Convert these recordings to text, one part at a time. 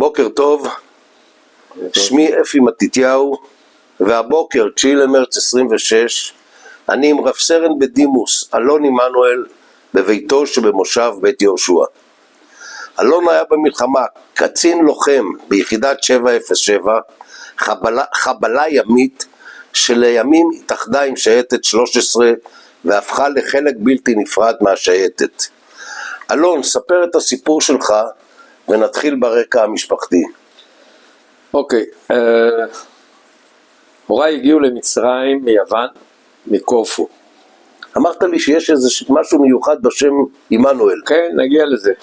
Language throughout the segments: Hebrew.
בוקר טוב, שמי אפי מתתיהו, והבוקר 9 למרץ 26 אני עם רב סרן בדימוס אלון עמנואל בביתו שבמושב בית יהושע. אלון היה במלחמה קצין לוחם ביחידת 707, חבלה ימית שלימים התאחדה עם שייטת 13 והפכה לחלק בלתי נפרד מהשייטת. אלון, ספר את הסיפור שלך ונתחיל ברקע המשפחתי. אוקיי, הוריי הגיעו למצרים מיוון, מקורפו. אמרת לי שיש איזה משהו מיוחד בשם עמנואל. כן, נגיע לזה.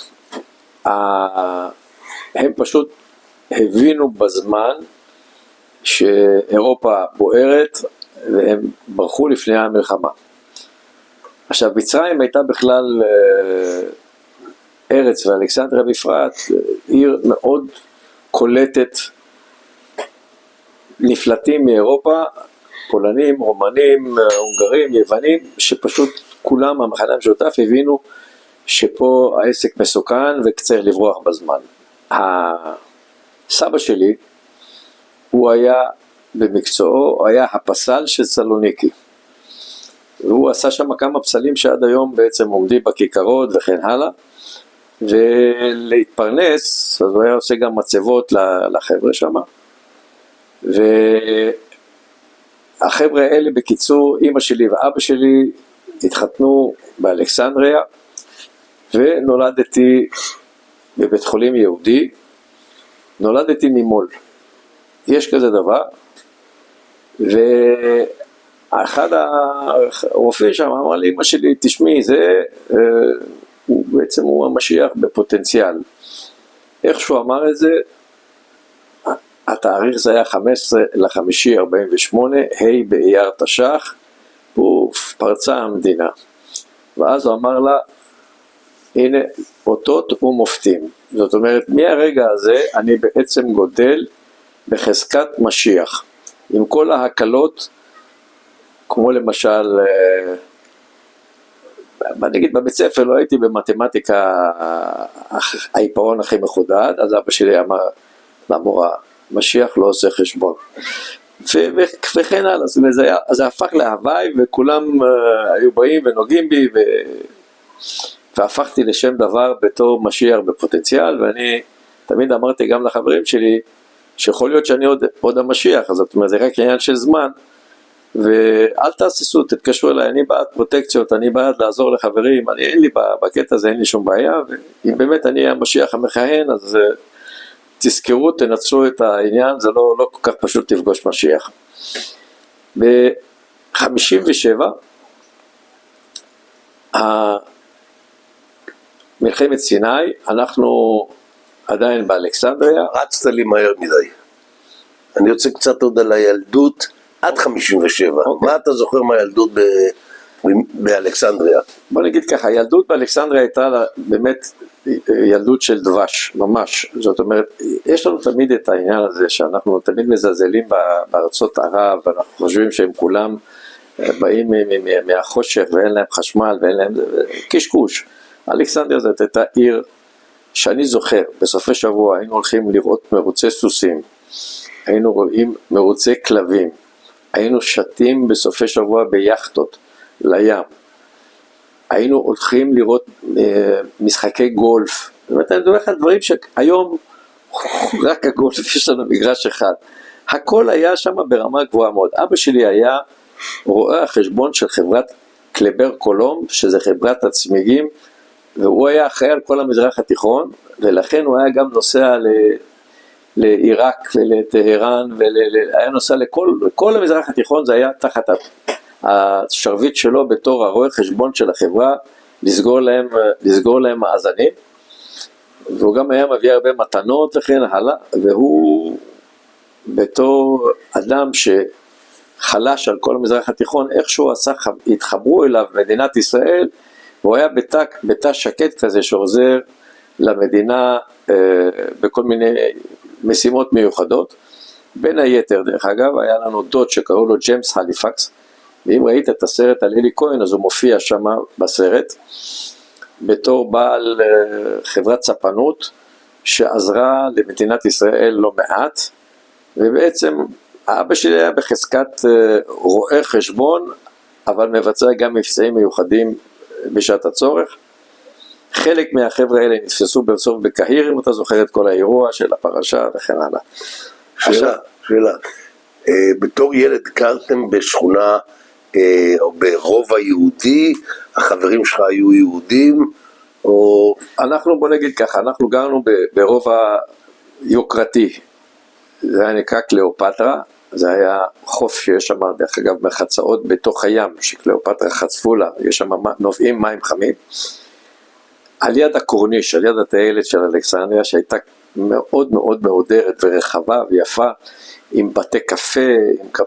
הם פשוט הבינו בזמן שאירופה בוערת והם ברחו לפני המלחמה. עכשיו, מצרים הייתה בכלל ארץ, ואלכסנדריה בפרט, עיר מאוד קולטת נפלטים מאירופה, פולנים, רומנים, הונגרים, יוונים, שפשוט כולם, המחנה המשותף, הבינו שפה העסק מסוכן וצריך לברוח בזמן. הסבא שלי, הוא היה במקצועו, היה הפסל של סלוניקי. והוא עשה שם כמה פסלים שעד היום בעצם עומדים בכיכרות וכן הלאה. ולהתפרנס, אז הוא היה עושה גם מצבות לחבר'ה שם. והחבר'ה האלה בקיצור, אמא שלי ואבא שלי התחתנו באלכסנדריה, ונולדתי בבית חולים יהודי, נולדתי ממול. יש כזה דבר, ואחד הרופאים שם אמר לי, אמא שלי, תשמעי, זה בעצם הוא המשיח בפוטנציאל. איך שהוא אמר את זה, התאריך זה היה 15/5/48, ה' באייר תש"ח, פרצה המדינה. ואז הוא אמר לה, הנה אותות ומופתים. זאת אומרת, מהרגע הזה אני בעצם גודל בחזקת משיח. עם כל ההקלות, כמו למשל, נגיד בבית ספר לא הייתי במתמטיקה העיפרון הכי מחודד, אז אבא שלי אמר למורה, משיח לא עושה חשבון. וכן הלאה, אז זה הפך להוואי וכולם היו באים ונוגעים בי והפכתי לשם דבר בתור משיח בפוטנציאל, ואני תמיד אמרתי גם לחברים שלי שיכול להיות שאני עוד המשיח, אז זאת אומרת זה רק עניין של זמן, ואל תעשו, תתקשרו אליי, אני בעד פרוטקציות, אני בעד לעזור לחברים, אין לי בקטע הזה, אין לי שום בעיה, ואם באמת אני המשיח המכהן, אז תזכרו, תנצלו את העניין, זה לא כל כך פשוט לפגוש משיח. ב-57, מלחמת סיני, אנחנו עדיין באלכסנדריה. רצת לי מהר מדי. אני רוצה קצת עוד על הילדות עד 57. מה אתה זוכר מהילדות באלכסנדריה? בוא נגיד ככה, הילדות באלכסנדריה הייתה באמת ילדות של דבש, ממש. זאת אומרת, יש לנו תמיד את העניין הזה שאנחנו תמיד מזלזלים בארצות ערב, ואנחנו חושבים שהם כולם באים מהחושך ואין להם חשמל ואין להם קשקוש. אלכסנדריה זאת הייתה עיר שאני זוכר, בסופי שבוע היינו הולכים לראות מרוצי סוסים, היינו רואים מרוצי כלבים, היינו שתים בסופי שבוע ביחטות לים, היינו הולכים לראות משחקי גולף. זאת אומרת, אני מדבר על דברים שהיום רק הגולף, יש לנו מגרש אחד. הכל היה שם ברמה גבוהה מאוד. אבא שלי היה רואה החשבון של חברת קלבר קולום, שזה חברת הצמיגים, והוא היה אחראי על כל המזרח התיכון, ולכן הוא היה גם נוסע לעיראק ולטהרן, והיה נוסע לכל המזרח התיכון, זה היה תחת השרביט שלו בתור הרואה חשבון של החברה, לסגור להם מאזנים, והוא גם היה מביא הרבה מתנות וכן הלאה, והוא בתור אדם שחלש על כל המזרח התיכון, איכשהו התחברו אליו מדינת ישראל, הוא היה בתא שקט כזה שעוזר למדינה בכל מיני משימות מיוחדות. בין היתר, דרך אגב, היה לנו דוד שקראו לו ג'יימס הליפקס, ואם ראית את הסרט על אלי כהן, אז הוא מופיע שם בסרט, בתור בעל חברת ספנות, שעזרה למדינת ישראל לא מעט, ובעצם האבא שלי היה בחזקת רואה חשבון, אבל מבצע גם מבצעים מיוחדים בשעת הצורך. חלק מהחבר'ה האלה נתפסו בסוף בקהיר, אם אתה זוכר את כל האירוע של הפרשה וכן הלאה. שאלה. בתור ילד גרתם בשכונה או ברובע יהודי, החברים שלך היו יהודים, או... אנחנו, בוא נגיד ככה, אנחנו גרנו ברובע יוקרתי, זה היה נקרא קליאופטרה, זה היה חוף שיש שם, דרך אגב, מחצאות בתוך הים, שקליאופטרה חצפו לה, יש שם נובעים מים חמים, על יד הקורניש, על יד הטיילת של אלכסנדריה, שהייתה מאוד מאוד מעודרת ורחבה ויפה, עם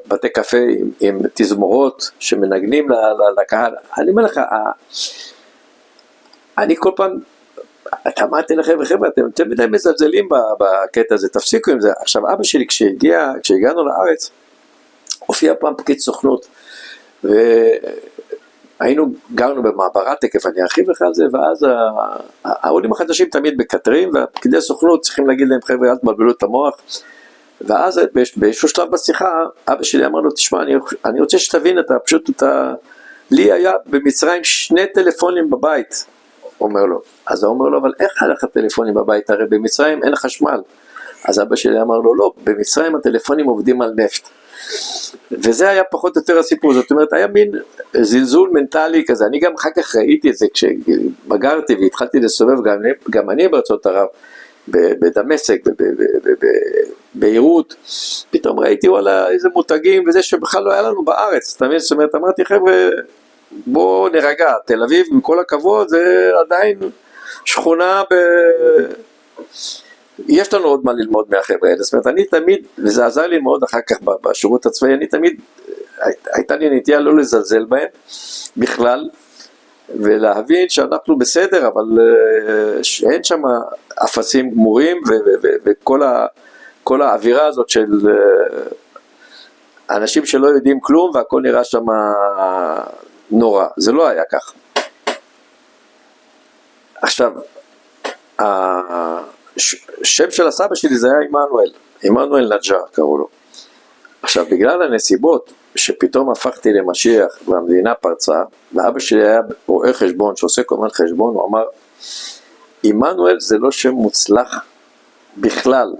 בתי קפה, עם תזמורות שמנגנים לקהל. אני אומר לך, אני כל פעם, אתה אמרתי לכם, וחבר'ה, אתם מדי מזלזלים בקטע הזה, תפסיקו עם זה. עכשיו, אבא שלי, כשהגענו לארץ, הופיע פעם פקיד סוכנות, גרנו במעברה, תקף אני ארחיב לך על זה, ואז העולים החדשים תמיד בקטרים, והפקידי סוכנות צריכים להגיד להם, חבר'ה, אל תבלבלו את המוח, ואז באיזשהו שלב בשיחה, אבא שלי אמר לו, תשמע, אני רוצה שתבין, לי היה במצרים 2 טלפונים בבית, אומר לו. אז הוא אומר לו, אבל איך היה לך טלפונים בבית? הרי במצרים אין חשמל. אז אבא שלי אמר לו, לא, במצרים הטלפונים עובדים על נפט. וזה היה פחות או יותר הסיפור, זאת אומרת, היה מין זלזול מנטלי כזה. אני גם אחר כך ראיתי את זה, כשבגרתי והתחלתי לסובב גם אני בארצות ערב, בדמשק, בביירות, פתאום ראיתי וואלה איזה מותגים, וזה שבכלל לא היה לנו בארץ, תמיד, זאת אומרת, אמרתי חבר'ה, בואו נרגע, תל אביב, עם כל הכבוד, זה עדיין שכונה יש לנו עוד מה ללמוד מהחבר'ה האלה, זאת אומרת, אני תמיד, וזה עזר לי מאוד אחר כך בשירות הצבאי, אני תמיד, הייתה לי נטייה לא לזלזל בהם בכלל, ולהבין שאנחנו בסדר, אבל אין שם אפסים גמורים, וכל האווירה הזאת של אנשים שלא יודעים כלום, והכל נראה שם נורא, זה לא היה כך. עכשיו, השם של הסבא שלי זה היה עמנואל נג'אר קראו לו. עכשיו, בגלל הנסיבות שפתאום הפכתי למשיח והמדינה פרצה, ואבא שלי היה רואה חשבון שעושה כל מיני חשבון, הוא אמר, עמנואל זה לא שם מוצלח בכלל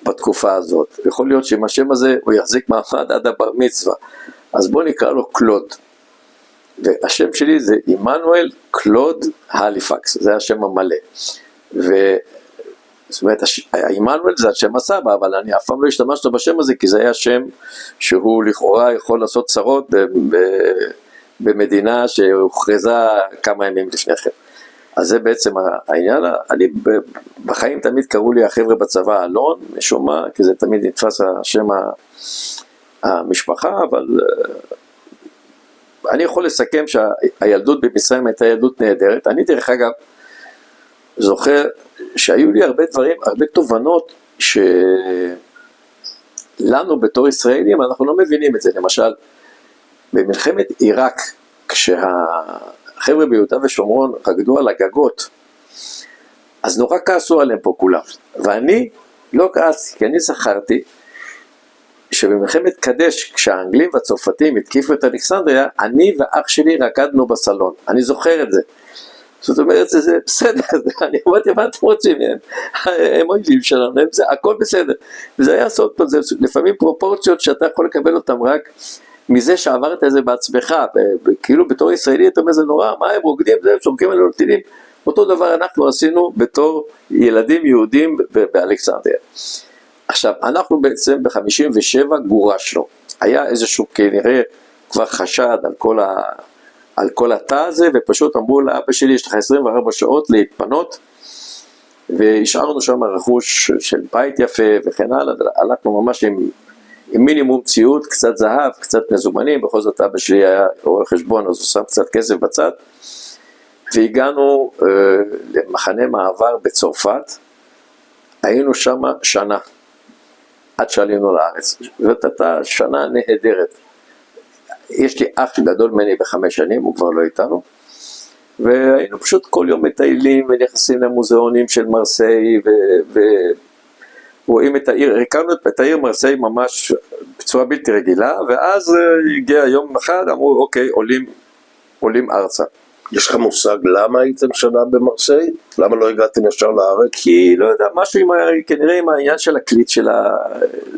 בתקופה הזאת, יכול להיות שעם השם הזה הוא יחזיק מעמד עד הבר מצווה, אז בוא נקרא לו קלוד, והשם שלי זה עמנואל קלוד הליפקס, זה השם המלא, זאת אומרת, עמנואל זה השם הסבא, אבל אני אף פעם לא השתמשתי בשם הזה, כי זה היה שם שהוא לכאורה יכול לעשות צרות במדינה שהוכרזה כמה ימים לפני כן. אז זה בעצם העניין. אני בחיים תמיד קראו לי החבר'ה בצבא אלון, משום מה, כי זה תמיד נתפס השם המשפחה, אבל אני יכול לסכם שהילדות במצרים הייתה ילדות נהדרת. אני דרך אגב זוכר שהיו לי הרבה דברים, הרבה תובנות שלנו בתור ישראלים אנחנו לא מבינים את זה. למשל, במלחמת עיראק, כשהחבר'ה ביהודה ושומרון רקדו על הגגות, אז נורא כעסו עליהם פה כולם, ואני לא כעסתי, כי אני זכרתי שבמלחמת קדש, כשהאנגלים והצרפתים התקיפו את אלכסנדריה, אני ואח שלי רקדנו בסלון, אני זוכר את זה. זאת אומרת, זה בסדר, אני אמרתי, מה אתם רוצים? הם אויבים שלנו, זה הכל בסדר. וזה היה סוד, זה לפעמים פרופורציות שאתה יכול לקבל אותם רק מזה שעברת את זה בעצמך, כאילו בתור ישראלי אתה אומר, זה נורא, מה הם רוקדים, זה שומקים עלינו טילים. אותו דבר אנחנו עשינו בתור ילדים יהודים באלכסנדריה. עכשיו, אנחנו בעצם ב-57 גורשנו. היה איזשהו כנראה כבר חשד על כל התא הזה, ופשוט אמרו לאבא שלי, יש לך 24 שעות להתפנות, והשארנו שם רכוש של בית יפה וכן הלאה, והלכנו ממש עם מינימום ציוד, קצת זהב, קצת מזומנים, בכל זאת אבא שלי היה רואה חשבון, אז הוא שם קצת כסף בצד, והגענו למחנה מעבר בצרפת, היינו שם שנה, עד שעלינו לארץ, זאת הייתה שנה נהדרת. יש לי אח גדול ממני ב5 שנים, הוא כבר לא איתנו, והיינו פשוט כל יום מטיילים ונכנסים למוזיאונים של מרסיי ורואים את העיר, הכרנו את העיר מרסיי ממש בצורה בלתי רגילה, ואז הגיע יום אחד, אמרו אוקיי, עולים ארצה. יש לך מושג למה הייתם שנה במרסיי? למה לא הגעתם ישר לארץ? כי לא יודע, משהו כנראה עם העניין של הקליט שלה,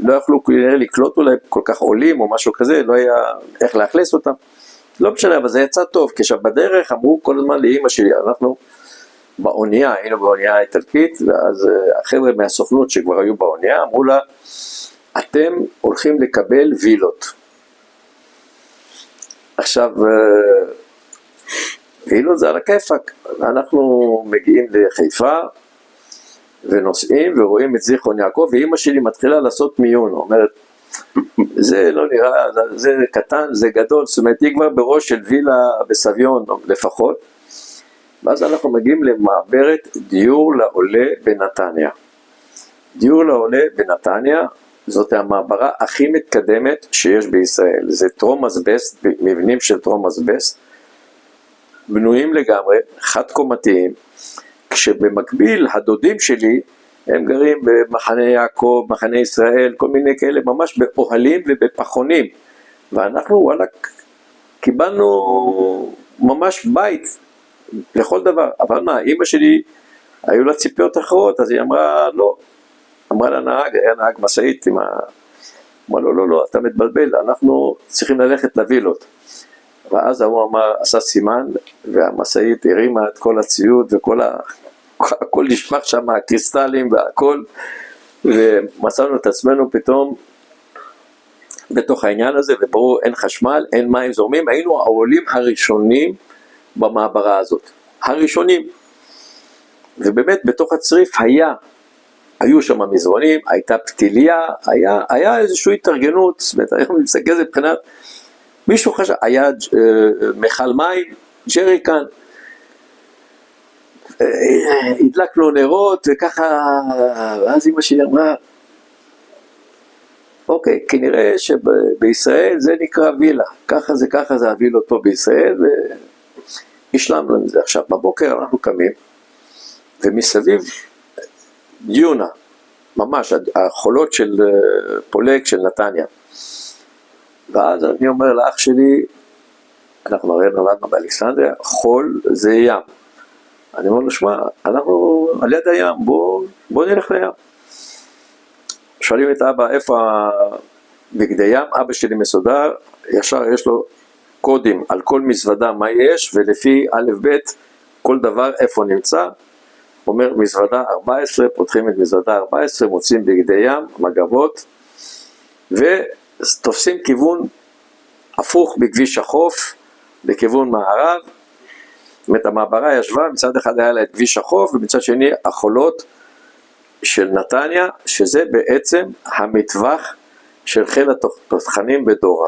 לא יכלו כנראה לקלוט אולי כל כך עולים או משהו כזה, לא היה איך להכניס אותם. לא משנה, אבל זה יצא טוב, כשבדרך אמרו כל הזמן לאמא שלי, אנחנו באונייה, היינו באונייה האיטלקית, ואז החבר'ה מהסוכנות שכבר היו באונייה, אמרו לה, אתם הולכים לקבל וילות. עכשיו, וילות זה על הכיפק, אנחנו מגיעים לחיפה, ונוסעים ורואים את זיכרון יעקב, ואמא שלי מתחילה לעשות מיון, אומרת, זה לא נראה, זה קטן, זה גדול, זאת אומרת, היא כבר בראש של וילה בסביון לפחות, ואז אנחנו מגיעים למעברת דיור לעולה בנתניה. דיור לעולה בנתניה, זאת המעברה הכי מתקדמת שיש בישראל, זה טרום אסבסט, מבנים של טרום אסבסט, בנויים לגמרי, חד קומתיים, כשבמקביל הדודים שלי, הם גרים במחנה יעקב, מחנה ישראל, כל מיני כאלה, ממש באוהלים ובפחונים. ואנחנו, וואלה, קיבלנו ממש בית לכל דבר. אבל מה, אמא שלי, היו לה ציפיות אחרות, אז היא אמרה, לא. אמרה לנהג, היה נהג משאית, אמרה לו, לא, אתה מתבלבל, אנחנו צריכים ללכת לווילות. ואז הוא אמר, עשה סימן, והמשאית הרימה את כל הציוד וכל הכל נשפך שם, הקריסטלים והכל, ומצאנו את עצמנו פתאום בתוך העניין הזה, וברור אין חשמל, אין מים זורמים, היינו העולים הראשונים במעברה הזאת, הראשונים, ובאמת בתוך הצריף היו שם מזרונים, הייתה פתיליה, היה איזושהי התארגנות, זאת אומרת, אנחנו מסתכל זה מבחינת, מישהו חשב, היה מחל מים, ג'ריקן, הדלקנו נרות וככה, ואז אמא שלי אמרה, אוקיי, כנראה שבישראל זה נקרא וילה, ככה זה הווילות פה בישראל, והשלמנו עם זה. עכשיו, בבוקר אנחנו קמים, ומסביב דיונה, ממש, החולות של פולג של נתניה, ואז אני אומר לאח שלי, אנחנו הרי נולדנו באלכסנדריה, חול זה ים. אני אומר לו, שמע, אנחנו על יד הים, בוא נלך לים. שואלים את אבא, איפה בגדי ים? אבא שלי מסודר, ישר יש לו קודים על כל מזוודה מה יש, ולפי א' ב' כל דבר איפה נמצא. אומר מזוודה 14, פותחים את מזוודה 14, מוצאים בגדי ים, מגבות, ותופסים כיוון הפוך בכביש החוף, בכיוון מערב. זאת אומרת, המעברה ישבה, מצד אחד היה לה את כביש החוף, ומצד שני החולות של נתניה, שזה בעצם המטווח של חיל התותחנים בדורה.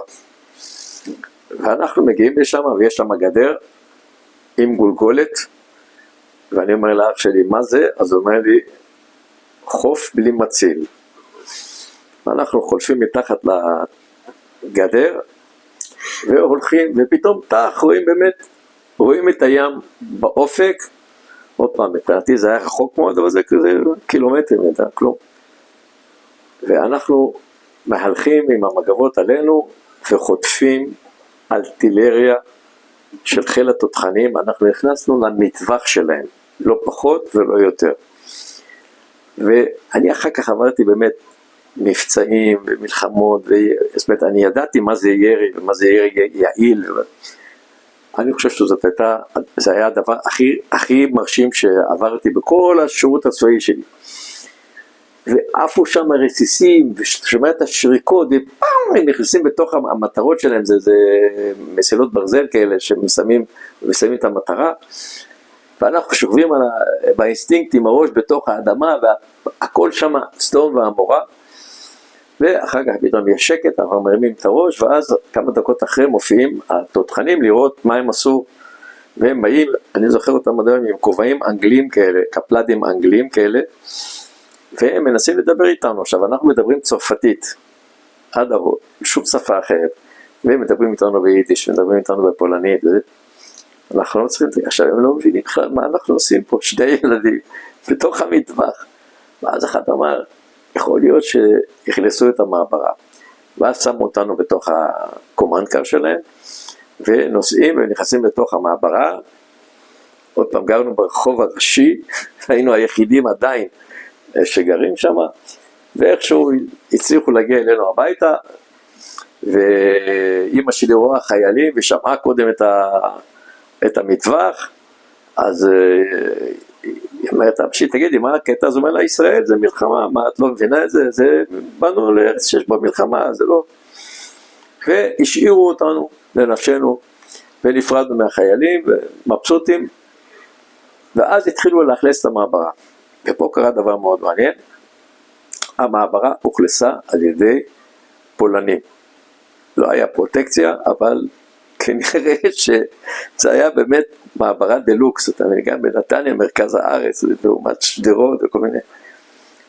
ואנחנו מגיעים לשם, ויש שם גדר עם גולגולת, ואני אומר לאח שלי, מה זה? אז הוא אומר לי, חוף בלי מציל. ואנחנו חולפים מתחת לגדר, והולכים, ופתאום רואים באמת, רואים את הים באופק, עוד פעם, מבחינתי זה היה רחוק מאוד, אבל זה כזה קילומטרים, כלום. ואנחנו מהלכים עם המגבות עלינו, וחוטפים ארטילריה של חיל התותחנים, אנחנו נכנסנו למטווח שלהם, לא פחות ולא יותר. ואני אחר כך עברתי באמת מבצעים ומלחמות, זאת אומרת, אני ידעתי מה זה ירי, ומה זה ירי יעיל, אני חושב שזה היה הדבר הכי מרשים שעברתי בכל השירות הצבאי שלי. ועפו שם רסיסים, ושומע את השריקות, הם נכנסים בתוך המטרות שלהם, זה מסילות ברזל כאלה, שמסיימים את המטרה, ואנחנו שוכבים באינסטינקט עם הראש בתוך האדמה, והכל שם סדום ועמורה, ואחר כך פתאום יש שקט, אנחנו מרימים את הראש, ואז כמה דקות אחרי מופיעים התותחנים לראות מה הם עשו, והם באים, אני זוכר אותם עד היום עם כובעים אנגלים כאלה, קפלדים אנגלים כאלה, והם מנסים לדבר איתנו. עכשיו אנחנו מדברים צרפתית, עד שום שפה אחרת, והם מדברים איתנו ביידיש, מדברים איתנו בפולנית, אנחנו לא צריכים, עכשיו הם לא מבינים בכלל מה אנחנו עושים פה, שני ילדים בתוך המטבח. ואז אחד אמר, יכול להיות שהכנסו את המעברה, ואז שמו אותנו בתוך הקומנדקר שלהם, ונוסעים ונכנסים לתוך המעברה. עוד פעם גרנו ברחוב הראשי, היינו היחידים עדיין שגרים שם, ואיכשהו הצליחו להגיע אלינו הביתה, ואמא שלי רואה חיילים ושמעה קודם את המטווח, אז היא אומרת, אבשי תגידי מה הקטע? אז הוא אומר לה, ישראל זה מלחמה, מה את לא מבינה את זה? זה באנו לארץ שיש בה מלחמה, זה לא. והשאירו אותנו לנפשנו, ונפרדנו מהחיילים ומבסוטים, ואז התחילו לאכלס את המעברה. ופה קרה דבר מאוד מעניין, המעברה הוכלסה על ידי פולנים. לא היה פרוטקציה, אבל כנראה שזה היה באמת מעברה דלוקס, אתה מבין, גם בנתניה, מרכז הארץ, לעומת שדרות וכל מיני.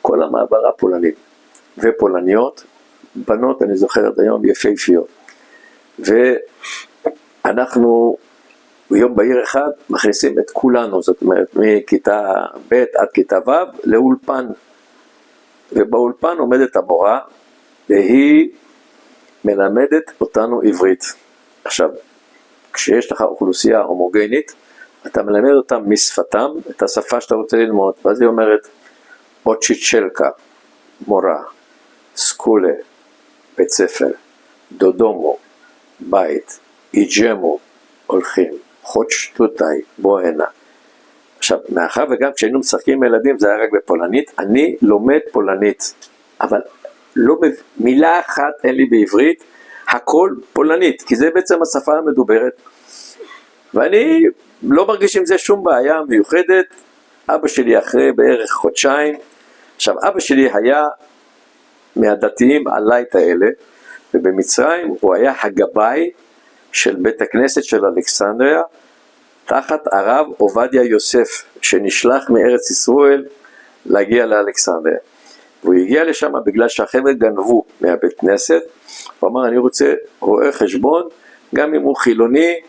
כל המעברה פולנים ופולניות, בנות, אני זוכר עד היום, יפהפיות. ואנחנו ביום בהיר אחד מכניסים את כולנו, זאת אומרת, מכיתה ב' עד כיתה ו' לאולפן. ובאולפן עומדת המורה, והיא מלמדת אותנו עברית. עכשיו, כשיש לך אוכלוסייה הומוגנית, אתה מלמד אותם משפתם, את השפה שאתה רוצה ללמוד, ואז היא אומרת, אוצ'יצ'לקה, מורה, סקולה, בית ספר, דודומו, בית, איג'מו, הולכים, חודש תותאי, בוא הנה. עכשיו, מאחר וגם כשהיינו משחקים עם ילדים, זה היה רק בפולנית, אני לומד פולנית, אבל לא במילה אחת אין לי בעברית, הכל פולנית, כי זה בעצם השפה המדוברת, ואני לא מרגיש עם זה שום בעיה מיוחדת. אבא שלי אחרי בערך חודשיים, עכשיו אבא שלי היה מהדתיים הלייט האלה, ובמצרים הוא היה הגבאי של בית הכנסת של אלכסנדריה, תחת הרב עובדיה יוסף, שנשלח מארץ ישראל להגיע לאלכסנדריה. והוא הגיע לשם בגלל שהחבר'ה גנבו מהבית כנסת, הוא אמר, אני רוצה רואה חשבון, גם אם הוא חילוני,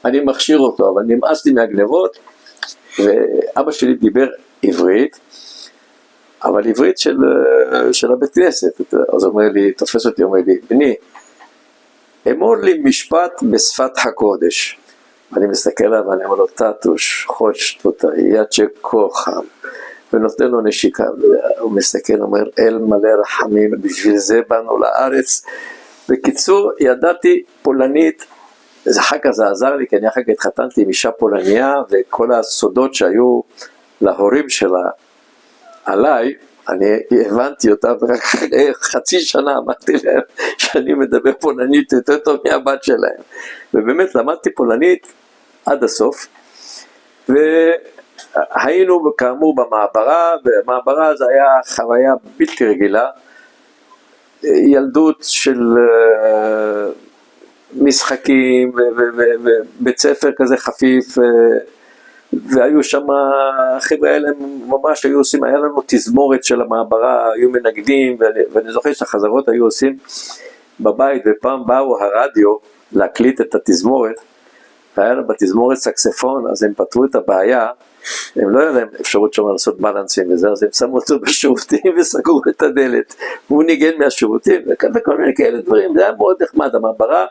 אני מכשיר אותו, אבל נמאס לי מהגנבות. ואבא שלי דיבר עברית, אבל עברית של הבית כנסת. אז הוא אומר לי, תופס אותי, אומר לי, בני, אמור לי משפט בשפת הקודש. אני מסתכל עליו ואני אומר לו, תתוש, חודש תותה, יד שכוחם, ונותן לו נשיקה, הוא מסתכל, אומר, אל מלא רחמים, בשביל זה באנו לארץ. בקיצור, ידעתי פולנית, אחר כך זה עזר לי, כי אני אחר כך התחתנתי עם אישה פולניה, וכל הסודות שהיו להורים שלה עליי, אני הבנתי אותה, ורק חצי שנה אמרתי להם שאני מדבר פולנית יותר טוב מהבת שלהם. ובאמת למדתי פולנית עד הסוף, והיינו כאמור במעברה, ומעברה זה היה חוויה בלתי רגילה, ילדות של משחקים ובית ספר כזה חפיף, והיו שם, החבר'ה האלה ממש היו עושים, היה לנו תזמורת של המעברה, היו מנגדים, ואני זוכר שהחזרות היו עושים בבית, ופעם באו הרדיו להקליט את התזמורת, והיה לנו בתזמורת סקספון, אז הם פתרו את הבעיה, הם לא היה להם אפשרות שם לעשות בלנסים וזה, אז הם שמו אותו בשירותים וסגרו את הדלת, והוא ניגן מהשירותים, וכל מיני כאלה דברים, זה היה מאוד נחמד, המעברה,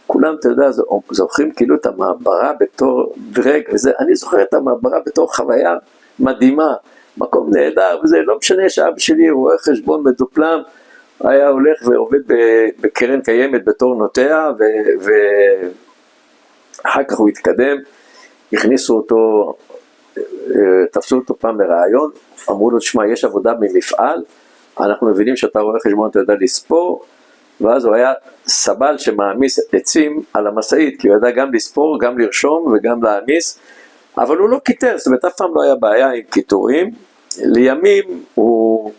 כולם, אתה יודע, זוכרים כאילו את המעברה בתור דרג, וזה, אני זוכר את המעברה בתור חוויה מדהימה, מקום נהדר, וזה לא משנה שאבא שלי הוא רואה חשבון מדופלם, היה הולך ועובד בקרן קיימת בתור נוטע, ואחר כך הוא התקדם, הכניסו אותו, תפסו אותו פעם לרעיון, אמרו לו, תשמע, יש עבודה ממפעל, אנחנו מבינים שאתה רואה חשבון, אתה יודע לספור, ואז הוא היה סבל שמעמיס עצים על המשאית, כי הוא ידע גם לספור, גם לרשום וגם להעמיס, אבל הוא לא קיטר, זאת אומרת, אף פעם לא היה בעיה עם קיטורים. לימים הוא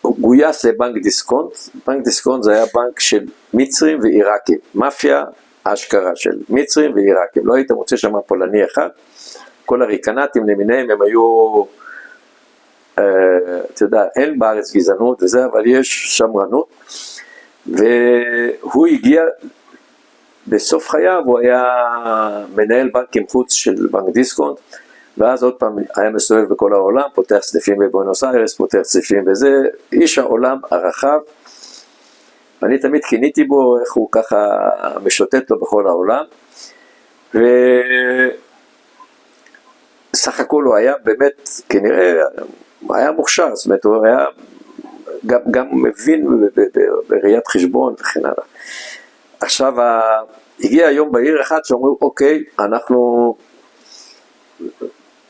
גויס לבנק דיסקונט, בנק דיסקונט זה היה בנק של מצרים ועיראקים, מאפיה אשכרה של מצרים ועיראקים, לא היית מוצא שם פולני אחד, כל הריקנטים למיניהם הם היו, אתה יודע, אין בארץ גזענות וזה, אבל יש שמרנות, והוא הגיע בסוף חייו הוא היה מנהל בנקים חוץ של בנק דיסקונט, ואז עוד פעם היה מסובב בכל העולם, פותח סניפים בבואנוס איירס, פותח סניפים וזה, איש העולם הרחב, ואני תמיד כיניתי בו איך הוא ככה משוטט לו בכל העולם, וסך הכל הוא היה באמת, כנראה, היה מוכשר, זאת אומרת, הוא היה גם מבין בראיית חשבון וכן הלאה. עכשיו, הגיע היום בעיר אחד שאומרים, אוקיי, אנחנו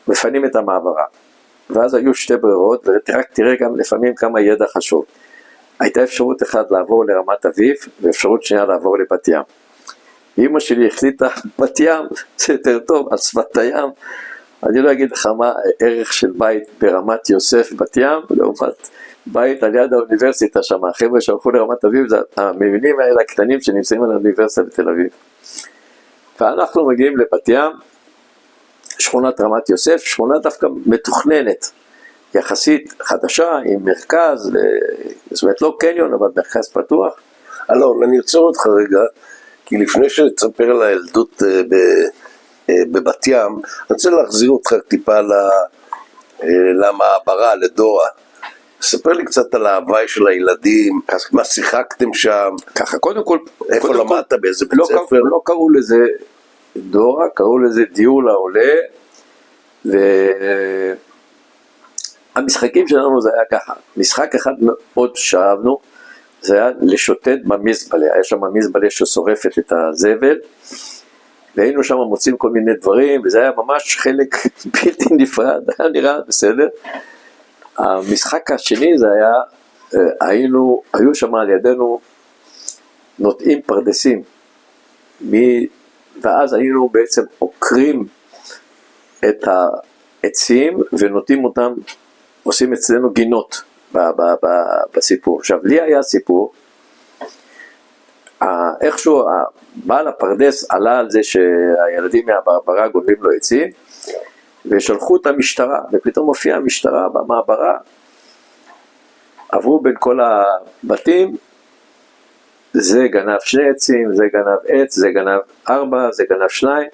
מפנים את המעברה. ואז היו שתי ברירות, ורק תראה גם לפעמים כמה ידע חשוב. הייתה אפשרות אחת לעבור לרמת אביב, ואפשרות שנייה לעבור לבת ים. אמא שלי החליטה, בת ים זה יותר טוב, על שפת הים. אני לא אגיד לך מה הערך של בית ברמת יוסף בת ים, לעומת בית על יד האוניברסיטה שם, החבר'ה שהלכו לרמת אביב, זה המבנים האלה הקטנים שנמצאים על האוניברסיטה בתל אביב. ואנחנו מגיעים לבת ים, שכונת רמת יוסף, שכונה דווקא מתוכננת, יחסית חדשה, עם מרכז, זאת אומרת לא קניון, אבל מרכז פתוח. אלון, אני אעצור אותך רגע, כי לפני שתספר על הילדות בבת ים, אני רוצה להחזיר אותך טיפה למעברה, לדורה. ספר לי קצת על ההוואי של הילדים, מה שיחקתם שם, ככה, קודם כל, איפה למדת, באיזה בית ספר? לא קראו לזה דורה, קראו לזה דיור לעולה, והמשחקים שלנו זה היה ככה, משחק אחד מאוד שאהבנו, זה היה לשוטט במזבלה, היה שם מזבלה ששורפת את הזבל, והיינו שם מוצאים כל מיני דברים, וזה היה ממש חלק בלתי נפרד, היה נראה בסדר. המשחק השני זה היה, היו שם על ידינו נוטעים פרדסים, ואז היינו בעצם עוקרים את העצים ונוטעים אותם, עושים אצלנו גינות בסיפור. עכשיו, לי היה סיפור, איכשהו בעל הפרדס עלה על זה שהילדים מהברברה גונבים לו עצים, ושלחו את המשטרה, ופתאום הופיעה המשטרה במעברה, עברו בין כל הבתים, זה גנב 2 עצים, זה גנב עץ, זה גנב 4, זה גנב 2,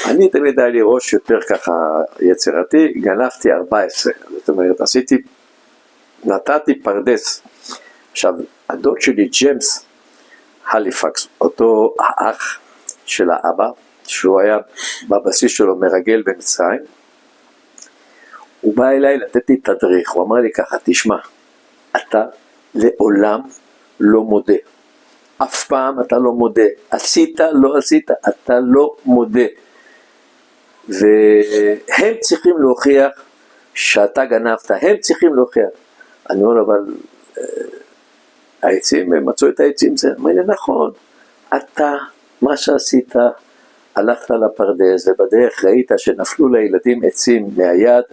אני תמיד היה לי ראש יותר ככה יצירתי, גנבתי 14, זאת אומרת, נתתי פרדס. עכשיו, הדוד שלי ג'יימס הליפקס, אותו האח של האבא, שהוא היה בבסיס שלו מרגל במצרים, הוא בא אליי לתת לי תדריך, הוא אמר לי ככה, תשמע, אתה לעולם לא מודה, אף פעם אתה לא מודה, עשית, לא עשית, אתה לא מודה, והם צריכים להוכיח שאתה גנבת, הם צריכים להוכיח. אני אומר, אבל העצים, הם מצאו את העצים, זה אמר לי, נכון, אתה, מה שעשית, הלכת לפרדס, ובדרך ראית שנפלו לילדים עצים מהיד,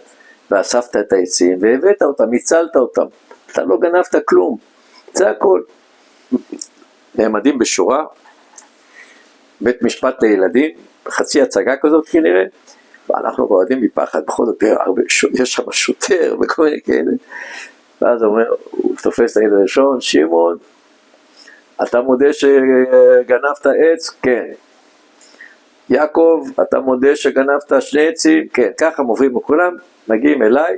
ואספת את העצים, והבאת אותם, הצלת אותם, אתה לא גנבת כלום, זה הכל. נעמדים בשורה, בית משפט לילדים, חצי הצגה כזאת כנראה, ואנחנו קוראים מפחד, בכל זאת, יש שם שוטר וכל מיני כאלה, ואז הוא תופס את הילד הראשון, שמעון, אתה מודה שגנבת עץ? כן. יעקב, אתה מודה שגנבת 2 עצים? כן. ככה מובילים בכולם, מגיעים אליי,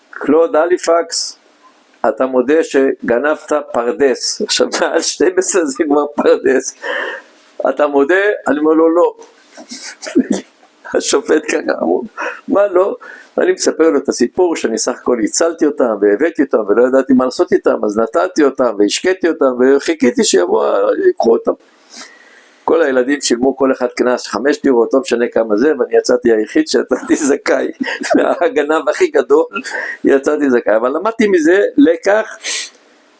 קלוד הליפקס, אתה מודה שגנבת פרדס, עכשיו מעל 12 זה כבר פרדס, אתה מודה? אני אומר לו לא. השופט ככה אמרו, מה לא? אני מספר לו את הסיפור שאני סך הכל הצלתי אותם והבאתי אותם ולא ידעתי מה לעשות איתם, אז נתתי אותם והשקעתי אותם וחיכיתי שיבואו, יקחו אותם. כל הילדים שילמו כל אחד כנס 5 לירות, לא משנה כמה זה, ואני יצאתי היחיד שיצאתי זכאי, הגנב הכי גדול, יצאתי זכאי, אבל למדתי מזה לקח,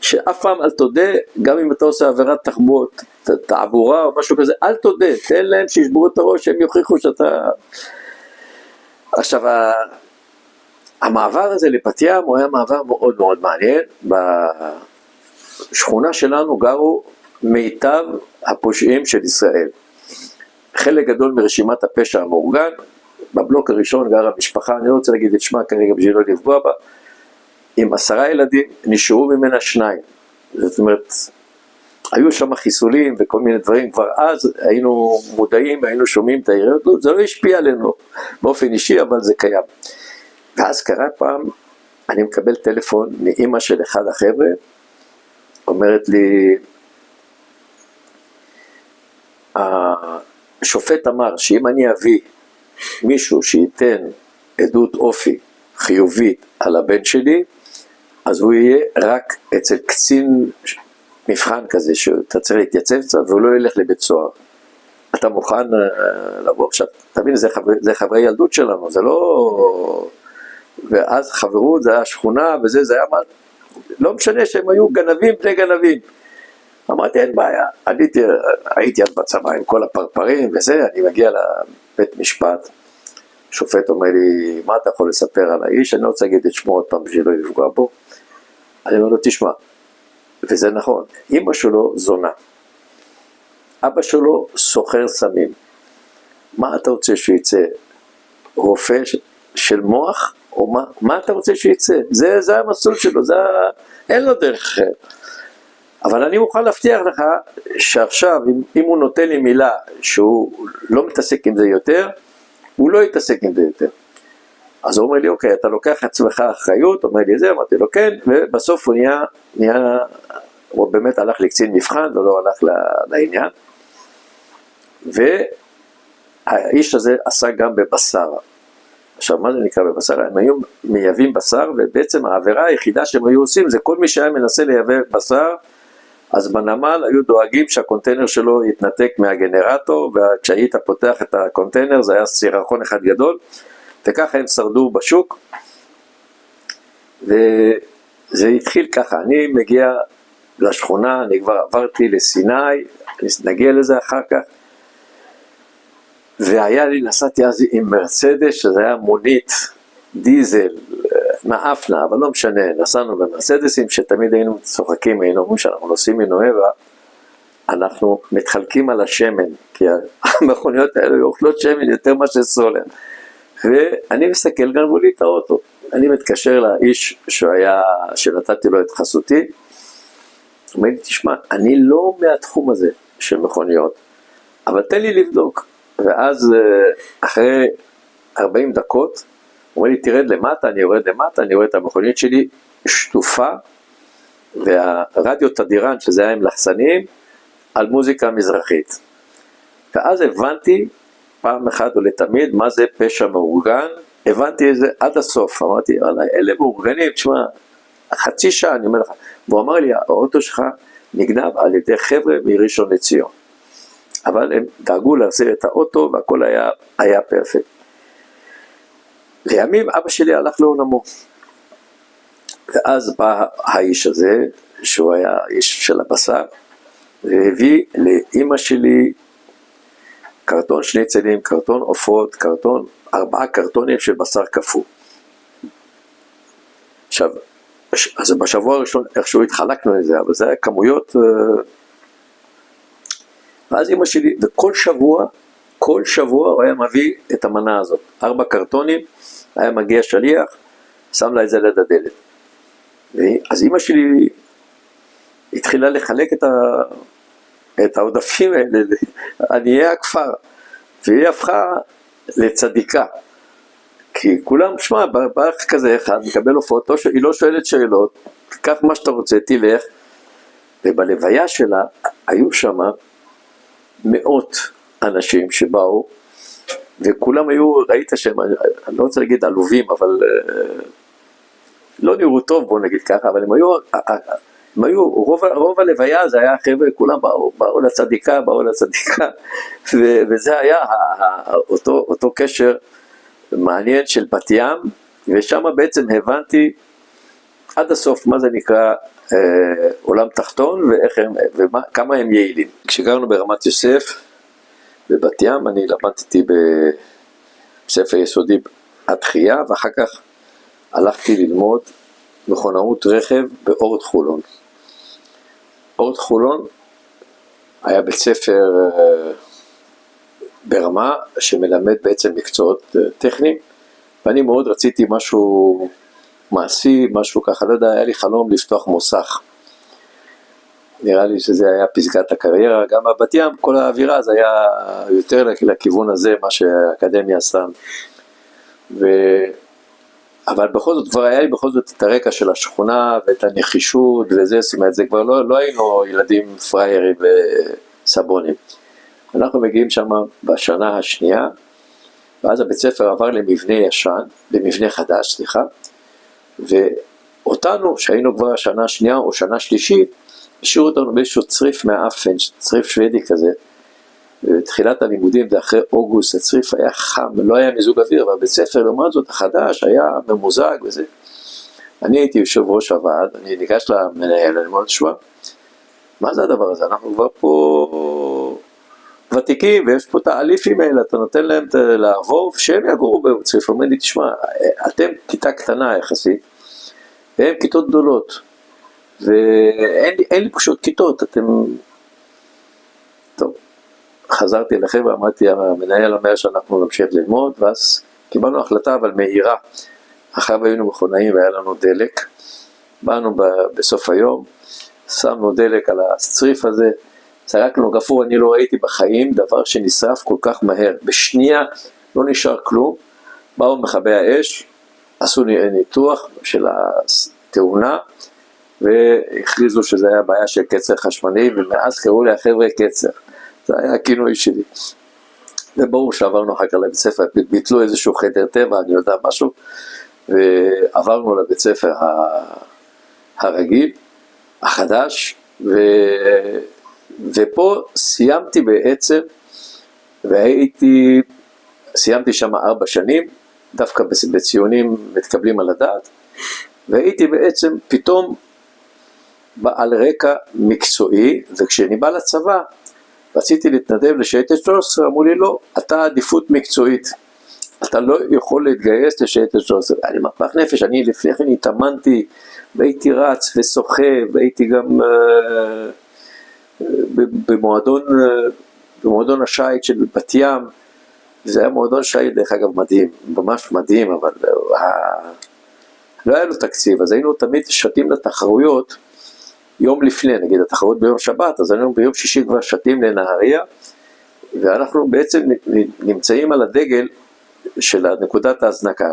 שאף פעם אל תודה, גם אם אתה עושה עבירת תעבורה או משהו כזה, אל תודה, תן להם שישברו את הראש, שהם יוכיחו שאתה... עכשיו, המעבר הזה לבת ים הוא היה מעבר מאוד מאוד מעניין, בשכונה שלנו גרו מיטב הפושעים של ישראל. חלק גדול מרשימת הפשע המאורגן, בבלוק הראשון גרה משפחה, אני לא רוצה להגיד את שמה כרגע בשביל לא לפגוע בה, עם 10 ילדים, נשארו ממנה 2. זאת אומרת, היו שם חיסולים וכל מיני דברים, כבר אז היינו מודעים, היינו שומעים את העיריות, זה לא השפיע עלינו באופן אישי, אבל זה קיים. ואז קרה פעם, אני מקבל טלפון מאמא של אחד החבר'ה, אומרת לי, השופט אמר שאם אני אביא מישהו שייתן עדות אופי חיובית על הבן שלי, אז הוא יהיה רק אצל קצין מבחן כזה, שאתה צריך להתייצב קצת, והוא לא ילך לבית סוהר. אתה מוכן לבוא? עכשיו, תבין, זה חברי ילדות שלנו, זה לא... ואז חברות, זה היה שכונה, וזה היה מה... לא משנה שהם היו גנבים בני גנבים. אמרתי, אין בעיה, הייתי אז בצבא עם כל הפרפרים וזה, אני מגיע לבית משפט, שופט אומר לי, מה אתה יכול לספר על האיש? אני לא רוצה להגיד את שמו עוד פעם בשביל לא לפגוע בו. אני אומר לו, תשמע, וזה נכון, אמא שלו זונה, אבא שלו סוחר סמים, מה אתה רוצה שהוא יצא? רופא של מוח? או מה אתה רוצה שהוא יצא? זה המסלול שלו, אין לו דרך אחר. אבל אני מוכן להבטיח לך שעכשיו, אם הוא נותן לי מילה שהוא לא מתעסק עם זה יותר, הוא לא יתעסק עם זה יותר. אז הוא אומר לי, אוקיי, אתה לוקח עצמך אחריות, אומר לי זה, אמרתי לו כן, ובסוף הוא הוא באמת הלך לקצין מבחן, ולא הלך לעניין. והאיש הזה עשה גם בבשר. עכשיו, מה זה נקרא בבשר? הם היו מייבאים בשר, ובעצם העבירה היחידה שהם היו עושים, זה כל מי שהיה מנסה לייבא בשר, אז בנמל היו דואגים שהקונטיינר שלו יתנתק מהגנרטור, וכשהיית פותח את הקונטיינר, זה היה סירחון אחד גדול, וככה הם שרדו בשוק, וזה התחיל ככה, אני מגיע לשכונה, אני כבר עברתי לסיני, נגיע לזה אחר כך, והיה לי, נסעתי אז עם מרצדס, שזה היה מונית, דיזל, מאפנה, אבל לא משנה, נסענו במרצדסים שתמיד היינו צוחקים, היינו אומרים שאנחנו נוסעים מנואבה, אנחנו מתחלקים על השמן, כי המכוניות האלה אוכלות שמן יותר מה שסולר, ואני מסתכל, גנבו לי את האוטו, אני מתקשר לאיש שנתתי לו את חסותי, אומר לי, תשמע, אני לא מהתחום הזה של מכוניות, אבל תן לי לבדוק, ואז אחרי 40 דקות, הוא אומר לי, תרד למטה, אני יורד למטה, אני רואה את המכונית שלי שטופה, והרדיו תדירן, שזה היה עם לחצנים, על מוזיקה מזרחית. ואז הבנתי, פעם אחת ולתמיד, מה זה פשע מאורגן, הבנתי את זה עד הסוף, אמרתי, אלה מאורגנים, תשמע, חצי שעה, אני אומר לך, והוא אמר לי, האוטו שלך נגנב על ידי חבר'ה מראשון לציון. אבל הם דאגו להחזיר את האוטו, והכל היה פרפקט. לימים אבא שלי הלך לעולמו, ואז בא האיש הזה, שהוא היה איש של הבשר, והביא לאמא שלי קרטון שניצלים, קרטון עופות, 4 קרטונים של בשר קפוא. עכשיו, אז בשבוע הראשון איכשהו התחלקנו לזה, אבל זה היה כמויות, ואז אמא שלי, כל שבוע הוא היה מביא את המנה הזאת, 4 קרטונים, היה מגיע שליח, שם לה את זה ליד הדלת. אז אמא שלי התחילה לחלק את העודפים האלה, עניי הכפר, והיא הפכה לצדיקה. כי כולם, שמע, בערך כזה אחד, מקבל הופעות, היא לא שואלת שאלות, תיקח מה שאתה רוצה, תלך, ובלוויה שלה היו שם מאות אנשים שבאו, וכולם היו, ראית שהם, אני לא רוצה להגיד עלובים, אבל לא נראו טוב, בוא נגיד ככה, אבל הם היו, רוב הלוויה זה היה חבר'ה, כולם באו לצדיקה, וזה היה אותו קשר מעניין של בת ים, ושם בעצם הבנתי עד הסוף מה זה נקרא עולם תחתון, וכמה הם יעילים. כשגרנו ברמת יוסף, בבת ים, אני למדתי בספר יסודי התחייה, ואחר כך הלכתי ללמוד מכונאות רכב באורט חולון. אורט חולון היה בית ספר ברמה שמלמד בעצם מקצועות טכניים, ואני מאוד רציתי משהו מעשי, משהו ככה, לא יודע, היה לי חלום לפתוח מוסך. נראה לי שזה היה פסגת הקריירה, גם בבת ים, כל האווירה זה היה יותר לכיוון הזה, מה שהאקדמיה עשתה. אבל בכל זאת, כבר היה לי בכל זאת את הרקע של השכונה, ואת הנחישות וזה, זאת אומרת, זה כבר לא היינו ילדים פריירים וסבונים. אנחנו מגיעים שם בשנה השנייה, ואז הבית ספר עבר למבנה ישן, למבנה חדש, סליחה, ואותנו, שהיינו כבר השנה השנייה או שנה שלישית, השאירו אותנו באיזשהו צריף מהאפן, צריף שוודי כזה, בתחילת הלימודים, זה אחרי אוגוסט, הצריף היה חם, לא היה מיזוג אוויר, והבית ספר, לעומת זאת, החדש היה ממוזג וזה. אני הייתי יושב ראש הוועד, אני ניגש למנהל, אני אומר, תשמע, מה זה הדבר הזה? אנחנו כבר פה ותיקים, ויש פה את האליפים האלה, אתה נותן להם לעבור, שהם יגורו בצריף, אומר לי, תשמע, אתם כיתה קטנה יחסית, והם כיתות גדולות, ואין לי פשוט כיתות, אתם... טוב, חזרתי אליכם ואמרתי, המנהל אומר שאנחנו נמשיך ללמוד, ואז קיבלנו החלטה אבל מהירה, אחר היינו מכונאים והיה לנו דלק, באנו בסוף היום, שמנו דלק על הצריף הזה, צרקנו גפור, אני לא ראיתי בחיים דבר שנשרף כל כך מהר, בשנייה לא נשאר כלום, באו מכבי האש, עשו ניתוח של התאונה, והכריזו שזה היה בעיה של קצר חשמלי, ומאז קראו לי החבר'ה קצר, זה היה הכינוי שלי. וברור שעברנו אחר כך לבית ספר, ביטלו איזשהו חדר טבע, אני יודע משהו, ועברנו לבית ספר הרגיל, החדש, ופה סיימתי בעצם, סיימתי שם 4 שנים, דווקא בציונים מתקבלים על הדעת, והייתי בעצם פתאום על רקע מקצועי, וכשאני בא לצבא, רציתי להתנדב לשייטת 13, אמרו לי לא, אתה עדיפות מקצועית, אתה לא יכול להתגייס לשייטת 13, אני מפח נפש, אני לפני כן התאמנתי, והייתי רץ ושוחב, והייתי גם במועדון השייט של בת ים, זה היה מועדון שייט דרך אגב מדהים, ממש מדהים, אבל לא היה לו תקציב, אז היינו תמיד שתים לתחרויות, יום לפני, נגיד התחרות ביום שבת, אז היינו ביום שישי כבר שתים לנהריה, ואנחנו בעצם נמצאים על הדגל של נקודת ההזנקה,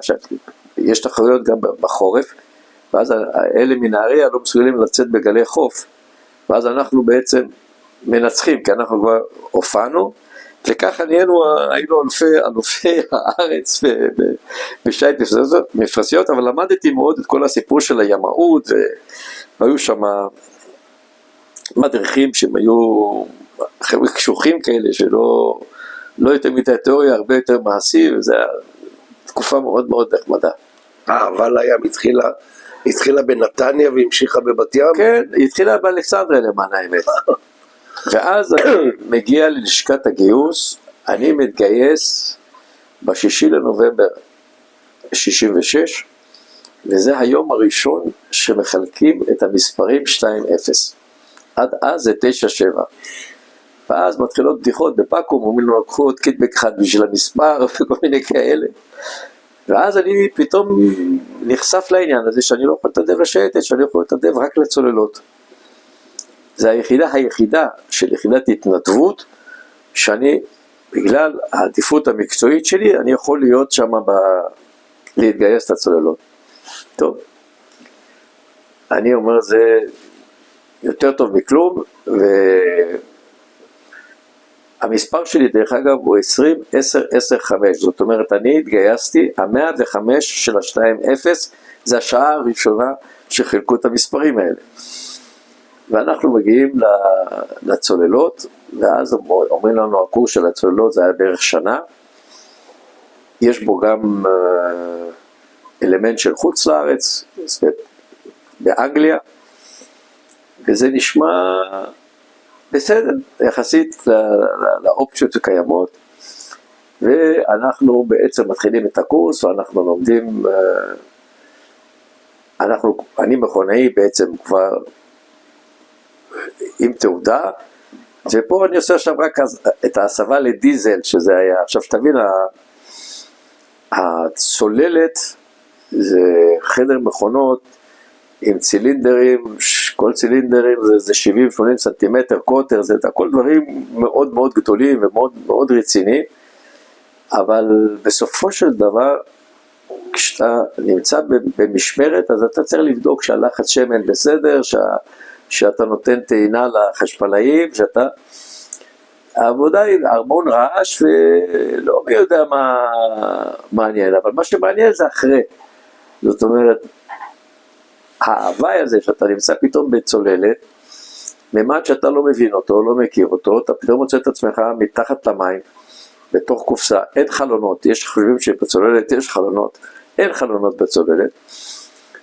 יש תחרויות גם בחורף, ואז אלה מנהריה לא מסוגלים לצאת בגלי חוף, ואז אנחנו בעצם מנצחים, כי אנחנו כבר הופענו, וככה היינו אלופי הארץ בשייט מפרסיות, אבל למדתי מאוד את כל הסיפור של הימאות, והיו שם מדריכים שהם היו חבר'ה קשוחים כאלה, שלא יותר מדי תיאוריה, הרבה יותר מעשי, וזו תקופה מאוד מאוד נחמדה. אבל היה התחילה בנתניה והמשיכה בבת ים? כן, היא התחילה באלכסנדריה למען האמת. ואז אני מגיע ללשכת הגיוס, אני מתגייס ב6 לנובמבר 66, וזה היום הראשון שמחלקים את המספרים 2-0. עד אז זה 9-7. ואז מתחילות בדיחות בפאקום, אומרים לו, לקחו עוד קיטבק אחד בשביל המספר, וכל מיני כאלה. ואז אני פתאום נחשף לעניין הזה, שאני לא יכול לתנדב לשייטת, שאני יכול לתנדב רק לצוללות. זה היחידה של יחידת התנדבות, שאני, בגלל העדיפות המקצועית שלי, אני יכול להיות שם להתגייס את הצוללות. טוב, אני אומר זה יותר טוב מכלום, והמספר שלי דרך אגב הוא 20-10-10-5, זאת אומרת אני התגייסתי, 105 של ה-2-0 זה השעה הראשונה שחילקו את המספרים האלה. ואנחנו מגיעים לצוללות, ואז אומרים לנו הקורס של הצוללות זה היה בערך שנה, יש בו גם אלמנט של חוץ לארץ, באנגליה, וזה נשמע בסדר, יחסית לאופציות שקיימות, ואנחנו בעצם מתחילים את הקורס, ואנחנו לומדים, אני מכונאי בעצם כבר עם תעודה, ופה אני עושה עכשיו רק את ההסבה לדיזל, שזה היה, עכשיו תבין, הצוללת זה חדר מכונות עם צילינדרים כל צילינדרים זה 70-80 סנטימטר קוטר, זה הכל דברים מאוד מאוד גדולים ומאוד מאוד רציניים, אבל בסופו של דבר, כשאתה נמצא במשמרת, אז אתה צריך לבדוק שהלחץ שמן בסדר, שאתה נותן טעינה לחשמלאים, שאתה... העבודה היא המון רעש ולא מי יודע מה מעניין, אבל מה שמעניין זה אחרי. זאת אומרת, ההוואי הזה שאתה נמצא פתאום בצוללת, ממד שאתה לא מבין אותו, לא מכיר אותו, אתה פתאום מוצא את עצמך מתחת למים, בתוך קופסה, אין חלונות, יש חושבים שבצוללת יש חלונות, אין חלונות בצוללת,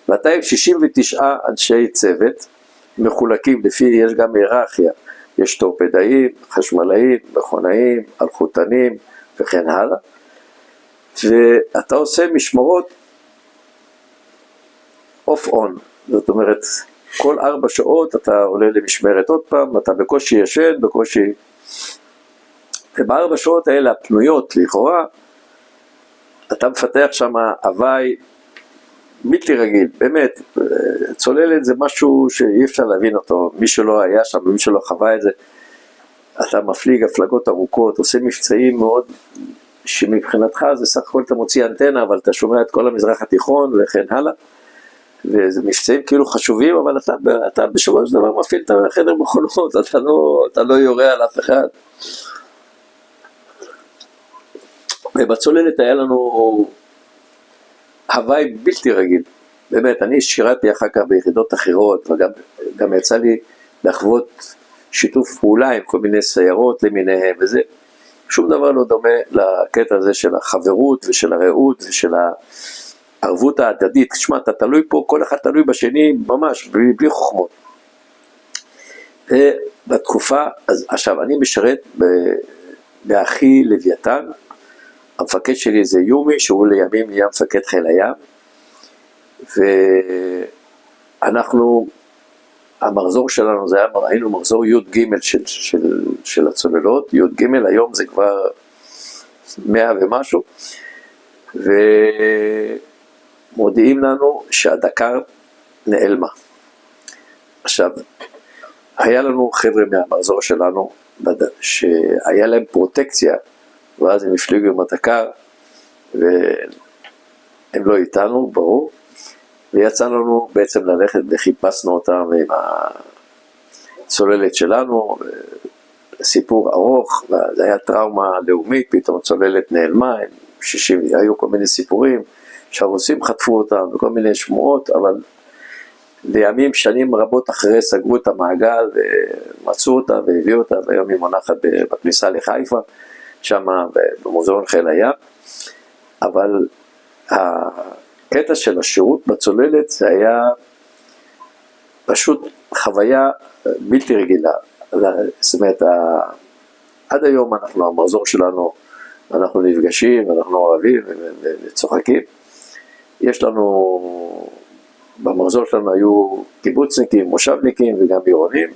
ואתה עם 69 אנשי צוות, מחולקים לפי, יש גם היררכיה, יש טורפדאים, חשמלאים, מכונאים, אלחוטנים וכן הלאה, ואתה עושה משמרות אוף-און, זאת אומרת, כל 4 שעות אתה עולה למשמרת עוד פעם, אתה בקושי ישן, בקושי... וב4 שעות האלה הפנויות לכאורה, אתה מפתח שם הוואי בלתי רגיל, באמת, צוללת זה משהו שאי אפשר להבין אותו, מי שלא היה שם, מי שלא חווה את זה, אתה מפליג הפלגות ארוכות, עושה מבצעים מאוד, שמבחינתך זה סך הכל אתה מוציא אנטנה, אבל אתה שומע את כל המזרח התיכון וכן הלאה, וזה מבצעים כאילו חשובים, אבל אתה בשבוע של דבר מפעיל את החדר מכונות, אתה לא יורה על אף אחד. ובצוללת היה לנו הוואי בלתי רגיל, באמת, אני שירתי אחר כך ביחידות אחרות, וגם יצא לי לחוות שיתוף פעולה עם כל מיני סיירות למיניהם, וזה שום דבר לא דומה לקטע הזה של החברות ושל הרעות ושל הערבות ההדדית. תשמע, אתה תלוי פה, כל אחד תלוי בשני ממש, בלי חוכמות. בתקופה, עכשיו אני משרת באחי לוויתן, המפקד שלי זה יומי, שהוא לימים נהיה מפקד חיל הים, ואנחנו, המחזור שלנו זה היה, היינו מחזור י' ג' של הצוללות, י' ג' היום זה כבר 100 ומשהו, ומודיעים לנו שהדקר נעלמה. עכשיו, היה לנו חבר'ה מהמחזור שלנו, שהיה להם פרוטקציה, ואז הם הפליגו עם הדקר, והם לא איתנו, ברור, ויצא לנו בעצם ללכת וחיפשנו אותם עם הצוללת שלנו, סיפור ארוך, וזה היה טראומה לאומית, פתאום צוללת נעלמה, היו כל מיני סיפורים, שהרוסים חטפו אותם וכל מיני שמועות, אבל לימים שנים רבות אחרי סגרו את המעגל ומצאו אותה והביאו אותה, והיום היא מונחת בכניסה לחיפה, שם במוזיאון חיל הים, אבל הקטע של השירות בצוללת זה היה פשוט חוויה בלתי רגילה. זאת אומרת, עד היום אנחנו, המחזור שלנו, אנחנו נפגשים, אנחנו אוהבים וצוחקים. יש לנו, במחזור שלנו היו קיבוצניקים, מושבניקים וגם עירונים.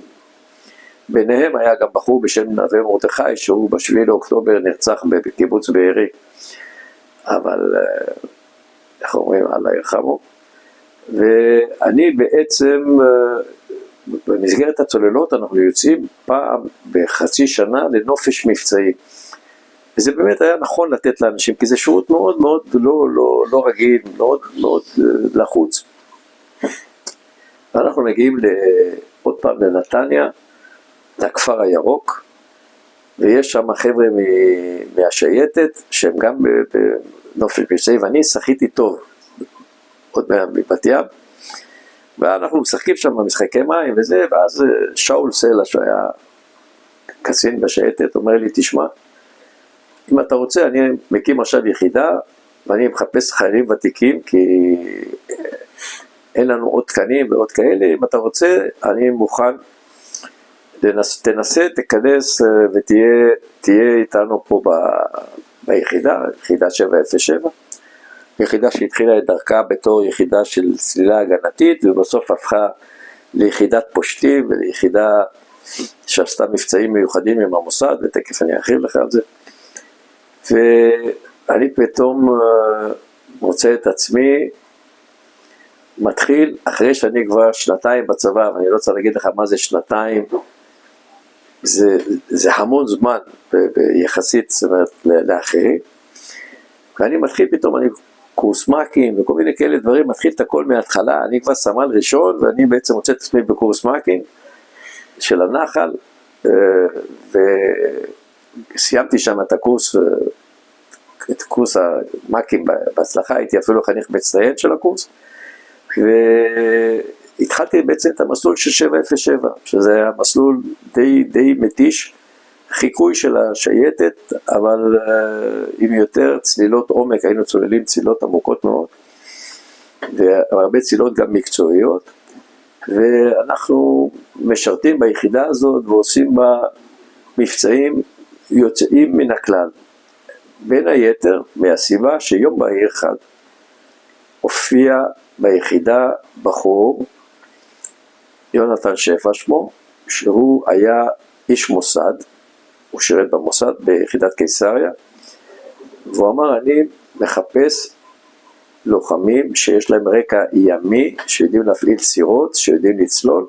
ביניהם היה גם בחור בשם נווה מרדכי, שהוא ב7 לאוקטובר נרצח בקיבוץ בארי. אבל, איך אומרים, אללה ירחמו. ואני בעצם, במסגרת הצוללות אנחנו יוצאים פעם בחצי שנה לנופש מבצעי. וזה באמת היה נכון לתת לאנשים, כי זה שירות מאוד מאוד לא רגיל, מאוד מאוד לחוץ. ואנחנו מגיעים עוד פעם לנתניה, לכפר הירוק, ויש שם חבר'ה מהשייטת, שהם גם בנופש מבצעי, ואני שחיתי טוב, עוד מבת ים, ואנחנו משחקים שם במשחקי מים וזה, ואז שאול סלע, שהיה קצין בשייטת, אומר לי, תשמע, אם אתה רוצה, אני מקים עכשיו יחידה, ואני מחפש חיילים ותיקים, כי אין לנו עוד תקנים ועוד כאלה, אם אתה רוצה, אני מוכן, תנסה, תכנס ותהיה איתנו פה ביחידה, יחידה 707, יחידה שהתחילה את דרכה בתור יחידה של צלילה הגנתית, ובסוף הפכה ליחידת פושטים וליחידה שעשתה מבצעים מיוחדים עם המוסד, ותכף אני ארחיב לך על זה. ואני פתאום מוצא את עצמי מתחיל אחרי שאני כבר שנתיים בצבא, ואני לא צריך להגיד לך מה זה שנתיים, זה המון זמן ביחסית, זאת אומרת, לאחרים, ואני מתחיל פתאום, אני קורס מ"כים וכל מיני כאלה דברים, מתחיל את הכל מההתחלה, אני כבר סמל ראשון, ואני בעצם מוצא את עצמי בקורס מ"כים של הנחל, וסיימתי שם את הקורס, את קורס המ"כים בהצלחה, הייתי אפילו חניך מצטיין של הקורס, והתחלתי בעצם את המסלול של 707, שזה היה מסלול די מתיש, חיקוי של השייטת, אבל עם יותר צלילות עומק, היינו צוללים צלילות עמוקות מאוד, והרבה צלילות גם מקצועיות, ואנחנו משרתים ביחידה הזאת ועושים בה מבצעים יוצאים מן הכלל. בין היתר, מהסיבה שיום בהיר אחד הופיע ביחידה בחור, יונתן שפע שמו, שהוא היה איש מוסד, הוא שירת במוסד ביחידת קיסריה, והוא אמר, אני מחפש לוחמים שיש להם רקע ימי, שיודעים להפעיל סירות, שיודעים לצלול,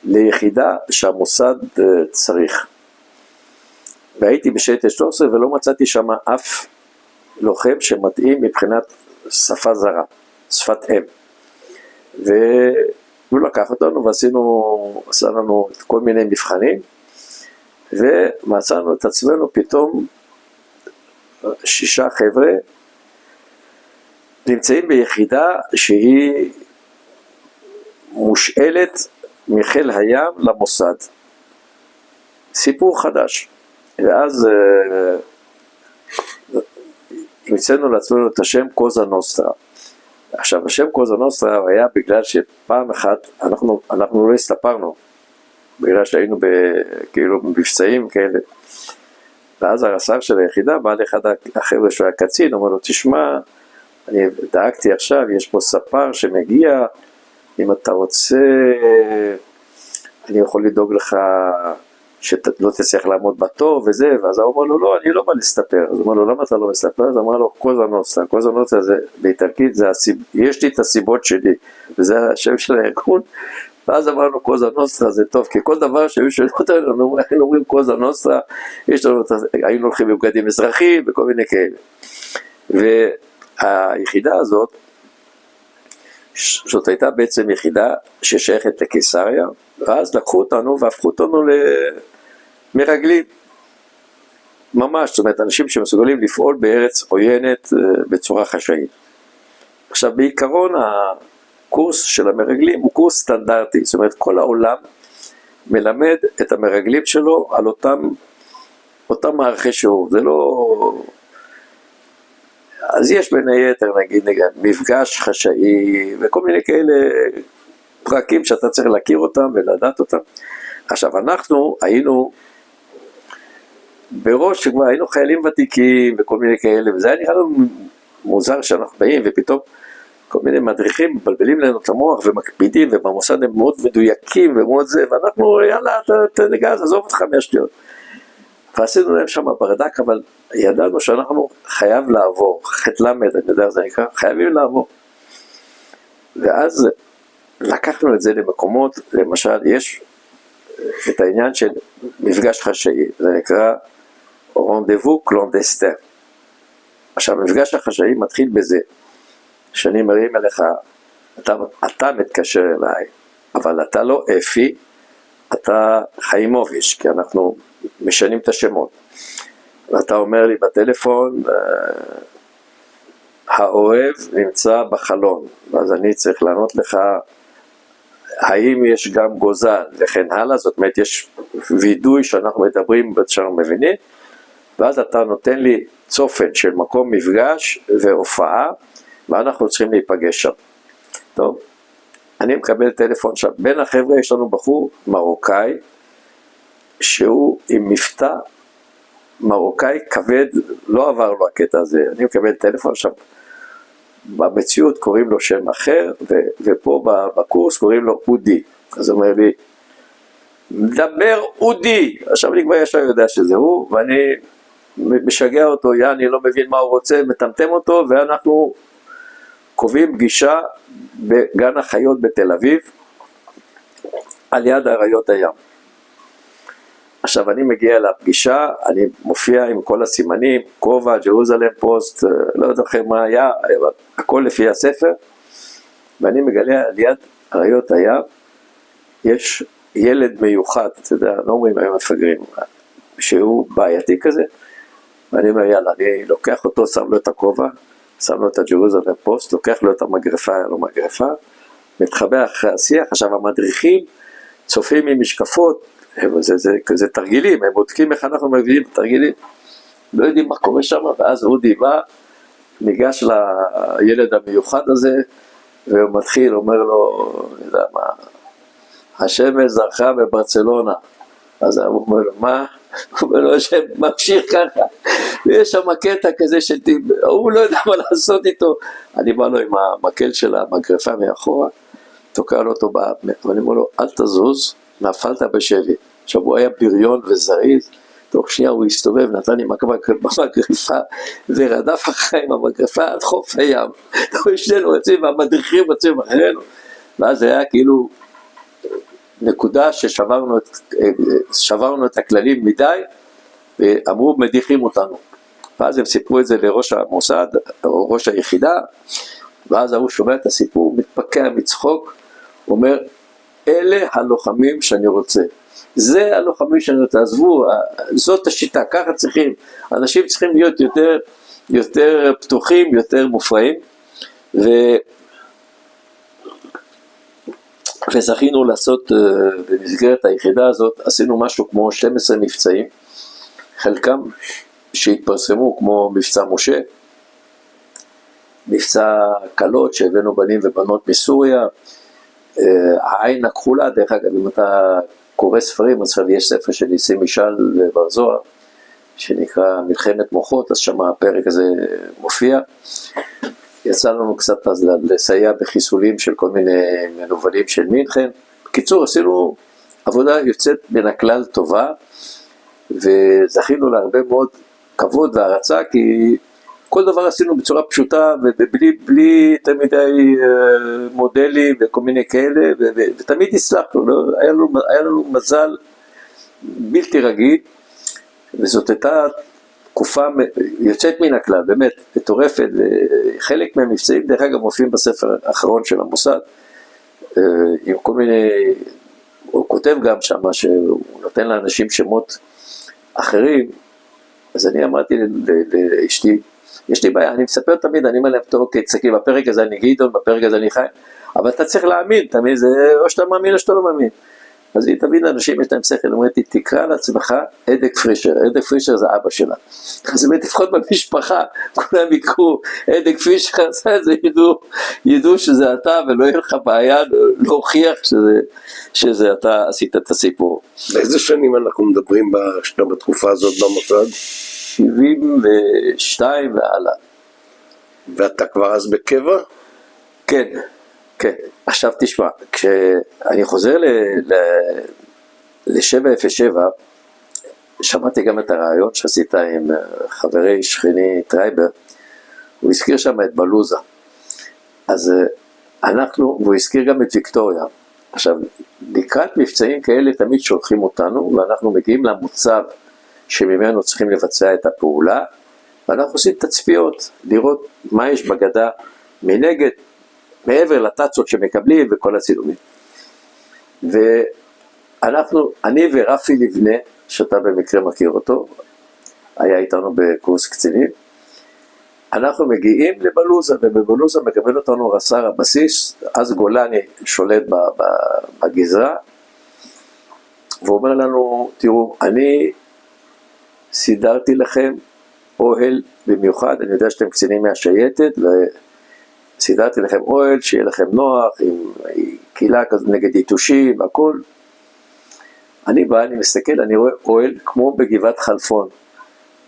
ליחידה שהמוסד צריך. והייתי בשייטת 13 ולא מצאתי שם אף לוחם שמתאים מבחינת שפה זרה, שפת אם. והוא לקח אותנו ועשה לנו כל מיני מבחנים, ומצאנו את עצמנו פתאום 6 חבר'ה נמצאים ביחידה שהיא מושאלת מחיל הים למוסד. סיפור חדש. ואז מצאנו לעצמנו את השם קוזה נוסטרה. עכשיו, השם קוזה נוסטרה היה בגלל שפעם אחת אנחנו לא הסתפרנו, בגלל שהיינו כאילו מבצעים כאלה. ואז הרס"ר של היחידה בא לאחד החבר'ה שהוא היה קצין, אומר לו, תשמע, אני דאגתי עכשיו, יש פה ספר שמגיע, אם אתה רוצה, אני יכול לדאוג לך שלא תצליח לעמוד בתור וזה, ואז הוא אומר לו, לא, אני לא בא להסתפר. אז הוא אומר לו, למה אתה לא מסתפר? אז הוא אמר לו, קוזה נוסטרה. קוזה נוסטרה זה באיטלקית, יש לי את הסיבות שלי, וזה השם של הארגון. ואז אמרנו, קוזה נוסטרה זה טוב, כי כל דבר שהיו שואלות לנו, היינו אומרים קוזה נוסטרה, היינו הולכים בבגדים אזרחיים וכל מיני כאלה. והיחידה הזאת, זאת הייתה בעצם יחידה ששייכת לקיסריה, ואז לקחו אותנו והפכו אותנו למרגלים. ממש, זאת אומרת, אנשים שמסוגלים לפעול בארץ עוינת בצורה חשאית. עכשיו, בעיקרון הקורס של המרגלים הוא קורס סטנדרטי, זאת אומרת, כל העולם מלמד את המרגלים שלו על אותם מערכי שיעור, זה לא... אז יש בין היתר, נגיד, מפגש חשאי וכל מיני כאלה פרקים שאתה צריך להכיר אותם ולדעת אותם. עכשיו, אנחנו היינו בראש שכבר היינו חיילים ותיקים וכל מיני כאלה, וזה היה נראה לנו מוזר שאנחנו באים ופתאום כל מיני מדריכים מבלבלים לנו את המוח ומקפידים, ובמוסד הם מאוד מדויקים ומאוד זה, ואנחנו, יאללה, תנגע, עזוב אותך 5 שניות. ועשינו להם שם ברדק, אבל ידענו שאנחנו חייב לעבור, חתלמד, אני יודע, זה נקרא, חייבים לעבור. ואז לקחנו את זה למקומות, למשל, יש את העניין של מפגש חשאי, זה נקרא רנדבו קלונדסטן. עכשיו, המפגש החשאי מתחיל בזה, שאני מרים אליך, אתה מתקשר אליי, אבל אתה לא אפי, אתה חיימוביץ', כי אנחנו משנים את השמות. ואתה אומר לי בטלפון, האוהב נמצא בחלון, ואז אני צריך לענות לך, האם יש גם גוזל וכן הלאה, זאת אומרת יש וידוי שאנחנו מדברים, שאנחנו מבינים, ואז אתה נותן לי צופן של מקום מפגש והופעה, ואנחנו צריכים להיפגש שם. טוב, אני מקבל טלפון שם, בין החבר'ה יש לנו בחור מרוקאי, שהוא עם מבטא מרוקאי כבד, לא עבר לו הקטע הזה, אני מקבל טלפון שם, במציאות קוראים לו שם אחר, ופה בקורס קוראים לו אודי, אז הוא אומר לי, מדבר אודי, עכשיו אני כבר ישר יודע שזה הוא, ואני משגע אותו, אני לא מבין מה הוא רוצה, מטמטם אותו, ואנחנו קובעים פגישה בגן החיות בתל אביב, על יד אריות הים. עכשיו אני מגיע לפגישה, אני מופיע עם כל הסימנים, כובע, ג'רוזלם פוסט, לא זוכר מה היה, הכל לפי הספר, ואני מגלה על יד אריות הים, יש ילד מיוחד, אתה יודע, לא אומרים היום מפגרים, שהוא בעייתי כזה, ואני אומר יאללה, אני לוקח אותו, שם לו את הכובע, שם לו את הג'רוזלם פוסט, לוקח לו את המגרפה, היה לו מגרפה, מתחבא אחרי השיח. עכשיו המדריכים צופים עם משקפות, זה תרגילים, הם בודקים איך אנחנו מביאים תרגילים, לא יודעים מה קורה שם, ואז אודי בא, ניגש לילד המיוחד הזה, והוא מתחיל, אומר לו, אני יודע מה, השמש זרחה בברצלונה, אז הוא אומר לו, מה? הוא אומר לו, שממשיך ככה, ויש שם קטע כזה של הוא לא יודע מה לעשות איתו, אני בא לו עם המקל של המגרפה מאחורה, תוקע לו אותו ואני אומר לו, אל תזוז, נפלת בשבי. עכשיו הוא היה בריון וזריז, תוך שנייה הוא הסתובב, נתן לי במגרפה, ורדף אחרי עם המגרפה עד חוף הים, שנינו רצים, והמדריכים רצים אחרינו, ואז היה כאילו נקודה ששברנו את הכללים מדי, ואמרו מדיחים אותנו, ואז הם סיפרו את זה לראש המוסד, או ראש היחידה, ואז הוא שומע את הסיפור, מתפקע מצחוק, אומר, אלה הלוחמים שאני רוצה, זה הלוחמים שאני רוצה, עזבו, זאת השיטה, ככה צריכים, אנשים צריכים להיות יותר פתוחים, יותר מופרעים, וזכינו לעשות במסגרת היחידה הזאת, עשינו משהו כמו 12 מבצעים, חלקם שהתפרסמו כמו מבצע משה, מבצע קלות שהבאנו בנים ובנות מסוריה, העין הכחולה, דרך אגב, אם אתה קורא ספרים, אז יש ספר של ניסים משל ובר זוהר, שנקרא מלחמת מוחות, אז שם הפרק הזה מופיע, יצא לנו קצת אז לסייע בחיסולים של כל מיני מנובלים של מינכן, בקיצור עשינו עבודה יוצאת מן הכלל טובה, וזכינו להרבה מאוד כבוד והרצה, כי כל דבר עשינו בצורה פשוטה, ובלי תמידי מודלים וכל מיני כאלה, ותמיד הצלחנו, היה לנו מזל בלתי רגיל, וזאת הייתה תקופה יוצאת מן הכלל, באמת, מטורפת, וחלק מהמבצעים, דרך אגב, מופיעים בספר האחרון של המוסד, עם כל מיני, הוא כותב גם שם, שהוא נותן לאנשים שמות אחרים, אז אני אמרתי לאשתי, יש לי בעיה, אני מספר תמיד, אני אומר להם, טוב, אוקיי, תסתכלי, בפרק הזה אני גדעון, בפרק הזה אני חי, אבל אתה צריך להאמין, תמיד זה או שאתה מאמין או שאתה לא מאמין. אז היא תמיד אנשים יש להם שכל, אומרת, תקרא לעצמך אדק פרישר, אדק פרישר זה אבא שלה. אז באמת לפחות במשפחה, כולם יקרו אדק פרישר, אז ידעו שזה אתה, ולא יהיה לך בעיה להוכיח שזה אתה עשית את הסיפור. באיזה שנים אנחנו מדברים בתקופה הזאת במוסד? 72 והלאה. ואתה כבר אז בקבע? כן, כן. עכשיו תשמע, כשאני חוזר ל-707, שמעתי גם את הרעיון שעשית עם חברי שכני טרייבר, הוא הזכיר שם את בלוזה. אז והוא הזכיר גם את ויקטוריה. עכשיו, לקראת מבצעים כאלה תמיד שולחים אותנו, ואנחנו מגיעים למוצב שממנו צריכים לבצע את הפעולה, ואנחנו עושים תצפיות, לראות מה יש בגדה מנגד, מעבר לטצות שמקבלים וכל הצילומים. ואנחנו, אני ורפי לבנה, שאתה במקרה מכיר אותו, היה איתנו בקורס קצינים, אנחנו מגיעים לבלוזה, ובבלוזה מקבל אותנו רס"ר הבסיס, אז גולני שולט בגזרה, והוא אומר לנו, תראו, אני סידרתי לכם אוהל במיוחד, אני יודע שאתם קצינים מהשייטת, וסידרתי לכם אוהל, שיהיה לכם נוח, עם קהילה כזאת נגד יתושים, הכל. אני בא, אני מסתכל, אני רואה אוהל כמו בגבעת חלפון,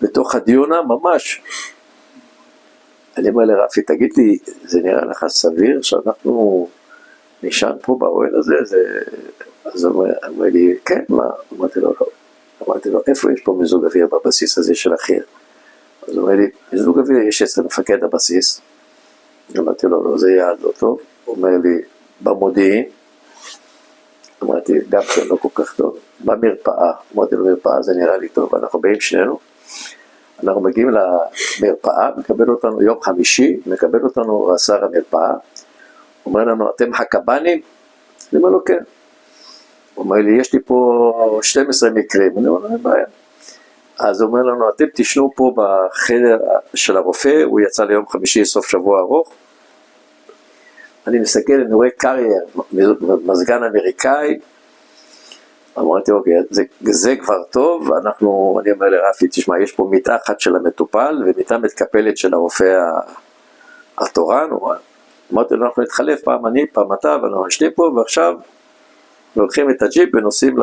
בתוך הדיונה ממש. אני אומר לרפי, תגיד לי, זה נראה לך סביר שאנחנו נשען פה באוהל הזה? אז הוא אומר לי, כן, מה? אמרתי לו, לא. אמרתי לו, איפה יש פה מיזוג אוויר בבסיס הזה של אחר? אז הוא אומר לי, מיזוג אוויר יש אצל מפקד הבסיס, אמרתי לו, לא, זה יעד לא טוב. הוא אומר לי, במודיעין, אמרתי, גם כן לא כל כך טוב, במרפאה, אמרתי לו, מרפאה זה נראה לי טוב, אנחנו באים שנינו, אנחנו מגיעים למרפאה, מקבל אותנו יום חמישי, מקבל אותנו שר המרפאה, אומר לנו, אתם הקב"נים? אני אומר לו, כן. הוא אומר לי, יש לי פה 12 מקרים, אני אומר לו, אין בעיה. אז הוא אומר לנו, אתם תשנו פה בחדר של הרופא, הוא יצא ליום חמישי, סוף שבוע ארוך, אני מסתכל, אני רואה קרייר, מזגן אמריקאי, אמרתי, אוקיי, זה כבר טוב, אני אומר לרפי, תשמע, יש פה מיטה אחת של המטופל, ומיטה מתקפלת של הרופא התורן, אמרתי לו, אנחנו נתחלף פעם אני, פעם אתה, ואנחנו נשתים פה, ועכשיו לוקחים את הג'יפ ונוסעים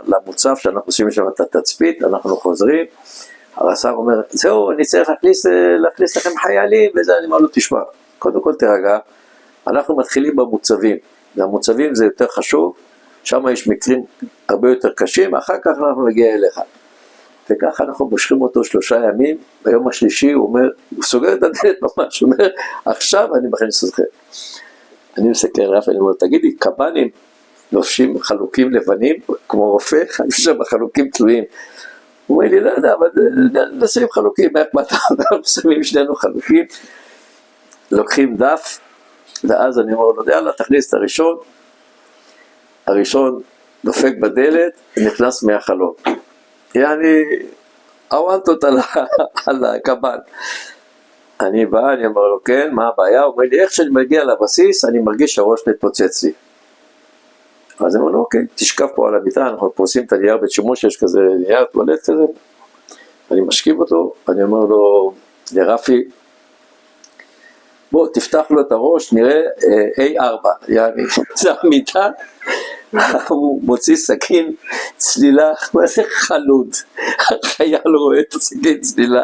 למוצב, שאנחנו עושים שם את התצפית, אנחנו חוזרים, הרס"ר אומר, זהו, אני צריך להכניס לכם חיילים, וזה, אני אומר לו, תשמע, קודם כל תרגע, אנחנו מתחילים במוצבים, והמוצבים זה יותר חשוב, שם יש מקרים הרבה יותר קשים, אחר כך אנחנו נגיע אליך. וככה אנחנו מושכים אותו 3 ימים, ביום השלישי הוא אומר, הוא סוגר את הדלת ממש, הוא אומר, עכשיו אני מכניס אתכם. אני מסתכל רפי, אני אומר, תגידי, קב"נים לובשים חלוקים לבנים, כמו רופא, אני חושב בחלוקים תלויים. הוא אומר לי, לא יודע, אבל נשים חלוקים, אנחנו שמים שנינו חלוקים, לוקחים דף, ואז אני אומר לו, יאללה, תכניס את הראשון דופק בדלת, נכנס מהחלון. יעני, עוונט אותה על הקב"ן. אני בא, אני אומר לו, כן, מה הבעיה? הוא אומר לי, איך שאני מגיע לבסיס, אני מרגיש שהראש מתפוצץ לי. אז אני אומר לו, אוקיי, תשכב פה על המיטה, אנחנו פורסים את הנייר בית שימוש, יש כזה נייר טואלט כזה, אני משכיב אותו, אני אומר לו, לרפי, בוא תפתח לו את הראש, נראה A4, יעני, זה המיטה, הוא מוציא סכין צלילה, מה זה חלוד, החייל רואה את הסכין צלילה,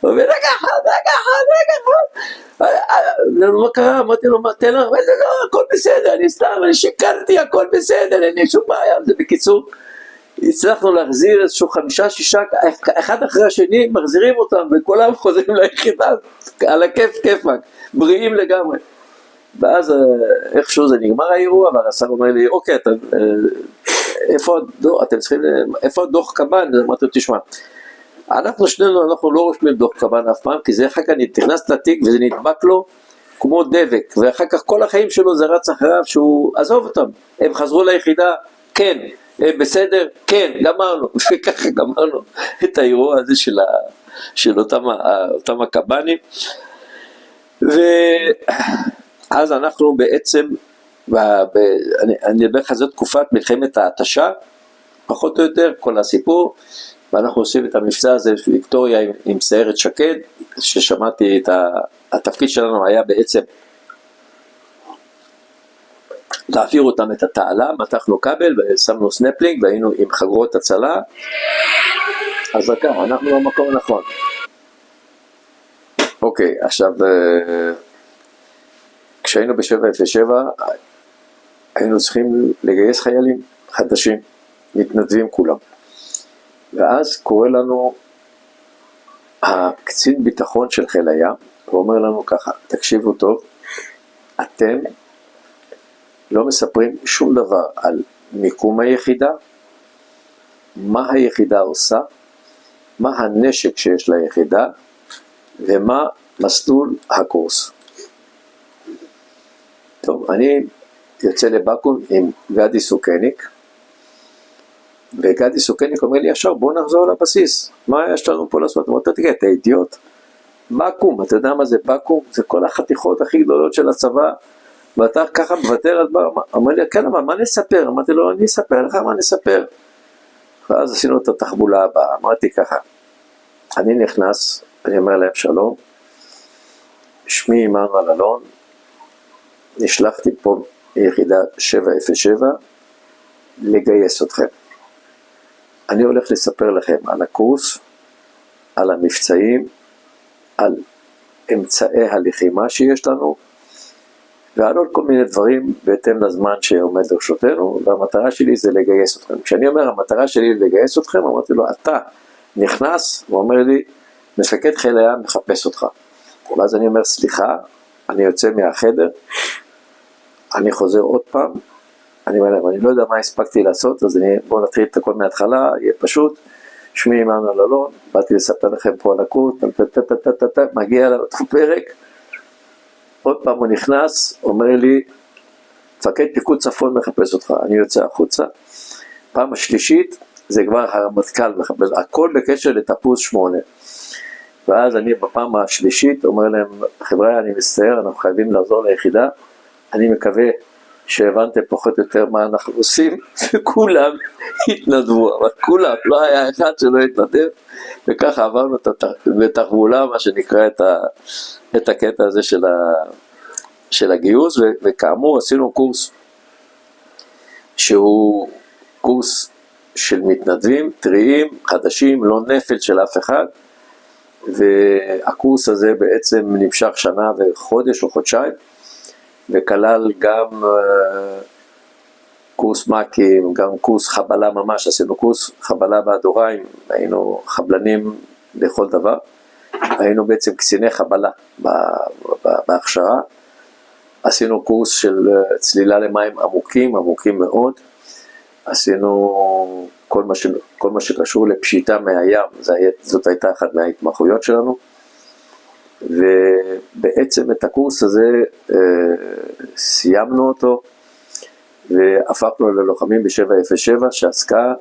הוא אומר, רגע אחד, מה קרה? אמרתי לו, מה תן לו? אמרתי לו, לא, הכל בסדר, אני שיקרתי, הכל בסדר, אין לי שום בעיה, זה בקיצור, הצלחנו להחזיר איזשהו 5-6, אחד אחרי השני, מחזירים אותם, וכולם חוזרים ליחידה, על הכיף כיפק, בריאים לגמרי. ואז איכשהו זה נגמר האירוע, והרס"ר אומר לי, אוקיי, איפה הדוח קב"ן? אמרתי לו, תשמע, אנחנו שנינו, אנחנו לא רושמים דוח קב"ן אף פעם, כי זה אחר כך נכנס לתיק וזה נדבק לו כמו דבק, ואחר כך כל החיים שלו זה רץ אחריו שהוא עזוב אותם, הם חזרו ליחידה, כן, בסדר, כן, גמרנו, וככה גמרנו את האירוע הזה של אותם הקב"נים, ואז אנחנו בעצם, אני אדבר לך, זאת תקופת מלחמת ההתשה, פחות או יותר, כל הסיפור, ואנחנו עושים את המבצע הזה, ויקטוריה עם סיירת שקד, ששמעתי התפקיד שלנו היה בעצם להעביר אותם את התעלה, מתחנו כבל ושמנו סנפלינג, והיינו עם חגורות הצלה, אז דקה, אנחנו במקום הנכון. אוקיי, עכשיו, כשהיינו ב-707, היינו צריכים לגייס חיילים חדשים, מתנדבים כולם. ואז קורא לנו הקצין ביטחון של חיל הים, הוא אומר לנו ככה, תקשיבו טוב, אתם לא מספרים שום דבר על מיקום היחידה, מה היחידה עושה, מה הנשק שיש ליחידה, ומה מסלול הקורס. טוב, אני יוצא לבקו"ם עם גדי סוכניק, וגדי סוכניק אומר לי ישר, בוא נחזור לבסיס, מה יש לנו פה לעשות? אמרת, תגיד, אתה אידיוט? בקו"ם, אתה יודע מה זה בקו"ם? זה כל החתיכות הכי גדולות של הצבא, ואתה ככה מוותר על דבר, אמר לי, כן, אבל מה נספר? אמרתי לו, אני אספר לך מה נספר. ואז עשינו את התחבולה הבאה, אמרתי ככה, אני נכנס, אני אומר להם שלום, שמי עמנואל אלון, נשלחתי פה יחידה 707 לגייס אתכם. אני הולך לספר לכם על הקורס, על המבצעים, על אמצעי הלחימה שיש לנו, ועל עוד כל מיני דברים בהתאם לזמן שעומד לרשותנו, והמטרה שלי זה לגייס אתכם. כשאני אומר, המטרה שלי לגייס אתכם, אמרתי לו, אתה נכנס, הוא אומר לי, מפקד חיל הים מחפש אותך. ואז אני אומר, סליחה, אני יוצא מהחדר, אני חוזר עוד פעם, אני לא יודע מה הספקתי לעשות, אז בואו נתחיל את הכל מההתחלה, יהיה פשוט, שמי עמנואל אלון, באתי לספר לכם פה על הקורס, מגיע לאותו פרק, עוד פעם הוא נכנס, אומר לי, מפקד פיקוד צפון מחפש אותך, אני יוצא החוצה, פעם השלישית, זה כבר הרמטכ"ל מחפש, הכל בקשר לטפוס 8, ואז אני בפעם השלישית אומר להם, חבר'ה, אני מצטער, אנחנו חייבים לחזור ליחידה, אני מקווה שהבנתם פחות או יותר מה אנחנו עושים, וכולם התנדבו, אבל כולם, לא היה אחד שלא התנדב, וככה עברנו בתחבולה, מה שנקרא את הקטע הזה של הגיוס, וכאמור עשינו קורס, שהוא קורס של מתנדבים, טריים, חדשים, לא נפל של אף אחד, והקורס הזה בעצם נמשך שנה וחודש או חודשיים, וכלל גם קורס מקים, גם קורס חבלה ממש, עשינו קורס חבלה בהדוריים, היינו חבלנים לכל דבר, היינו בעצם קציני חבלה בהכשרה, עשינו קורס של צלילה למים עמוקים, עמוקים מאוד, עשינו כל מה שקשור לפשיטה מהים, זאת הייתה אחת מההתמחויות שלנו, ובעצם את הקורס הזה סיימנו אותו, והפכנו ללוחמים ב-707, שעסקה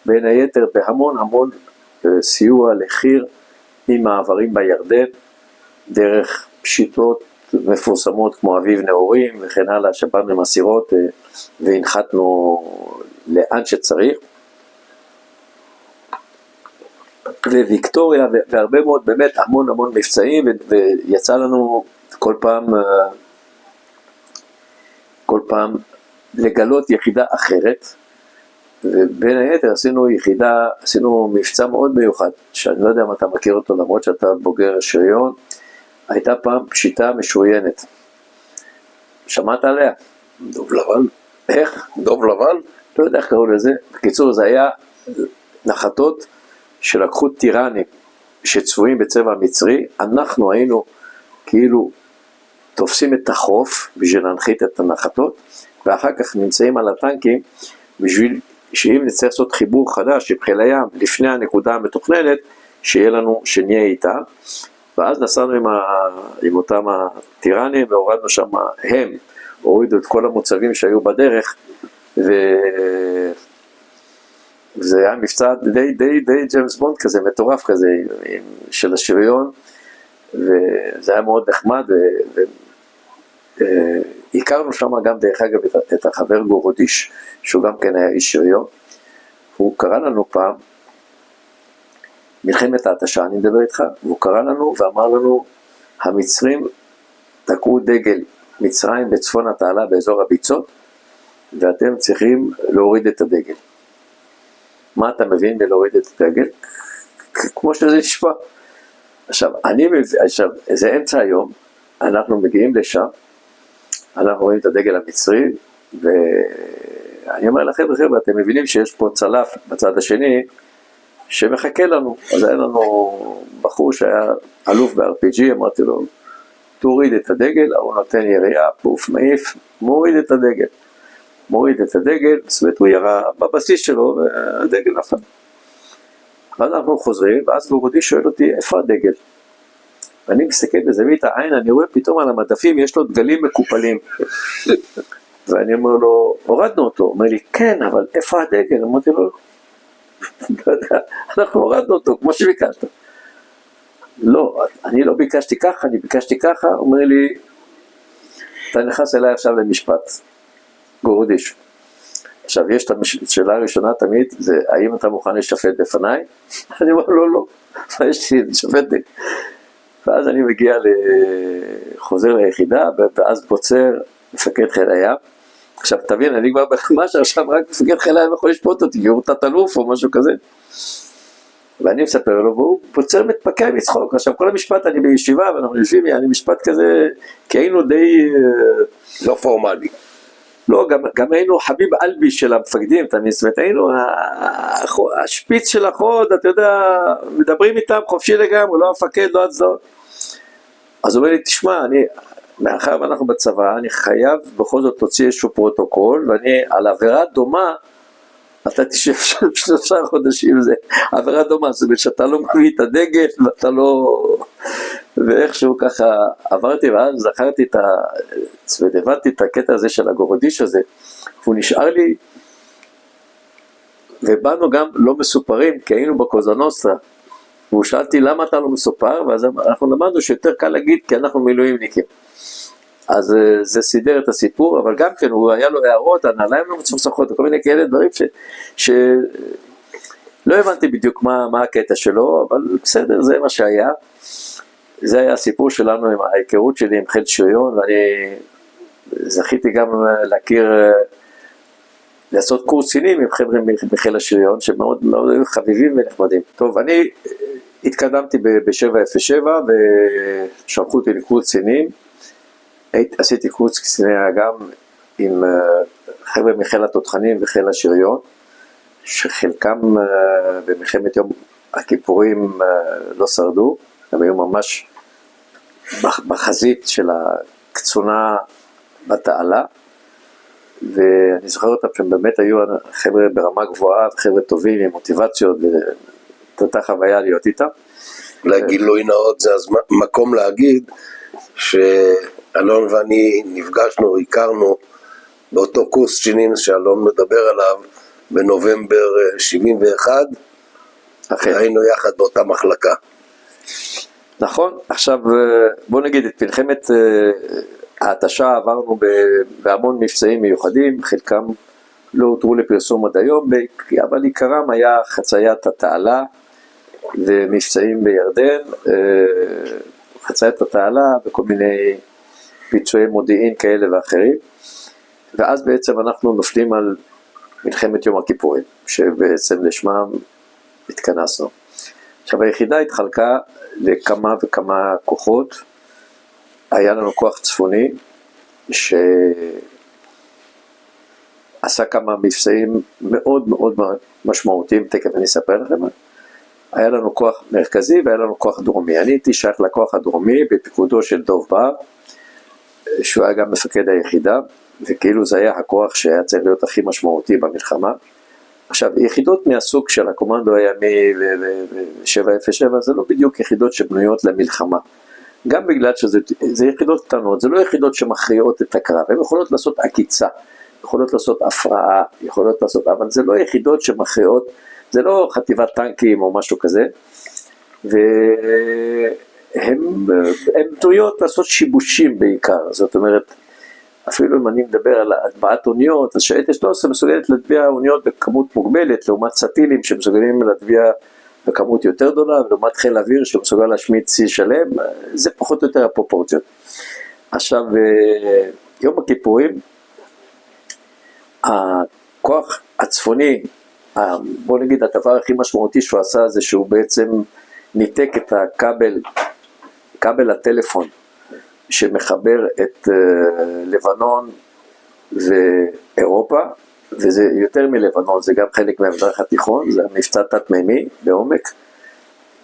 בין היתר בהמון סיוע לחיר עם מעברים בירדן, דרך פשיטות מפורסמות כמו אביב נאורים וכן הלאה, שבאנו עם הסירות והנחתנו לאן שצריך, וויקטוריה והרבה מאוד, באמת המון מבצעים, ויצא לנו כל פעם לגלות יחידה אחרת, ובין היתר עשינו מבצע מאוד מיוחד, שאני לא יודע אם אתה מכיר אותו, למרות שאתה בוגר שריון, הייתה פעם פשיטה משוריינת. שמעת עליה? דוב לבן. איך? דוב לבן? לא יודע איך קראו לזה. בקיצור, זה היה נחתות שלקחו טירנים שצבועים בצבע מצרי, אנחנו היינו כאילו תופסים את החוף בשביל להנחית את הנחתות, ואחר כך נמצאים על הטנקים בשביל שאם נצטרך לעשות חיבור חדש עם חיל הים לפני הנקודה המתוכננת, שיהיה לנו, שנהיה איתה, ואז נסענו עם אותם הטירנים והורדנו שם, הם הורידו את כל המוצבים שהיו בדרך, וזה היה מבצע די ג'יימס בונד כזה, מטורף כזה, של השריון, וזה היה מאוד נחמד, הכרנו שם גם דרך אגב את החבר גורודיש, שהוא גם כן היה איש שריון, הוא קרא לנו פעם, מלחמת ההתשה, אני מדבר איתך, והוא קרא לנו ואמר לנו, המצרים תקעו דגל מצרים בצפון התעלה באזור הביצות, ואתם צריכים להוריד את הדגל. מה אתה מבין בלהוריד את הדגל? כמו שזה נשמע. עכשיו, זה אמצע היום, אנחנו מגיעים לשם, אנחנו רואים את הדגל המצרי, ואני אומר לכם, אתם מבינים שיש פה צלף בצד השני, שמחכה לנו. אז היה לנו בחור שהיה אלוף ב-RPG, אמרתי לו, תוריד את הדגל, הוא נותן ירייה, פוף, מעיף, מוריד את הדגל. מוריד את הדגל, זאת אומרת הוא ירה בבסיס שלו, והדגל נפל. ואז אנחנו חוזרים, ואז גורודי שואל אותי, איפה הדגל? ואני מסתכל בזווית העין, אני רואה פתאום על המדפים, יש לו דגלים מקופלים. ואני אומר לו, הורדנו אותו. הוא אומר לי, כן, אבל איפה הדגל? אמרתי לו, אנחנו הורדנו אותו, כמו שביקשת. לא, אני לא ביקשתי ככה, אני ביקשתי ככה. הוא אומר לי, אתה נכנס אליי עכשיו למשפט, גורודיש. עכשיו, יש את השאלה הראשונה תמיד, זה האם אתה מוכן לשפט בפניי? אני אומר לו, לא, מה יש לי לשפט לי? ואז אני מגיע חוזר ליחידה, ואז בוצר מפקד חיל הים. עכשיו תבין, אני כבר בחמה שעכשיו רק מפקד חיל הים יכול לשפוט אותי, כי הוא תת-אלוף או משהו כזה. ואני מספר לו, והוא בוצר מתפקע מצחוק. עכשיו כל המשפט, אני בישיבה, ואנחנו יושבים, אני משפט כזה, כי היינו די לא פורמלי. לא, גם היינו חביב אלבי של המפקדים, אתה מבין, היינו השפיץ של החוד, אתה יודע, מדברים איתם חופשי לגמרי, לא המפקד, לא הצדור. אז הוא אומר לי, תשמע, מאחר ואנחנו בצבא, אני חייב בכל זאת להוציא איזשהו פרוטוקול, ואני על עבירה דומה, אתה תשב 3 חודשים, זה עבירה דומה, זאת אומרת שאתה לא מביא את הדגל, ואתה לא... ואיכשהו ככה עברתי, ואז זכרתי והבנתי את הקטע הזה של הגורודיש הזה, והוא נשאר לי, ובאנו גם לא מסופרים, כי היינו בקוזנוסטרה, והוא שאלתי למה אתה לא מסופר, ואז אנחנו למדנו שיותר קל להגיד, כי אנחנו מילואימניקים. אז זה סידר את הסיפור, אבל גם כן, הוא היה לו הערות, הנעליים לא מצוחצחות, וכל מיני כאלה דברים לא הבנתי בדיוק מה הקטע שלו, אבל בסדר, זה מה שהיה. זה היה הסיפור שלנו עם ההיכרות שלי עם חיל שריון, ואני זכיתי גם להכיר, לעשות קורס קצינים עם חבר'ה בחיל השריון, שמאוד מאוד היו חביבים ונחמדים. טוב, אני התקדמתי ב-707, ושלחו אותי לקורס קצינים, עשיתי קורס קציני גם עם חבר'ה מחיל התותחנים וחיל השריון, שחלקם במלחמת יום הכיפורים לא שרדו, הם היו ממש בחזית של הקצונה בתעלה, ואני זוכר אותם שהם באמת היו חבר'ה ברמה גבוהה, חבר'ה טובים עם מוטיבציות, ואותה חוויה להיות איתם. לגילוי נאות זה מקום להגיד שאלון ואני נפגשנו, הכרנו באותו קורס קצינים שאלון מדבר עליו בנובמבר 71, היינו יחד באותה מחלקה. נכון, עכשיו בוא נגיד את מלחמת ההתשה עברנו בהמון מבצעים מיוחדים, חלקם לא הותרו לפרסום עד היום, אבל עיקרם היה חציית התעלה ומבצעים בירדן, חציית התעלה וכל מיני ביצועי מודיעין כאלה ואחרים, ואז בעצם אנחנו נופלים על מלחמת יום הכיפורים, שבעצם לשמם התכנסנו. עכשיו היחידה התחלקה לכמה וכמה כוחות, היה לנו כוח צפוני שעשה כמה מבצעים מאוד מאוד משמעותיים, תכף אני אספר לכם. היה לנו כוח מרכזי והיה לנו כוח דרומי, אני הייתי שייך לכוח הדרומי בפיקודו של דוב בר, שהוא היה גם מפקד היחידה, וכאילו זה היה הכוח שהיה צריך להיות הכי משמעותי במלחמה. עכשיו, יחידות מהסוג של הקומנדו הימי ו-707 זה לא בדיוק יחידות שבנויות למלחמה. גם בגלל שזה יחידות קטנות, זה לא יחידות שמכריעות את הקרב, הן יכולות לעשות עקיצה, יכולות לעשות הפרעה, יכולות לעשות, אבל זה לא יחידות שמכריעות, זה לא חטיבת טנקים או משהו כזה, והן בנויות לעשות שיבושים בעיקר, זאת אומרת, אפילו אם אני מדבר על הטבעת אוניות, אז שהייתה 13 מסוגלת להטביע אוניות בכמות מוגבלת, לעומת סטילים שמסוגלים להטביע בכמות יותר גדולה, ולעומת חיל אוויר שמסוגל להשמיד צי שלם, זה פחות או יותר הפרופורציות. עכשיו, יום הכיפורים, הכוח הצפוני, בוא נגיד הדבר הכי משמעותי שהוא עשה, זה שהוא בעצם ניתק את כבל הטלפון, שמחבר את לבנון ואירופה, וזה יותר מלבנון, זה גם חלק מהמזרח התיכון, זה מבצע תת-מימי בעומק,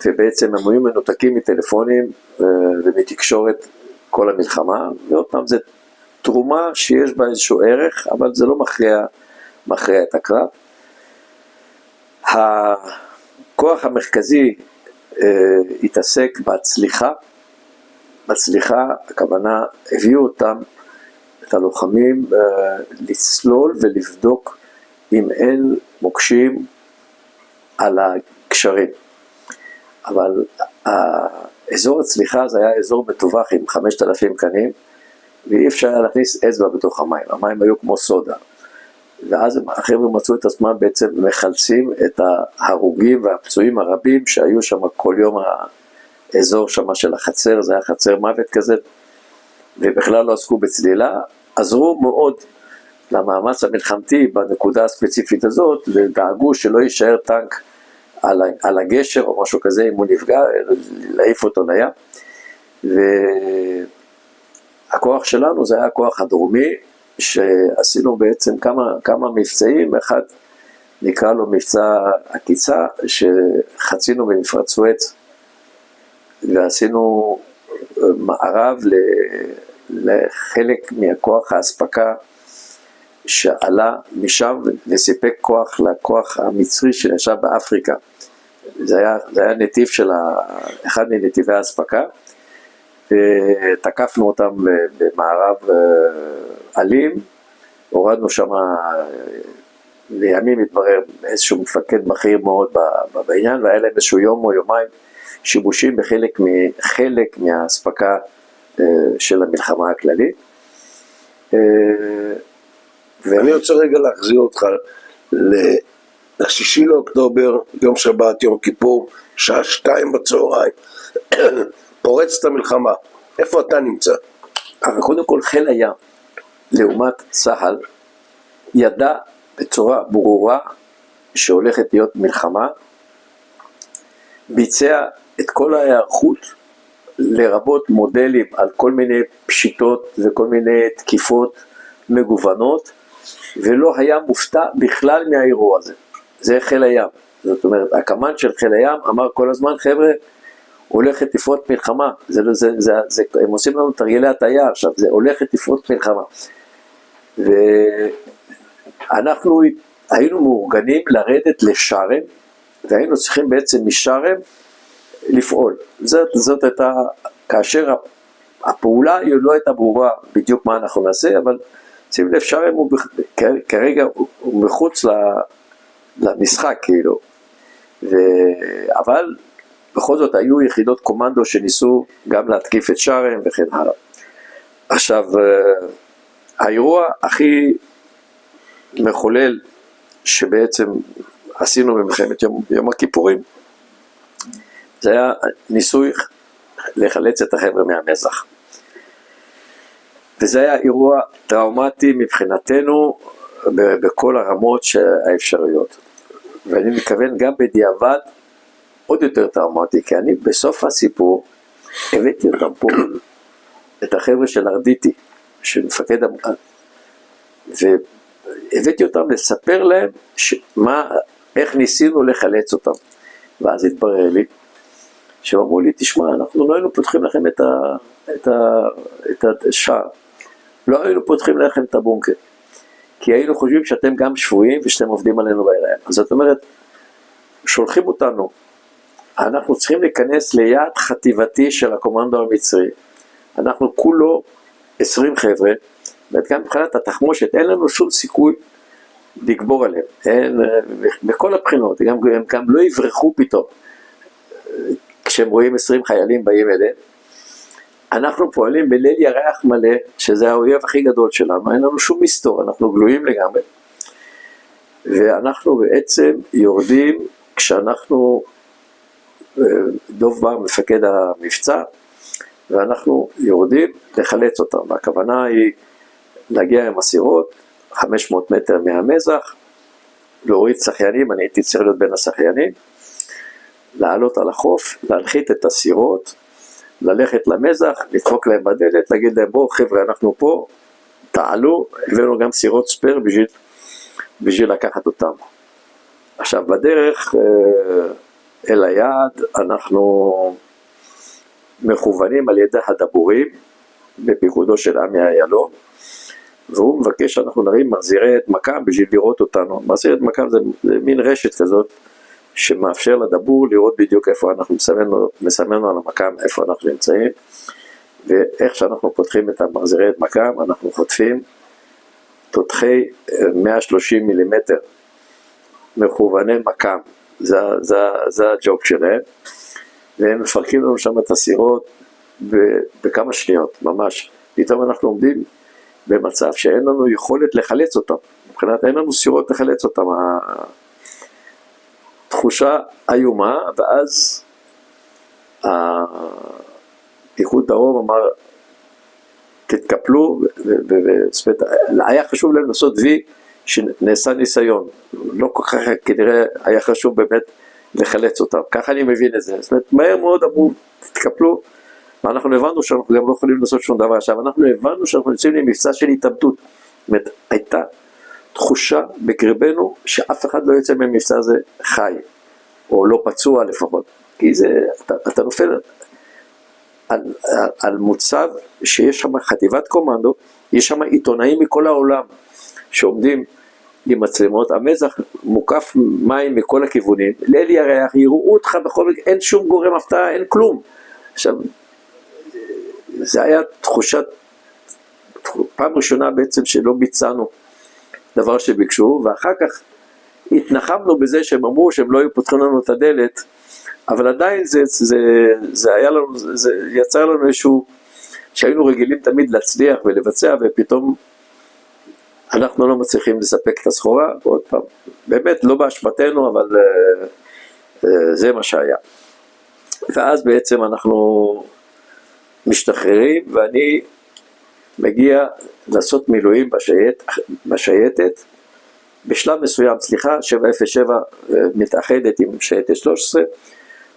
ובעצם הם היו מנותקים מטלפונים ומתקשורת כל המלחמה, ועוד פעם זה תרומה שיש בה איזשהו ערך, אבל זה לא מכריע את הקרב. הכוח המרכזי התעסק בהצליחה, בצליחה, הכוונה, הביאו אותם, את הלוחמים, לצלול ולבדוק אם אין מוקשים על הקשרים. אבל האזור הצליחה זה היה אזור מטווח עם 5,000 קנים, ואי אפשר להכניס אצבע בתוך המים, המים היו כמו סודה. ואז החבר'ה מצאו את עצמם בעצם מחלצים את ההרוגים והפצועים הרבים שהיו שם כל יום האזור שם של החצר, זה היה חצר מוות כזה, ובכלל לא עסקו בצלילה, עזרו מאוד למאמץ המלחמתי בנקודה הספציפית הזאת, ודאגו שלא יישאר טנק על הגשר או משהו כזה, אם הוא נפגע, להעיף אותו לים. והכוח שלנו זה היה הכוח הדרומי, שעשינו בעצם כמה מבצעים, אחד נקרא לו מבצע עקיצה, שחצינו במפרץ סואץ, ועשינו מערב לחלק מהכוח האספקה שעלה משם וסיפק כוח לכוח המצרי שישב באפריקה. זה היה נתיב של אחד מנתיבי האספקה, ותקפנו אותם במערב אלים, הורדנו שם, לימים התברר איזשהו מפקד בכיר מאוד בעניין, והיה להם איזשהו יום או יומיים שיבושים בחלק מהאספקה של המלחמה הכללית. ואני רוצה רגע להחזיר אותך ל-6 לאוקטובר, יום שבת, יום כיפור, שעה 2 בצהריים, פורצת המלחמה. איפה אתה נמצא? אבל קודם כל חיל הים, לעומת צה"ל, ידע בצורה ברורה שהולכת להיות מלחמה, ביצע את כל ההיערכות, לרבות מודלים על כל מיני פשיטות וכל מיני תקיפות מגוונות, ולא היה מופתע בכלל מהאירוע הזה. זה חיל הים. זאת אומרת, הקמ"ן של חיל הים אמר כל הזמן, חבר'ה, הולכת תפרוץ מלחמה. הם עושים לנו תרגילי הטעיה עכשיו, זה הולכת תפרוץ מלחמה. ואנחנו היינו מאורגנים לרדת לשרם, והיינו צריכים בעצם משרם לפעול. זאת הייתה, כאשר הפעולה היא לא הייתה ברורה בדיוק מה אנחנו נעשה, אבל שים לב, שרם כרגע הוא מחוץ למשחק כאילו. אבל בכל זאת היו יחידות קומנדו שניסו גם להתקיף את שרם וכן הלאה. עכשיו, האירוע הכי מחולל שבעצם עשינו במלחמת יום הכיפורים, זה היה ניסוי לחלץ את החבר'ה מהמזח. וזה היה אירוע טראומטי מבחינתנו בכל הרמות האפשריות. ואני מתכוון גם בדיעבד עוד יותר טראומטי, כי אני בסוף הסיפור הבאתי אותם פה, את החבר'ה של ארדיטי, של מפקד והבאתי אותם לספר להם איך ניסינו לחלץ אותם. ואז התברר לי, שהם אמרו לי, תשמע, אנחנו לא היינו פותחים לכם את השער, לא היינו פותחים לכם את הבונקר, כי היינו חושבים שאתם גם שבויים ושאתם עובדים עלינו בידיים. אז זאת אומרת, שולחים אותנו, אנחנו צריכים להיכנס ליעד חטיבתי של הקומנדו המצרי, אנחנו כולו 20 חבר'ה, וגם מבחינת התחמושת אין לנו שום סיכוי לגבור עליהם, בכל הבחינות, הם גם לא יברחו פתאום, כשהם רואים 20 חיילים באים אליהם. אנחנו פועלים בליל ירח מלא, שזה האויב הכי גדול שלנו, אין לנו שום מסתור, אנחנו גלויים לגמרי. ואנחנו בעצם יורדים, כשאנחנו, דוב בר מפקד המבצע, ואנחנו יורדים לחלץ אותם. והכוונה היא להגיע עם הסירות, 500 מטר מהמזח, להוריד שחיינים, אני הייתי צריך להיות בין השחיינים, לעלות על החוף, להנחית את הסירות, ללכת למזח, לדפוק להם בדלת, להגיד להם, בואו חבר'ה, אנחנו פה, תעלו, הבאנו גם סירות ספר בשביל לקחת אותם. עכשיו בדרך אל היעד, אנחנו מכוונים על ידי הדבורים, בפיקודו של עמי איילון, והוא מבקש שאנחנו נרים מחזירי את מקם בשביל לראות אותנו. מחזירי את מקם זה מין רשת כזאת, שמאפשר לדבור לראות בדיוק איפה אנחנו מסמנו על המקם, איפה אנחנו נמצאים, ואיך שאנחנו פותחים את המחזירי את מקם, אנחנו חוטפים תותחי 130 מילימטר, מכווני מקם, זה הג'וב שלהם, והם מפרקים לנו שם את הסירות בכמה שניות, ממש. פתאום אנחנו עומדים במצב שאין לנו יכולת לחלץ אותם, מבחינת אין לנו סירות לחלץ אותם, תחושה איומה, ואז פיקוד דרום אמר, תתקפלו, היה חשוב להם לעשות וי שנעשה ניסיון, לא כל כך כנראה היה חשוב באמת לחלץ אותם, ככה אני מבין את זה, זאת אומרת, מהר מאוד אמרו, תתקפלו, ואנחנו הבנו שאנחנו גם לא יכולים לעשות שום דבר. עכשיו, אנחנו הבנו שאנחנו יוצאים למבצע של התאבדות, זאת אומרת, הייתה תחושה בקרבנו שאף אחד לא יוצא ממבצע הזה חי, או לא פצוע לפחות, כי זה, אתה נופל, על מוצב שיש שם חטיבת קומנדו, יש שם עיתונאים מכל העולם שעומדים עם מצלמות, המזח מוקף מים מכל הכיוונים, ליל ירח, יראו אותך בכל מקרה, אין שום גורם הפתעה, אין כלום. עכשיו, זה היה פעם ראשונה בעצם שלא ביצענו דבר שביקשו, ואחר כך התנחמנו בזה שהם אמרו שהם לא היו פותחים לנו את הדלת, אבל עדיין זה היה לנו, זה יצר לנו איזשהו, שהיינו רגילים תמיד להצליח ולבצע, ופתאום אנחנו לא מצליחים לספק את הסחורה, ועוד פעם, באמת לא באשמתנו, אבל זה מה שהיה. ואז בעצם אנחנו משתחררים, ואני מגיע לעשות מילואים בשייטת, בשלב מסוים, 707 מתאחדת עם שייטת 13,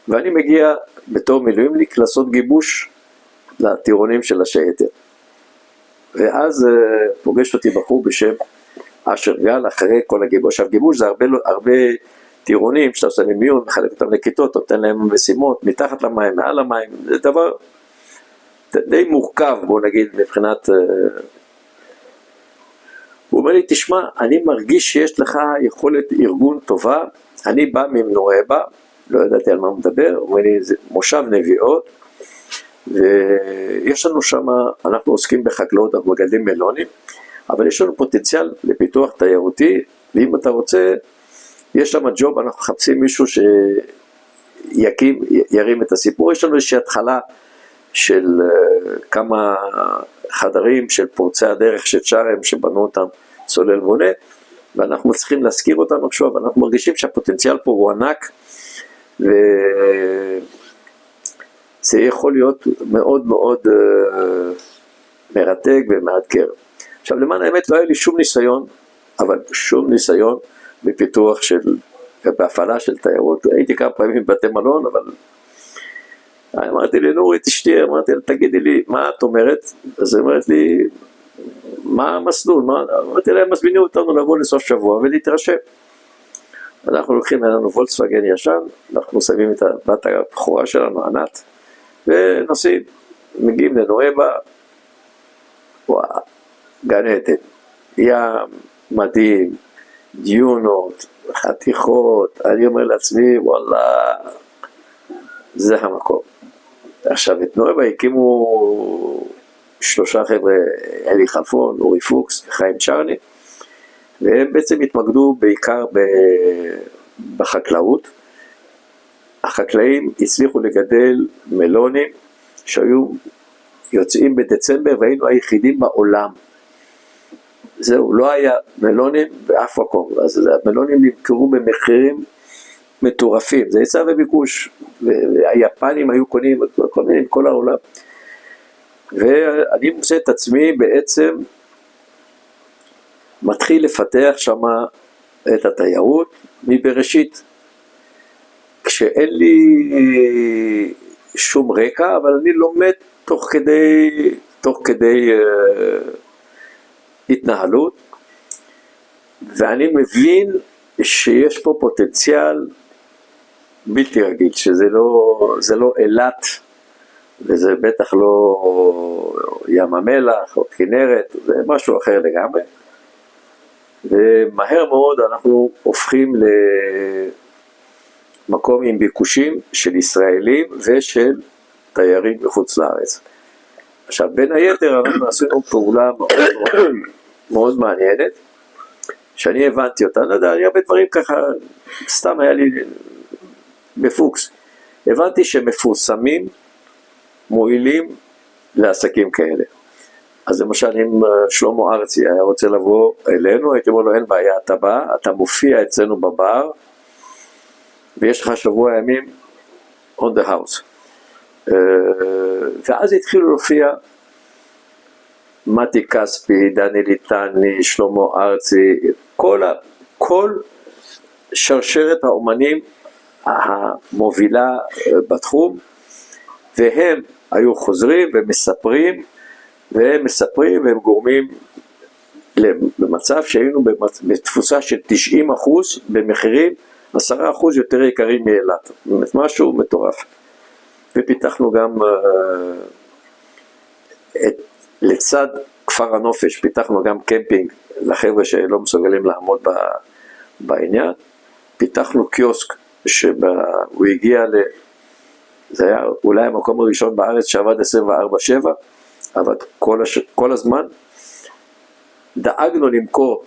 ואני מגיע בתור מילואימניק לעשות גיבוש לטירונים של השייטת. ואז פוגש אותי בחור בשם אשר גל, אחרי כל הגיבוש. עכשיו גיבוש זה הרבה טירונים שאתה עושה למיון, מחלק אותם לכיתות, נותן להם משימות, מתחת למים, מעל המים, זה דבר די מורכב, בוא נגיד, מבחינת... הוא אומר לי, תשמע, אני מרגיש שיש לך יכולת ארגון טובה, אני בא ממנועבה, לא ידעתי על מה הוא מדבר, הוא אומר לי, זה מושב נביעות, ויש לנו שם, אנחנו עוסקים בחקלאות, אנחנו מגדלים מלונים, אבל יש לנו פוטנציאל לפיתוח תיירותי, ואם אתה רוצה, יש שם ג'וב, אנחנו מחפשים מישהו שירים את הסיפור, יש לנו איזושהי התחלה של כמה חדרים של פורצי הדרך של צ'ארם שבנו אותם צולל בונה, ואנחנו צריכים להזכיר אותם עכשיו, אנחנו מרגישים שהפוטנציאל פה הוא ענק, וזה יכול להיות מאוד מאוד מרתק ומאתגר. עכשיו למען האמת לא היה לי שום ניסיון, אבל שום ניסיון בפיתוח בהפעלה של תיירות, הייתי כמה פעמים בבתי מלון, אבל אמרתי לי, נורית אשתי, אמרתי לה, תגידי לי, מה את אומרת? אז היא אומרת לי, מה המסלול? אמרתי לה, מזמינים אותנו לבוא לסוף שבוע ולהתרשם. אנחנו לוקחים לנו וולקסווגן ישן, אנחנו שמים את הבת הבכורה שלנו, ענת, ונוסעים, מגיעים לנואבה, גן עדן, ים מדהים, דיונות, חתיכות, אני אומר לעצמי, וואלה, זה המקום. עכשיו, את נואבה הקימו 3 חבר'ה, אלי חלפון, אורי פוקס, חיים צ'רני, והם בעצם התמקדו בעיקר בחקלאות. החקלאים הצליחו לגדל מלונים שהיו יוצאים בדצמבר, והיינו היחידים בעולם. זהו, לא היה מלונים באף מקום, אז המלונים נמכרו במחירים מטורפים, זה היצע וביקוש, והיפנים היו קונים כל מיני, כל העולם. ואני מוצא את עצמי בעצם מתחיל לפתח שמה את התיירות מבראשית, כשאין לי שום רקע, אבל אני לומד תוך כדי התנהלות, ואני מבין שיש פה פוטנציאל בלתי רגיל, שזה לא אילת, וזה בטח לא ים המלח או כנרת, זה משהו אחר לגמרי. ומהר מאוד אנחנו הופכים למקום עם ביקושים של ישראלים ושל תיירים מחוץ לארץ. עכשיו, בין היתר אנחנו עשינו פעולה מאוד מעניינת, שאני הבנתי אותה, לא יודע, אני הרבה דברים ככה, סתם היה לי בפוקס. הבנתי שמפורסמים מועילים לעסקים כאלה. אז למשל, אם שלמה ארצי היה רוצה לבוא אלינו, הייתי אומר לו, אין בעיה, אתה בא, אתה מופיע אצלנו בבר, ויש לך שבוע ימים on the house. ואז התחילו להופיע מתי כספי, דני ליטני, שלמה ארצי, כל שרשרת האומנים המובילה בתחום, והם היו חוזרים והם גורמים במצב שהיינו בתפוסה של 90% במחירים 10% יותר יקרים מאילת, משהו מטורף. ופיתחנו גם לצד כפר הנופש, פיתחנו גם קמפינג לחבר'ה שלא מסוגלים לעמוד בעניין, פיתחנו קיוסק שהוא הגיע זה היה אולי המקום הראשון בארץ שעבד 24/7, עבד כל הזמן, דאגנו למכור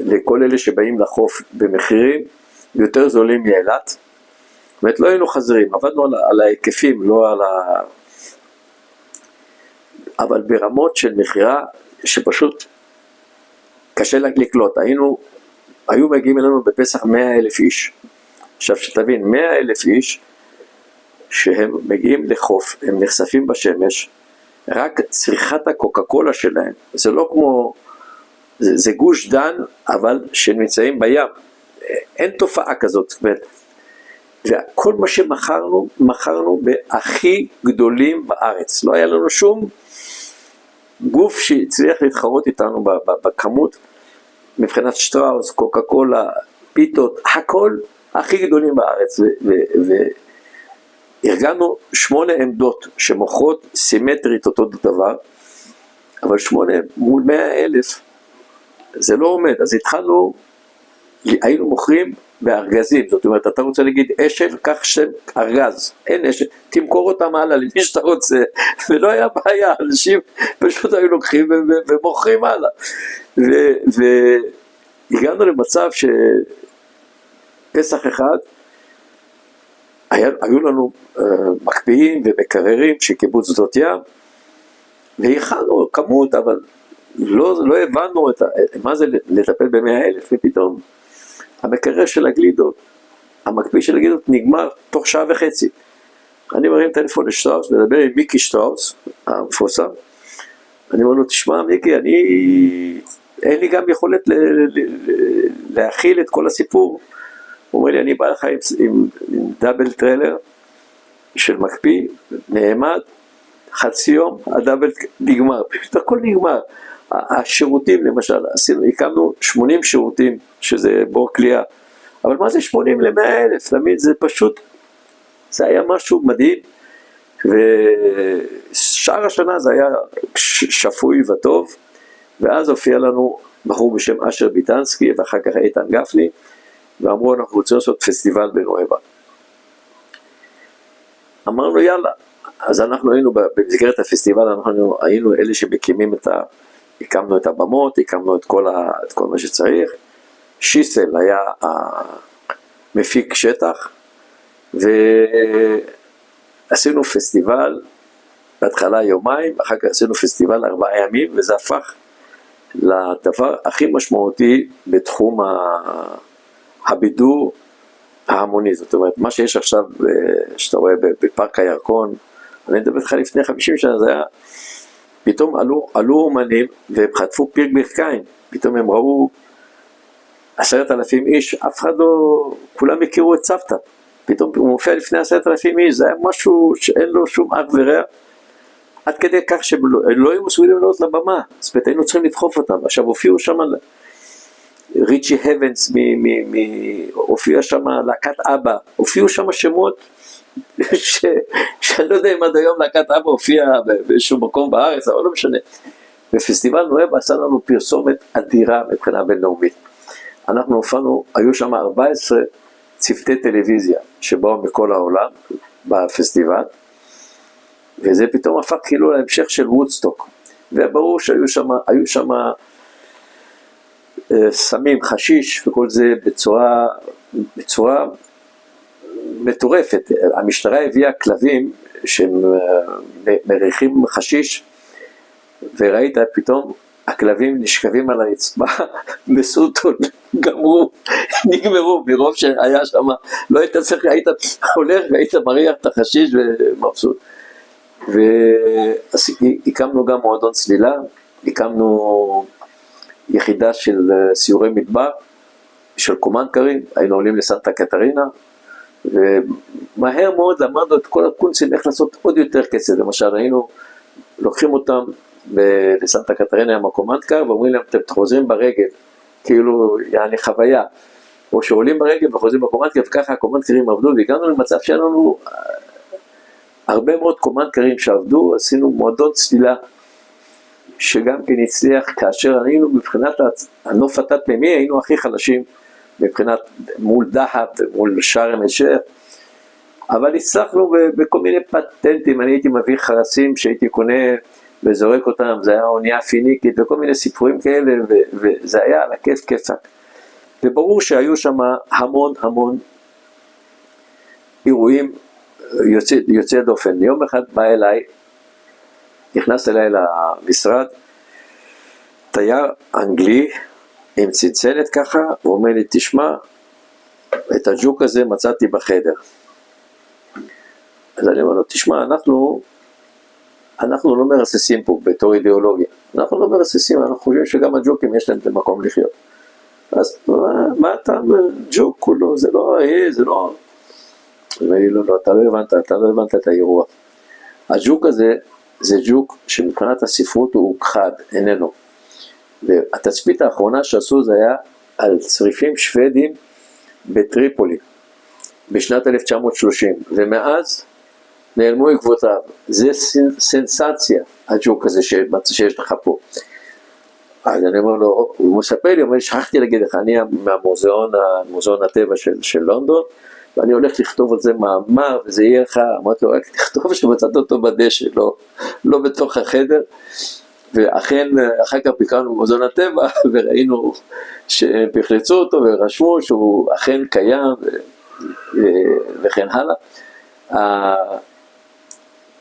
לכל אלה שבאים לחוף במחירים יותר זולים מאילת, זאת אומרת לא היינו חזרים, עבדנו על ההיקפים, לא על אבל ברמות של מחירה שפשוט קשה לקלוט. היו מגיעים אלינו בפסח 100,000 איש. עכשיו שתבין, 100,000 איש שהם מגיעים לחוף, הם נחשפים בשמש, רק צריכת הקוקה קולה שלהם, זה לא כמו, זה גוש דן, אבל שנמצאים בים, אין תופעה כזאת, וכל מה שמכרנו, מכרנו בהכי גדולים בארץ, לא היה לנו שום גוף שהצליח להתחרות איתנו בכמות, מבחינת שטראוס, קוקה קולה, פיתות, הכל הכי גדולים בארץ, ארגנו 8 עמדות שמוכרות סימטרית אותו דבר, אבל 8 מול 100,000 זה לא עומד. אז התחלנו, היינו מוכרים בארגזים, זאת אומרת אתה רוצה להגיד אשל, קח שם ארגז, אין אשל, תמכור אותם הלאה למי שאתה רוצה, ולא היה בעיה, אנשים פשוט היו לוקחים ומוכרים הלאה, והגענו למצב שפסח אחד היו לנו מקפיאים ומקררים שקיבוץ שדות ים, והכנו כמות, אבל לא הבנו מה זה לטפל ב100,000, ופתאום המקרר של הגלידות, המקפיא של הגלידות נגמר תוך 1.5 שעה. אני מרים טלפון לשטראוס, מדבר עם מיקי שטראוס, המפורסם, אני אומר לו, תשמע מיקי, אין לי גם יכולת להכיל את כל הסיפור. הוא אומר לי, אני בא לך עם דאבל טריילר של מקפיא, נעמד, חצי יום, הדאבל נגמר, פשוט הכל נגמר. השירותים למשל, הקמנו 80 שירותים, שזה בור קליעה, אבל מה זה 80 ל100,000? תמיד זה פשוט, זה היה משהו מדהים, ושאר השנה זה היה שפוי וטוב, ואז הופיע לנו בחור בשם אשר ביטנסקי, ואחר כך איתן גפני, ואמרו אנחנו רוצים לעשות פסטיבל בנואבה. אמרנו יאללה, אז אנחנו היינו במסגרת הפסטיבל, אנחנו היינו אלה שמקימים הקמנו את הבמות, הקמנו את כל מה שצריך, שיסל היה המפיק שטח, ועשינו פסטיבל, בהתחלה יומיים, אחר כך עשינו פסטיבל 4 ימים, וזה הפך לדבר הכי משמעותי בתחום הבידור ההמוני. זאת אומרת, מה שיש עכשיו, שאתה רואה בפארק הירקון, אני מדבר לך לפני 50 שנה, זה היה, פתאום עלו אומנים והם חטפו פירק ברכיים, פתאום הם ראו 10,000 איש, אף אחד לא, כולם הכירו את סבתא, פתאום הוא מופיע לפני 10,000 איש, זה היה משהו שאין לו שום אח ורע, עד כדי כך שהם לא היו מסוגלים לעלות לבמה, אז היינו צריכים לדחוף אותם. עכשיו הופיעו שם ריצ'י הבנס, הופיע שם להקת אבא, הופיעו שם שמות שאני לא יודע אם עד היום להקת אבא הופיע באיזשהו מקום בארץ, אבל לא משנה. בפסטיבל נואבה עשה לנו פרסומת אדירה מבחינה בינלאומית. אנחנו הופענו, היו שם 14 צוותי טלוויזיה שבאו מכל העולם בפסטיבל, וזה פתאום הפך כאילו להמשך של וודסטוק, וברור שהיו שם סמים, חשיש וכל זה בצורה מטורפת. המשטרה הביאה כלבים שמריחים חשיש, וראית פתאום הכלבים נשכבים על הרצפה בסוטון, נגמרו מרוב שהיה שם, לא היית צריך, היית הולך והיית מריח את החשיש ומבסוט. ואז הקמנו גם מועדון צלילה, הקמנו יחידה של סיורי מדבר, של קומנדקרים, היינו עולים לסנטה קטרינה, ומהר מאוד למדנו את כל הקונסים איך לעשות עוד יותר כסף. למשל היינו לוקחים אותם לסנטה קטרינה עם הקומנדקר, ואומרים להם אתם חוזרים ברגל, כאילו יעני חוויה, או שעולים ברגל וחוזרים בקומנדקר, וככה הקומנדקרים עבדו, והגענו למצב שהיה לנו הרבה מאוד קומנדקרים שעבדו, עשינו מועדון צלילה, שגם כן הצליח, כאשר היינו מבחינת הנוף התת-מימי, היינו הכי חלשים, מבחינת מול דהב ומול שארם א-שייח, אבל הצלחנו בכל מיני פטנטים. אני הייתי מביא חרסים שהייתי קונה וזורק אותם, זה היה אונייה פיניקית וכל מיני סיפורים כאלה, וזה היה על הכיף כיפק. וברור שהיו שם המון אירועים יוצא דופן. יום אחד בא אליי, נכנס אליי למשרד, תייר אנגלי עם צלצלת ככה, הוא אומר לי, תשמע, את הג'וק הזה מצאתי בחדר. אז אני אומר לו, תשמע, אנחנו לא מרססים פה בתור אידיאולוגיה, אנחנו לא מרססים, אנחנו חושבים שגם הג'וקים יש להם את המקום לחיות. אז מה אתה ג'וק כולו, זה לא, זה לא. אז אני אומר, לא, אתה לא הבנת את האירוע. הג'וק הזה, זה ג'וק שמבחינת הספרות הוא הוכחד, איננו. והתצפית האחרונה שעשו זה היה על צריפים שוודים בטריפולי, בשנת 1930, ומאז נעלמו עקבותיו. זה סנסציה, הג'וק הזה שיש לך פה. אז אני אומר לו, הוא מספר לי, הוא אומר, שכחתי להגיד לך, אני מהמוזיאון הטבע של לונדון, ואני הולך לכתוב על זה מאמר, וזה יהיה לך, אמרתי לו, רק תכתוב שמצאת אותו בדשא, לא בתוך החדר. ואכן, אחר כך ביקרנו במוזיאון הטבע, וראינו שפחלצו אותו, ורשמו שהוא אכן קיים, וכן הלאה.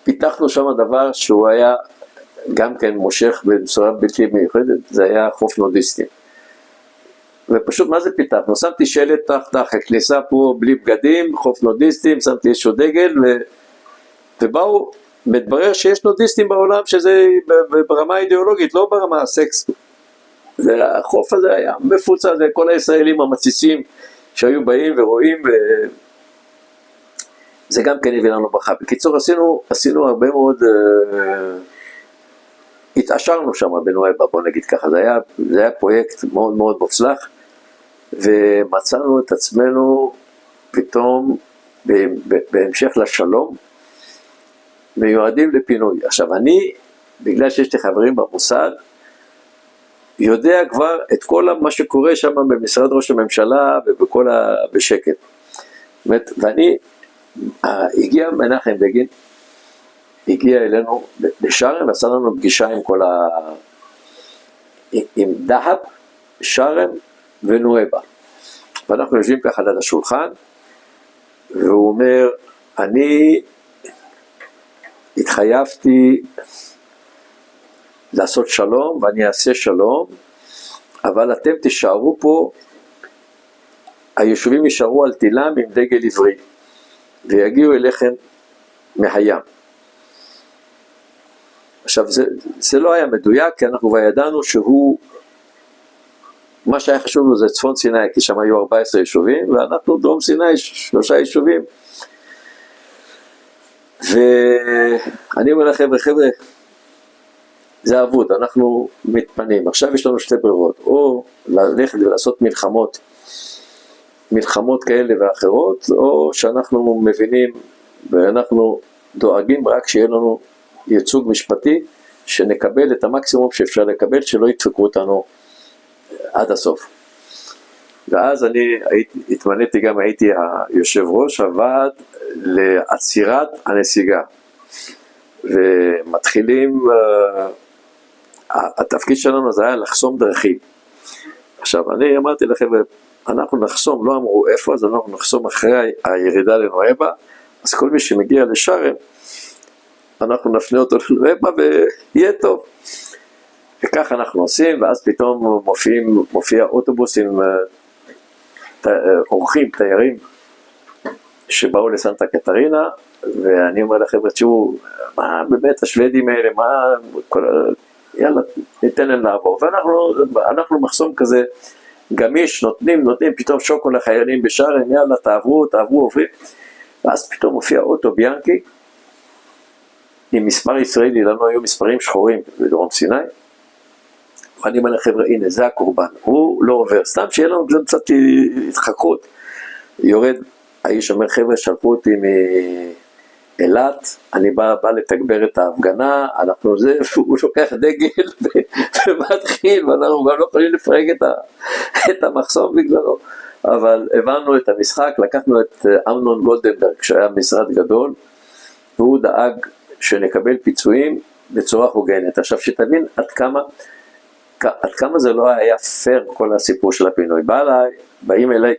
פיתחנו שם דבר שהוא היה גם כן מושך בצורה בלתי מיוחדת, זה היה חוף נודיסטים. ופשוט מה זה פיתחנו? שמתי שלט תחת הכניסה פה בלי בגדים, חוף נודיסטים, שמתי איזשהו דגל, ובאו, מתברר שיש נודיסטים בעולם שזה ברמה האידיאולוגית, לא ברמה הסקס. והחוף הזה היה מפוצה, זה כל הישראלים המציצים שהיו באים ורואים, זה גם כן הביא לנו ברכה. בקיצור, עשינו הרבה מאוד, התעשרנו שם בנואבה, בוא נגיד ככה, זה היה פרויקט מאוד מאוד מוצלח, ומצאנו את עצמנו פתאום בהמשך לשלום, מיועדים לפינוי. עכשיו אני, בגלל שיש לי חברים במוסד, יודע כבר את כל מה שקורה שם במשרד ראש הממשלה בשקט. ואני, הגיע מנחם בגין, הגיע אלינו לשארם ועשה לנו פגישה עם עם דהב, שארם ונואבה. ואנחנו יושבים ככה ליד השולחן, והוא אומר, אני התחייבתי לעשות שלום ואני אעשה שלום, אבל אתם תישארו פה, היישובים יישארו על תילם עם דגל עברי, ויגיעו אליכם מהים. עכשיו זה לא היה מדויק, כי אנחנו כבר ידענו שהוא, מה שהיה חשוב לו זה צפון סיני, כי שם היו 14 יישובים, ואנחנו דרום סיני 3 יישובים. ואני אומר לכם, חבר'ה, זה עבוד, אנחנו מתפנים. עכשיו יש לנו 2 ברירות, או ללכת ולעשות מלחמות כאלה ואחרות, או שאנחנו מבינים ואנחנו דואגים רק שיהיה לנו ייצוג משפטי, שנקבל את המקסימום שאפשר לקבל, שלא ידפקו אותנו עד הסוף. ואז אני התמניתי, גם הייתי היושב ראש הוועד לעצירת הנסיגה. ומתחילים, התפקיד שלנו זה היה לחסום דרכים. עכשיו אני אמרתי לכם, אנחנו נחסום, לא אמרו איפה, אז אנחנו נחסום אחרי הירידה לנואבה, אז כל מי שמגיע לשארם, אנחנו נפנה אותו לנואבה ויהיה טוב. וכך אנחנו עושים, ואז פתאום מופיע אוטובוס עם אורחים, תיירים, שבאו לסנטה קטרינה, ואני אומר לכם, תשמעו, מה באמת השוודים האלה, יאללה, ניתן להם לעבור. ואנחנו מחסום כזה גמיש, נותנים, פתאום שוקו לחיילים בשארם, יאללה, תעברו, עוברים. ואז פתאום מופיע אוטו ביאנקי, עם מספר ישראלי, לנו היו מספרים שחורים בדרום סיני, ואני אומר לחבר'ה, הנה, זה הקורבן, הוא לא עובר, סתם שיהיה לנו קצת התחכות. יורד, האיש אומר, חבר'ה, שלפו אותי אילת, אני בא לתגבר את ההפגנה, אנחנו זה, הוא לוקח דגל ומתחיל, ואנחנו גם לא יכולים לפרק את המחסום בגללו. אבל הבנו את המשחק, לקחנו את אמנון גולדנברג, שהיה משרד גדול, והוא דאג שנקבל פיצויים בצורה הוגנת. עכשיו שתבין עד כמה זה לא היה פייר כל הסיפור של הפינוי. באים אליי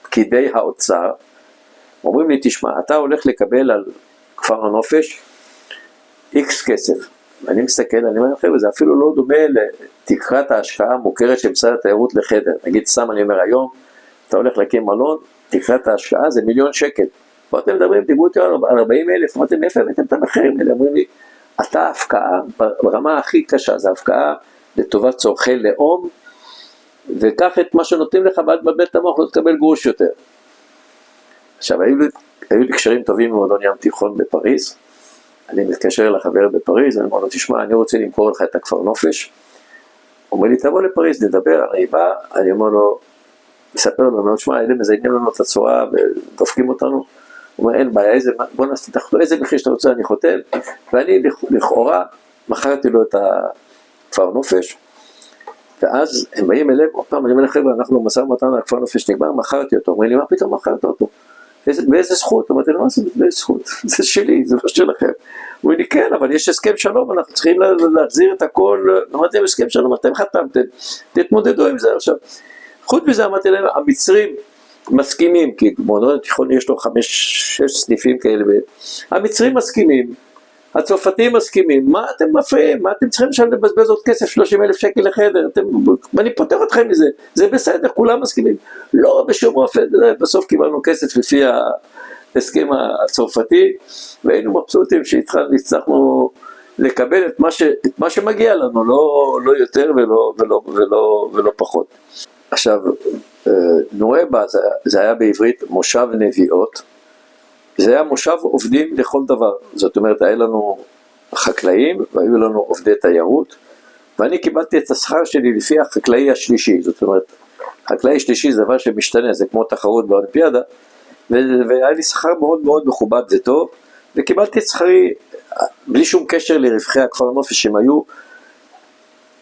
פקידי האוצר, אומרים לי, תשמע, אתה הולך לקבל על כפר הנופש X כסף. אני מסתכל, אני אומר, חבר'ה, זה אפילו לא דומה לתקרת ההשקעה המוכרת של משרד התיירות לחדר. נגיד, סתם אני אומר היום, אתה הולך להקים מלון, תקרת ההשקעה זה 1,000,000 שקל. פה אתם מדברים, דיברו אותי על 40,000, אמרתם, איפה הבאתם את המחירים האלה? אומרים לי, אתה הפקעה ברמה הכי קשה, זה הפקעה לטובת צורכי לאום, וקח את מה שנותנים לך, ועד בבית את המוח, לא תקבל גרוש יותר. עכשיו, היו לי קשרים טובים במועדון ים תיכון בפריז, אני מתקשר לחבר בפריז, אני אומר לו, תשמע, אני רוצה למכור לך את הכפר נופש, הוא אומר לי, תבוא לפריז, נדבר, אני בא, אני אומר לו, מספר לו, אני אומר, תשמע, אלה מזיינים לנו את הצורה, ודופקים אותנו, הוא אומר, אין בעיה, בוא נעשה תחתו, איזה מחיר שאתה רוצה, אני חותם, ואני לכאורה, מכרתי לו את הכפר נופש, ואז הם באים אליהם, עוד פעם, אני אומר לחבר'ה, אנחנו מסע ומתן על הכפר נופש נגמר, מכרתי אותו, אומרים לי, מה פתאום מכרת אותו? באיזה זכות? אמרתי לו, מה זה באיזה זכות? זה שלי, זה לא שלכם. הוא אומר לי, כן, אבל יש הסכם שלום, אנחנו צריכים להחזיר את הכל, אמרתי להם, הסכם שלום, אתם חתמתם, תתמודדו עם זה עכשיו. חוץ מזה, אמרתי להם, המצרים מסכימים, כי מועדון התיכון יש לו 5-6 סניפים כאלה, המצרים מסכימים, הצרפתים מסכימים, מה אתם מפריעים? מה אתם צריכים שם לבזבז עוד כסף 30,000 שקל לחדר? אני פותר אתכם מזה, זה בסדר, כולם מסכימים. לא, בשום אופן, בסוף קיבלנו כסף לפי ההסכם הצרפתי, והיינו מבסוטים שהצלחנו לקבל את מה שמגיע לנו, לא יותר ולא פחות. עכשיו, נואבה, זה היה בעברית מושב נביאות, זה היה מושב עובדים לכל דבר, זאת אומרת, היה לנו חקלאים והיו לנו עובדי תיירות, ואני קיבלתי את השכר שלי לפי החקלאי השלישי, זאת אומרת, חקלאי שלישי זה דבר שמשתנה, זה כמו תחרות באולימפיאדה, והיה לי שכר מאוד מאוד מכובד וטוב, וקיבלתי את שכרי בלי שום קשר לרווחי הכפר נופש, שהם היו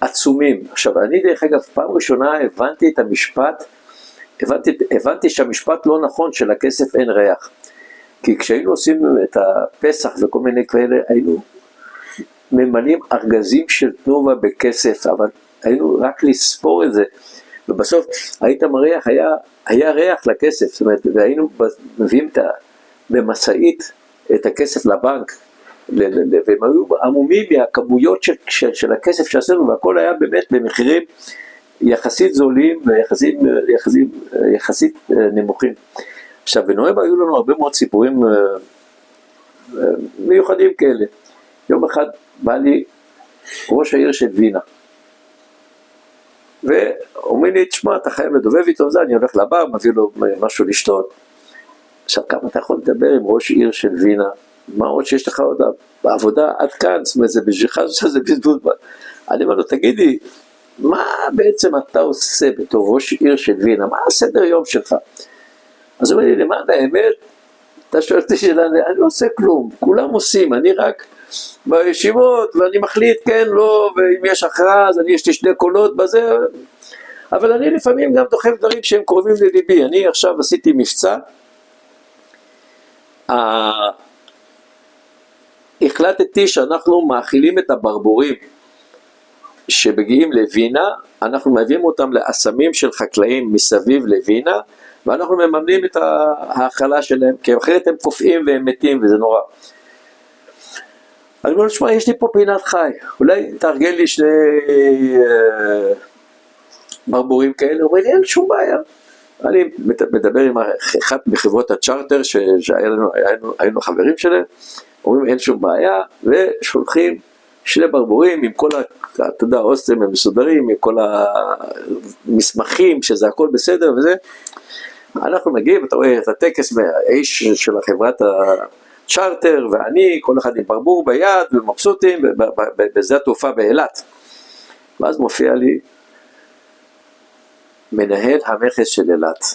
עצומים. עכשיו, אני דרך אגב, פעם ראשונה הבנתי את המשפט, הבנתי שהמשפט לא נכון, שלכסף אין ריח. כי כשהיינו עושים את הפסח וכל מיני כאלה, היינו ממלאים ארגזים של תנובה בכסף, אבל היינו רק לספור את זה, ובסוף היית מריח, היה ריח לכסף, זאת אומרת, והיינו מביאים במסעית את הכסף לבנק, והם היו עמומים מהכמויות של הכסף שעשינו, והכל היה באמת במחירים יחסית זולים ויחסית נמוכים. עכשיו, בנואבה היו לנו הרבה מאוד סיפורים מיוחדים כאלה. יום אחד בא לי ראש העיר של וינה, ואומר לי, תשמע, אתה חייב לדובב איתו זה, אני הולך לבר, מביא לו משהו לשתות. עכשיו, כמה אתה יכול לדבר עם ראש עיר של וינה? מה עוד שיש לך עוד בעבודה עד כאן? זאת אומרת, זה בשבילך, זה בזבוז. אני אומר לו, תגידי, מה בעצם אתה עושה בתור ראש עיר של וינה? מה הסדר יום שלך? אז הוא אומר לי, למען האמת, אתה שואל אותי שאלה, אני לא עושה כלום, כולם עושים, אני רק בישיבות, ואני מחליט כן, לא, ואם יש הכרעה, אז יש לי 2 קולות בזה, אבל אני לפעמים גם דוחף דברים שהם קרובים לליבי. אני עכשיו עשיתי מבצע, החלטתי שאנחנו מאכילים את הברבורים, שבגיעים לווינה, אנחנו מביאים אותם לאסמים של חקלאים מסביב לווינה, ואנחנו מממנים את ההאכלה שלהם, כי אחרת הם קופאים והם מתים, וזה נורא. אני אומר, תשמע, יש לי פה פינת חי, אולי תארגן לי 2 ברבורים כאלה. אומר לי, אין שום בעיה. אני מדבר עם אחת מחברות הצ'ארטר, שהיינו חברים שלהם, אומרים, אין שום בעיה, ושולחים 2 ברבורים עם כל אתה יודע, הוסטלים הם מסודרים, עם כל המסמכים, שזה הכל בסדר וזה. אנחנו מגיעים, אתה רואה את הטקס מהאיש של החברת הצ'ארטר, ואני, כל אחד עם ברבור ביד, ומבסוטים, בזה התעופה באילת. ואז מופיע לי מנהל המכס של אילת,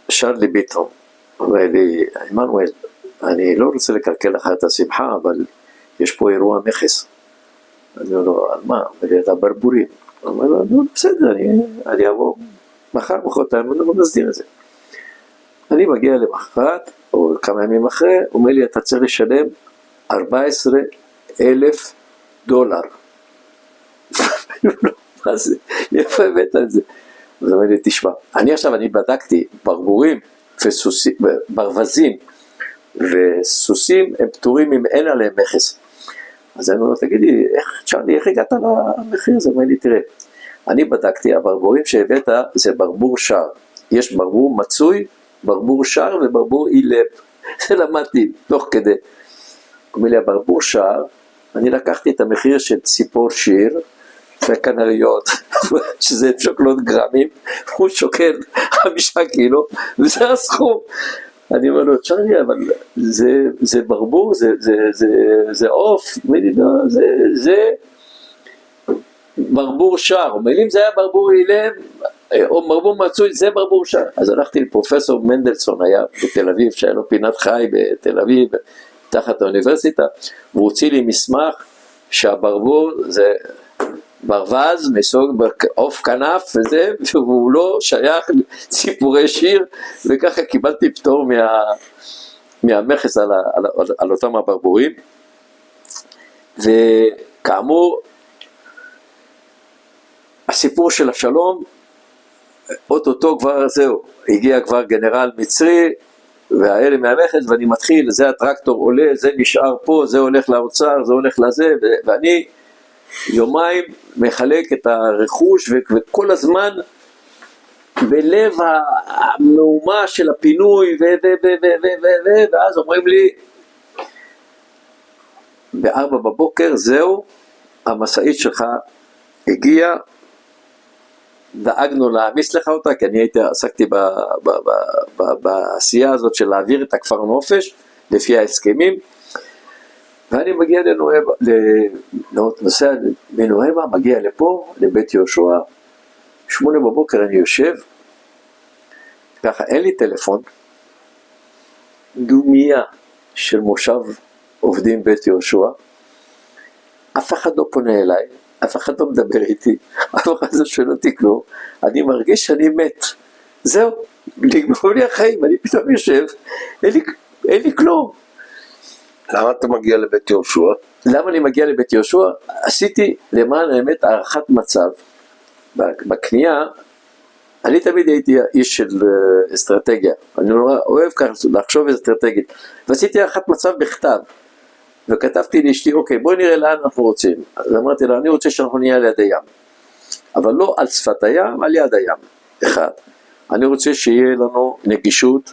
שרלי ביטון. אומר לי, עמנואל, אני לא רוצה לקלקל לך את השמחה, אבל יש פה אירוע מכס. אני אומר לו, על מה? אומר לי, את הברבורים. הוא אומר לו, לא, בסדר, אני אבוא מחר, מחרתיים, אני לא נסדיר את זה. אני מגיע למחרת, או כמה ימים אחרי, הוא אומר לי, אתה צריך לשלם $14,000. מה זה? איפה הבאת את זה? אז אומר לי, תשמע, אני בדקתי ברבורים ברווזים וסוסים, הם פטורים אם אין עליהם מכס. אז אני אומר לו, תגידי, איך הגעת למחיר הזה? אומר לי, תראה, אני בדקתי, הברבורים שהבאת זה ברבור שר. יש ברבור מצוי, ברבור שר וברבור אילם. זה למדתי תוך כדי. אומר לי, הברבור שר, אני לקחתי את המחיר של ציפור שיר, והכנריות, שזה שוקלות גרמים, הוא שוקל 5 קילו, וזה הסכום. אני אומר לו, צ'רלי, אבל זה ברבור, זה עוף, זה ברבור שר. אומר לי, אם זה היה ברבור אילם, או ברבור מצוי, זה ברבור שר. אז הלכתי לפרופסור מנדלסון, היה בתל אביב, שהיה לו פינת חי בתל אביב, תחת האוניברסיטה, והוא הוציא לי מסמך שהברבור זה ברווז מסוג עוף כנף וזה, והוא לא שייך ציפורי שיר, וככה קיבלתי פטור מהמכס על אותם הברבורים. וכאמור, הסיפור של השלום, אוטוטו כבר זהו, הגיע כבר גנרל מצרי, והאלה מהמכס, ואני מתחיל, זה הטרקטור עולה, זה נשאר פה, זה הולך לאוצר, זה הולך לזה, ואני יומיים מחלק את הרכוש, וכל הזמן בלב המהומה של הפינוי, ואז אומרים לי, 4 בבוקר, זהו, המשאית שלך הגיעה, דאגנו להעמיס לך אותה, כי אני עסקתי בעשייה הזאת של להעביר את הכפר נופש, לפי ההסכמים, ואני מגיע נוסע מנוהמה, מגיע לפה, לבית יהושע, 8 בבוקר אני יושב, ככה אין לי טלפון, דומיה של מושב עובדים בית יהושע, אף אחד לא פונה אליי, אף אחד לא מדבר איתי, אף אחד לא שואל אותי כלום, אני מרגיש שאני מת, זהו, נגמרו לי החיים, אני פתאום יושב, אין לי כלום. למה אתה מגיע לבית יהושע? למה אני מגיע לבית יהושע? עשיתי למען האמת הערכת מצב, בקנייה, אני תמיד הייתי איש של אסטרטגיה, אני נורא אוהב ככה לחשוב אסטרטגית, ועשיתי הערכת מצב בכתב, וכתבתי לאשתי, אוקיי, בואי נראה לאן אנחנו רוצים. אז אמרתי לה, אני רוצה שאנחנו נהיה על יד הים. אבל לא על שפת הים, על יד הים. 1. אני רוצה שיהיה לנו נגישות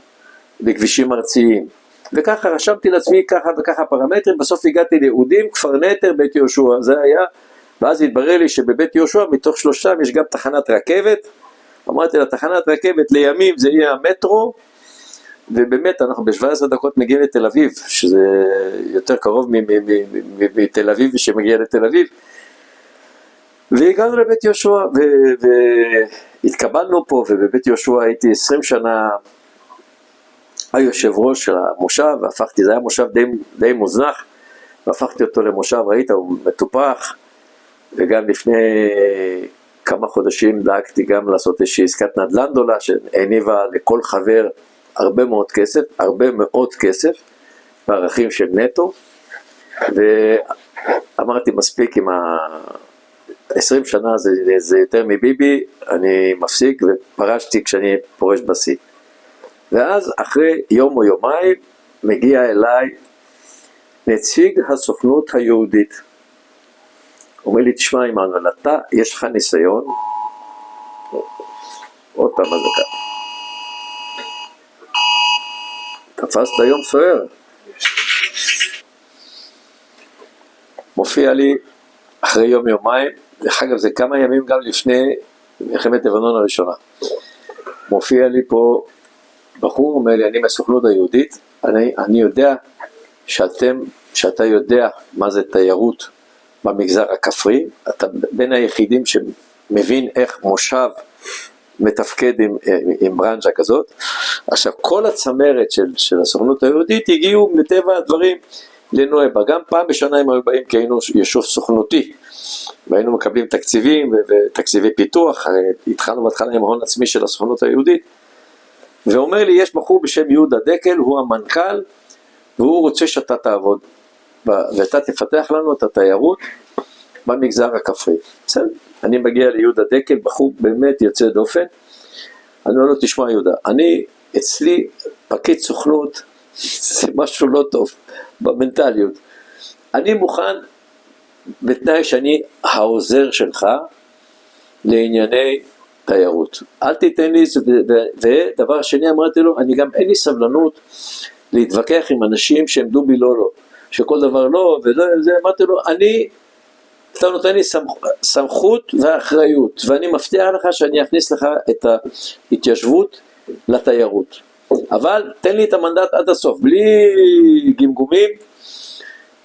לכבישים ארציים. וככה רשמתי לעצמי ככה וככה פרמטרים, בסוף הגעתי ליהודים, כפר נטר, בית יהושע. זה היה, ואז התברר לי שבבית יהושע, מתוך 3 יש גם תחנת רכבת. אמרתי לה, תחנת רכבת לימים זה יהיה המטרו, ובאמת אנחנו ב-17 דקות מגיעים לתל אביב, שזה יותר קרוב מתל אביב שמגיע לתל אביב, והגענו לבית יהושע, והתקבלנו פה, ובבית יהושע הייתי 20 שנה היושב ראש של המושב, והפכתי, זה היה מושב די מוזנח, והפכתי אותו למושב, ראית, הוא מטופח, וגם לפני כמה חודשים דאגתי גם לעשות איזושהי עסקת נדל"ן גדולה, שהניבה לכל חבר הרבה מאוד כסף, בערכים של נטו, ואמרתי מספיק עם 20 שנה זה יותר מביבי, אני מפסיק ופרשתי כשאני פורש בשיא. ואז אחרי יום או יומיים מגיע אליי נציג הסוכנות היהודית, אומר לי, תשמע עמנואל, אתה יש לך ניסיון, עוד פעם הזקה, תפסת יום סוער. מופיע לי אחרי יום יומיים, דרך אגב זה כמה ימים גם לפני מלחמת לבנון הראשונה, מופיע לי פה בחור, אומר לי, אני מהסוכנות היהודית, אני יודע שאתה יודע מה זה תיירות במגזר הכפרי, אתה בין היחידים שמבין איך מושב מתפקד עם ברנז'ה כזאת. עכשיו, כל הצמרת של הסוכנות היהודית הגיעו מטבע הדברים לנואבה. גם פעם בשנה הם היו באים כי היינו יישוב סוכנותי, והיינו מקבלים תקציבים ותקציבי פיתוח, התחלנו בהתחלה עם ההון עצמי של הסוכנות היהודית, ואומר לי, יש בחור בשם יהודה דקל, הוא המנכ"ל, והוא רוצה שאתה תעבוד, ואתה תפתח לנו את התיירות במגזר הכפרי. בסדר? אני מגיע ליהודה דקל, בחור באמת יוצא דופן, אני אומר לו, תשמע יהודה, אצלי פקיד סוכנות, זה משהו לא טוב במנטליות. אני מוכן, בתנאי שאני העוזר שלך לענייני תיירות. אל תיתן לי, ודבר שני אמרתי לו, אני גם אין לי סבלנות להתווכח עם אנשים שהם דובי לא, שכל דבר לא, ולא, זה אמרתי לו, אתה נותן לי סמכות ואחריות, ואני מבטיח לך שאני אכניס לך את ההתיישבות לתיירות. אבל תן לי את המנדט עד הסוף, בלי גמגומים,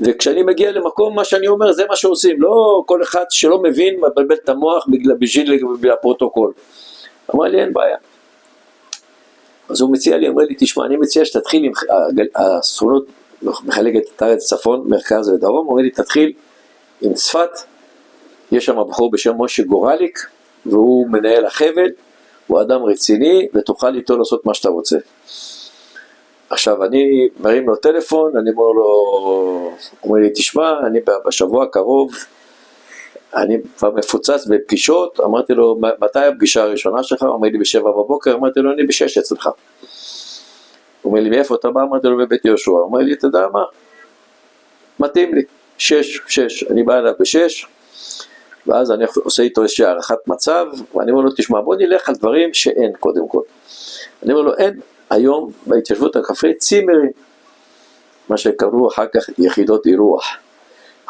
וכשאני מגיע למקום, מה שאני אומר, זה מה שעושים, לא כל אחד שלא מבין, מבלבל את המוח בשביל הפרוטוקול. אמר לי, אין בעיה. אז הוא מציע לי, אומר לי, תשמע, אני מציע שתתחיל עם הסוכנות, מחלקת את הארץ צפון, מרכז ודרום, אומר לי, תתחיל עם צפת, יש שם בחור בשם משה גורליק, והוא מנהל החבל, הוא אדם רציני, ותוכל איתו לעשות מה שאתה רוצה. עכשיו, אני מרים לו טלפון, אני אומר לו, אומר לי, תשמע, אני בשבוע הקרוב, אני כבר מפוצץ בפגישות, אמרתי לו, מתי הפגישה הראשונה שלך? אמר לי, ב7 בבוקר, אמרתי לו, אני ב6 אצלך. הוא אומר לי, מאיפה אתה בא? אמרתי לו, בבית יהושע. הוא אומר לי, אתה יודע מה? מתאים לי, 6, אני בא אליו ב6, ואז אני עושה איתו איזושהי הערכת מצב, ואני אומר לו, תשמע, בוא נלך על דברים שאין קודם כל. אני אומר לו, אין היום בהתיישבות הכפרית צימרים, מה שקראו אחר כך יחידות אירוח.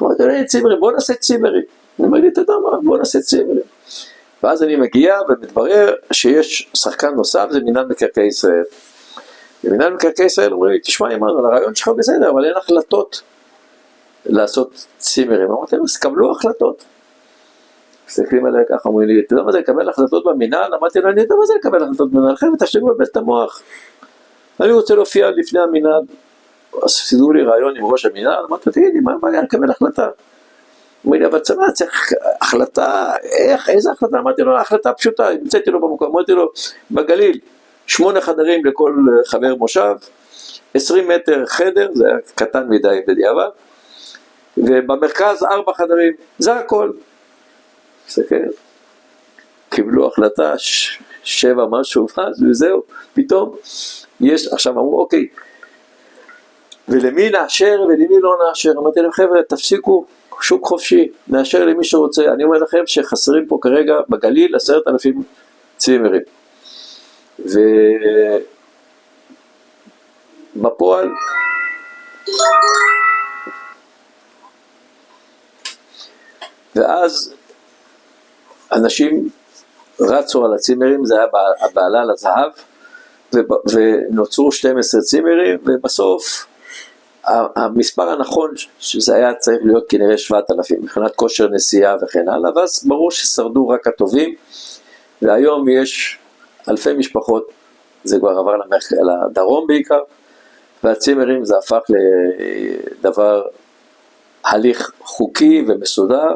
אמרתי לו, אין צימרים, בוא נעשה צימרים. אני אומר לי, אתה יודע מה, בוא נעשה צימרים. ואז אני מגיע ומתברר שיש שחקן נוסף, זה מינהל מקרקעי ישראל. ומינהל מקרקעי ישראל אומרים לי, תשמע, אימנו, הרעיון שלך בסדר, אבל אין החלטות לעשות צימרים. אמרתי להם, אז קבלו החלטות. מסתכלים עליה ככה, אומרים לי, אתה יודע מה זה לקבל החלטות במינהל? אמרתי לו, אני יודע מה זה לקבל החלטות במינהל, לכם ותפסיקו לבלבל את המוח. אני רוצה להופיע לפני המינהל, אז סידרו לי רעיון עם ראש המינהל, אמרתי, תגידי, מה הבעיה לקבל החלטה? אמרתי לי, אבל צבא, צריך החלטה, איזה החלטה? אמרתי לו, החלטה פשוטה, המצאתי לו במקום, אמרתי לו, בגליל, 8 חדרים לכל חבר מושב, 20 מטר חדר, זה היה קטן מדי בדיעבד, ובמרכז 4 חדרים, זה הכל. קיבלו החלטה 7 משהו, וזהו, פתאום יש, עכשיו אמרו, אוקיי, ולמי נאשר ולמי לא נאשר? אמרתי להם, חבר'ה, תפסיקו, שוק חופשי, נאשר למי שרוצה. אני אומר לכם שחסרים פה כרגע בגליל 10,000 צימרים. ובפועל, ואז אנשים רצו על הצימרים, זה היה בעלה לזהב, ונוצרו 12 צימרים, ובסוף המספר הנכון, שזה היה צריך להיות כנראה 7,000, מבחינת כושר נסיעה וכן הלאה, ואז ברור ששרדו רק הטובים, והיום יש אלפי משפחות, זה כבר עבר לדרום בעיקר, והצימרים זה הפך לדבר, הליך חוקי ומסודר,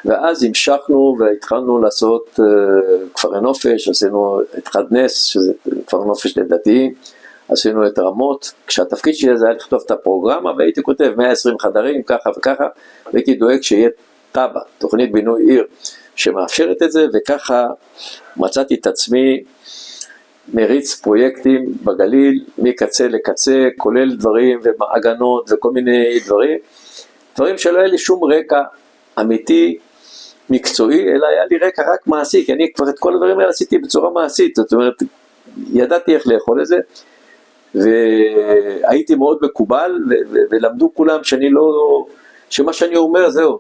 ואז המשכנו והתחלנו לעשות כפרי נופש, עשינו את חד נס, שזה כפר נופש לדתיים, עשינו את רמות, כשהתפקיד שלי זה היה לכתוב את הפרוגרמה, והייתי כותב 120 חדרים, ככה וככה, והייתי דואג שיהיה טאבה, תוכנית בינוי עיר, שמאפשרת את זה, וככה מצאתי את עצמי מריץ פרויקטים בגליל, מקצה לקצה, כולל דברים ומעגנות וכל מיני דברים שלא היה לי שום רקע אמיתי, מקצועי, אלא היה לי רקע רק מעשי, כי אני כבר את כל הדברים האלה עשיתי בצורה מעשית, זאת אומרת, ידעתי איך לאכול את זה, והייתי מאוד מקובל, ולמדו כולם שאני לא, שמה שאני אומר זהו,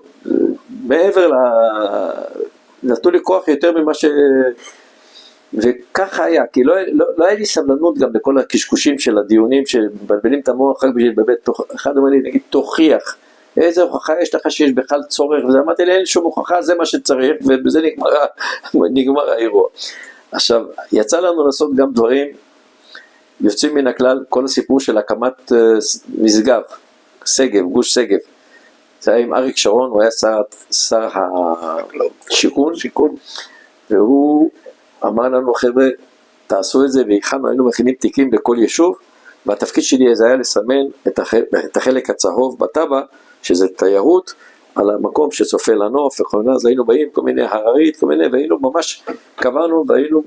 מעבר נתנו לי כוח יותר ממה וככה היה, כי לא היה לי סבלנות גם בכל הקשקושים של הדיונים, שבלבלים את המוח רק בשביל בבית, אחד אומר לי, נגיד, תוכיח, איזה הוכחה יש לך שיש בכלל צורך, וזה אמרתי לי, אין שום הוכחה, זה מה שצריך, ובזה נגמר האירוע. עכשיו, יצא לנו לעשות גם דברים יוצאים מן הכלל, כל הסיפור של הקמת משגב, שגב, גוש שגב. זה היה עם אריק שרון, הוא היה שר השיכון, והוא אמר לנו, חבר'ה, תעשו את זה, היינו מכינים תיקים בכל יישוב, והתפקיד שלי זה היה לסמן את החלק הצהוב בטבע, שזה תיירות, על המקום שצופה לנוף, אז היינו באים כל מיני הררית, והיינו ממש קבענו, והיינו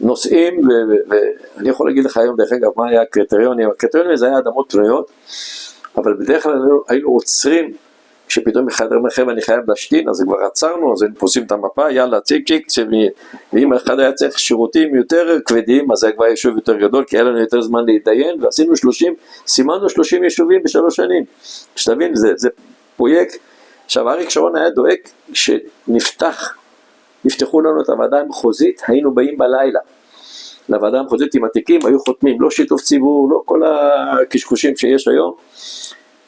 נושאים, ואני יכול להגיד לך היום דרך אגב מה היה הקריטריונים, הקריטריונים זה היה אדמות פנויות, אבל בדרך כלל היינו עוצרים, כשפתאום אחד אומר אני חייב להשתין, אז כבר עצרנו, אז היינו פוסים את המפה, יאללה ציק צ'יק, ואם אחד היה צריך שירותים יותר כבדים, אז היה כבר יישוב יותר גדול, כי היה לנו יותר זמן להתדיין, ועשינו סימנו 30 יישובים ב3 שנים, שתבין, זה פרויקט. עכשיו אריק שרון היה דואג נפתחו לנו את הוועדה המחוזית, היינו באים בלילה לוועדה המחוזית עם התיקים, היו חותמים, לא שיתוף ציבור, לא כל הקשקושים שיש היום,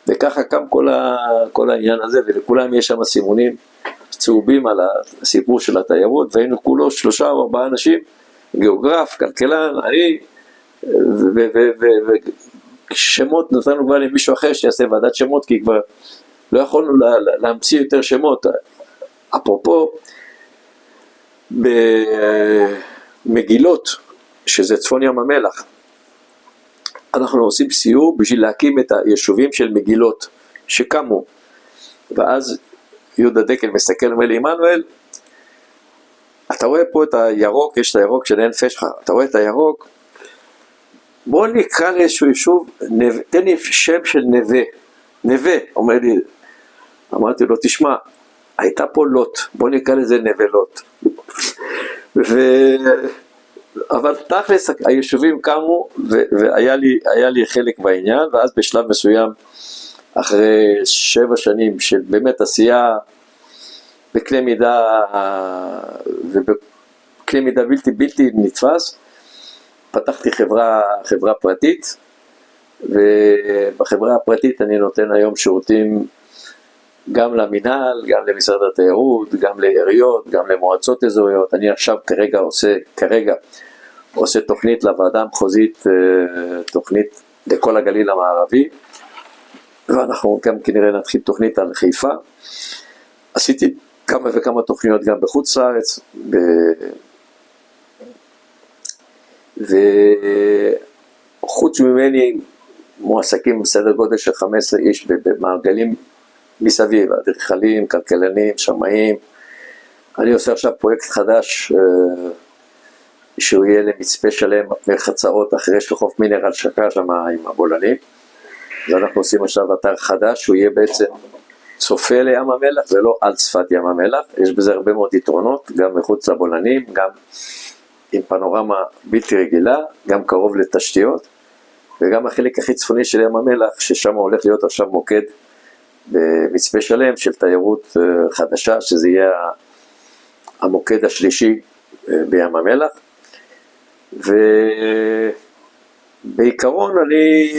וככה קם כל העניין הזה, ולכולם יש שם סימונים צהובים על הסיפור של התיירות, והיינו כולו 3 או 4 אנשים, גיאוגרף, כלכלן, אני, ושמות נתנו כבר למישהו אחר שיעשה ועדת שמות, כי כבר לא יכולנו להמציא יותר שמות. אפרופו, במגילות, שזה צפון ים המלח, אנחנו עושים סיור בשביל להקים את היישובים של מגילות שקמו, ואז יהודה דקל מסתכל ואומר לי, עמנואל, אתה רואה פה את הירוק, יש את הירוק של עין פשחה, אתה רואה את הירוק, בוא נקרא לאיזשהו יישוב, תן לי שם של נווה, אומר לי, אמרתי לו, תשמע, הייתה פה לוט, בוא נקרא לזה נווה לוט. אבל תכלס היישובים קמו, והיה לי חלק בעניין, ואז בשלב מסוים, אחרי 7 שנים של באמת עשייה בקנה מידה בלתי נתפס, פתחתי חברה פרטית, ובחברה הפרטית אני נותן היום שירותים גם למינהל, גם למשרד התיירות, גם לעיריות, גם למועצות אזוריות. אני עכשיו כרגע עושה תוכנית לוועדה המחוזית, תוכנית לכל הגליל המערבי, ואנחנו גם כנראה נתחיל תוכנית על חיפה. עשיתי כמה וכמה תוכניות גם בחוץ לארץ, וחוץ ממני מועסקים בסדר גודל של 15 איש במעגלים מסביב, אדריכלים, כלכלנים, שמאים. אני עושה עכשיו פרויקט חדש, שהוא יהיה למצפה שלם וחצרות אחרי של חוף מינרל שקה שם עם הבולנים. אז אנחנו עושים עכשיו אתר חדש, שהוא יהיה בעצם צופה לים המלח ולא על שפת ים המלח. יש בזה הרבה מאוד יתרונות, גם מחוץ לבולנים, גם עם פנורמה בלתי רגילה, גם קרוב לתשתיות, וגם החלק הכי צפוני של ים המלח, ששם הולך להיות עכשיו מוקד במצפה שלם של תיירות חדשה, שזה יהיה המוקד השלישי בים המלח. ובעיקרון אני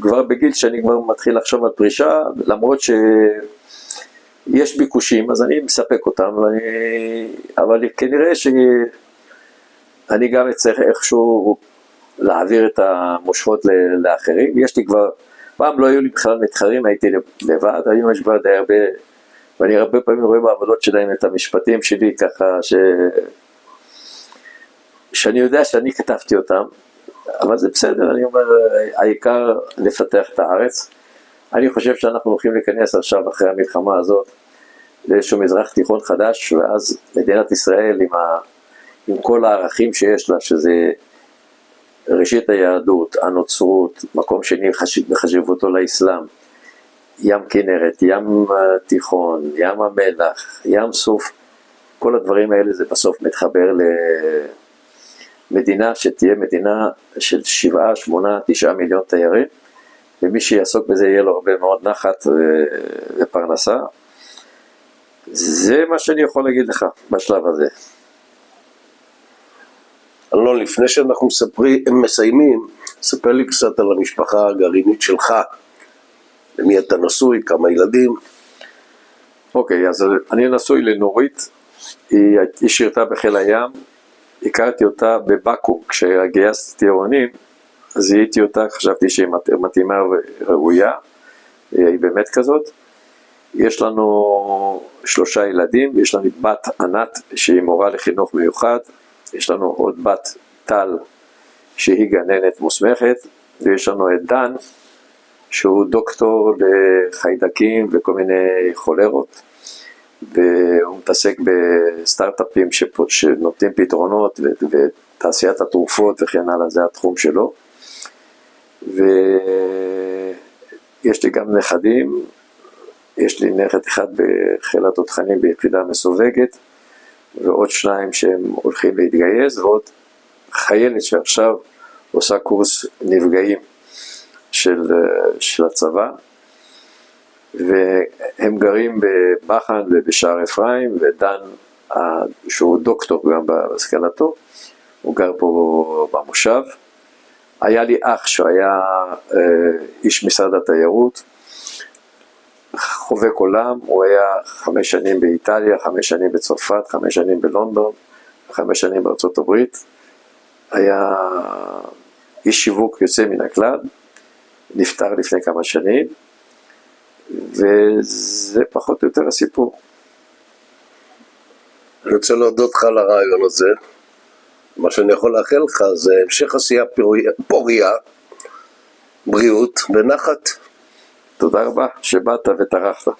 כבר בגיל שאני כבר מתחיל לחשוב על פרישה, למרות שיש ביקושים, אז אני מספק אותם, אבל כנראה שאני גם צריך איכשהו להעביר את המושכות לאחרים. יש לי כבר, פעם לא היו לי בכלל מתחרים, הייתי לבד, היום יש כבר די הרבה, ואני הרבה פעמים רואה בעבודות שלהם את המשפטים שלי ככה, שאני יודע שאני כתבתי אותם, אבל זה בסדר, אני אומר, העיקר לפתח את הארץ. אני חושב שאנחנו הולכים להיכנס עכשיו אחרי המלחמה הזאת, לאיזשהו מזרח תיכון חדש, ואז מדינת ישראל עם כל הערכים שיש לה, שזה ראשית היהדות, הנוצרות, מקום שני בחשיבותו לאסלאם, ים כנרת, ים תיכון, ים המלח, ים סוף, כל הדברים האלה זה בסוף מתחבר למדינה שתהיה מדינה של 7, 8, 9 מיליון תיירים, ומי שיעסוק בזה יהיה לו הרבה מאוד נחת ופרנסה. זה מה שאני יכול להגיד לך בשלב הזה. אלון, לפני שאנחנו מסיימים, ספר לי קצת על המשפחה הגרעינית שלך. למי אתה נשוי, כמה ילדים? אוקיי, אז אני נשוי לנורית, היא שירתה בחיל הים, הכרתי אותה בבאקו, כשגייסתי טירונים, אז זיהיתי אותה, חשבתי שהיא מתאימה וראויה, היא באמת כזאת. יש לנו 3 ילדים, יש לנו בת ענת שהיא מורה לחינוך מיוחד, יש לנו עוד בת טל שהיא גננת מוסמכת, ויש לנו את דן שהוא דוקטור לחיידקים וכל מיני חולרות, והוא מתעסק בסטארט-אפים שנותנים פתרונות ותעשיית התרופות וכן הלאה, זה התחום שלו. ויש לי גם נכדים, יש לי נכד אחד בחיל התותחנים ביחידה מסווגת, ועוד 2 שהם הולכים להתגייס, ועוד חיילת שעכשיו עושה קורס נפגעים של הצבא, והם גרים בבחן ובשער אפרים, ודן, שהוא דוקטור גם בהשכלתו, הוא גר פה במושב. היה לי אח שהיה איש משרד התיירות, חובק עולם, הוא היה 5 שנים באיטליה, 5 שנים בצרפת, 5 שנים בלונדון, 5 שנים בארצות הברית, היה איש שיווק יוצא מן הכלל, נפטר לפני כמה שנים, וזה פחות או יותר הסיפור. אני רוצה להודות לך על הרעיון הזה. מה שאני יכול לאחל לך זה המשך עשייה פוריה, בריאות ונחת. תודה רבה שבאת וטרחת.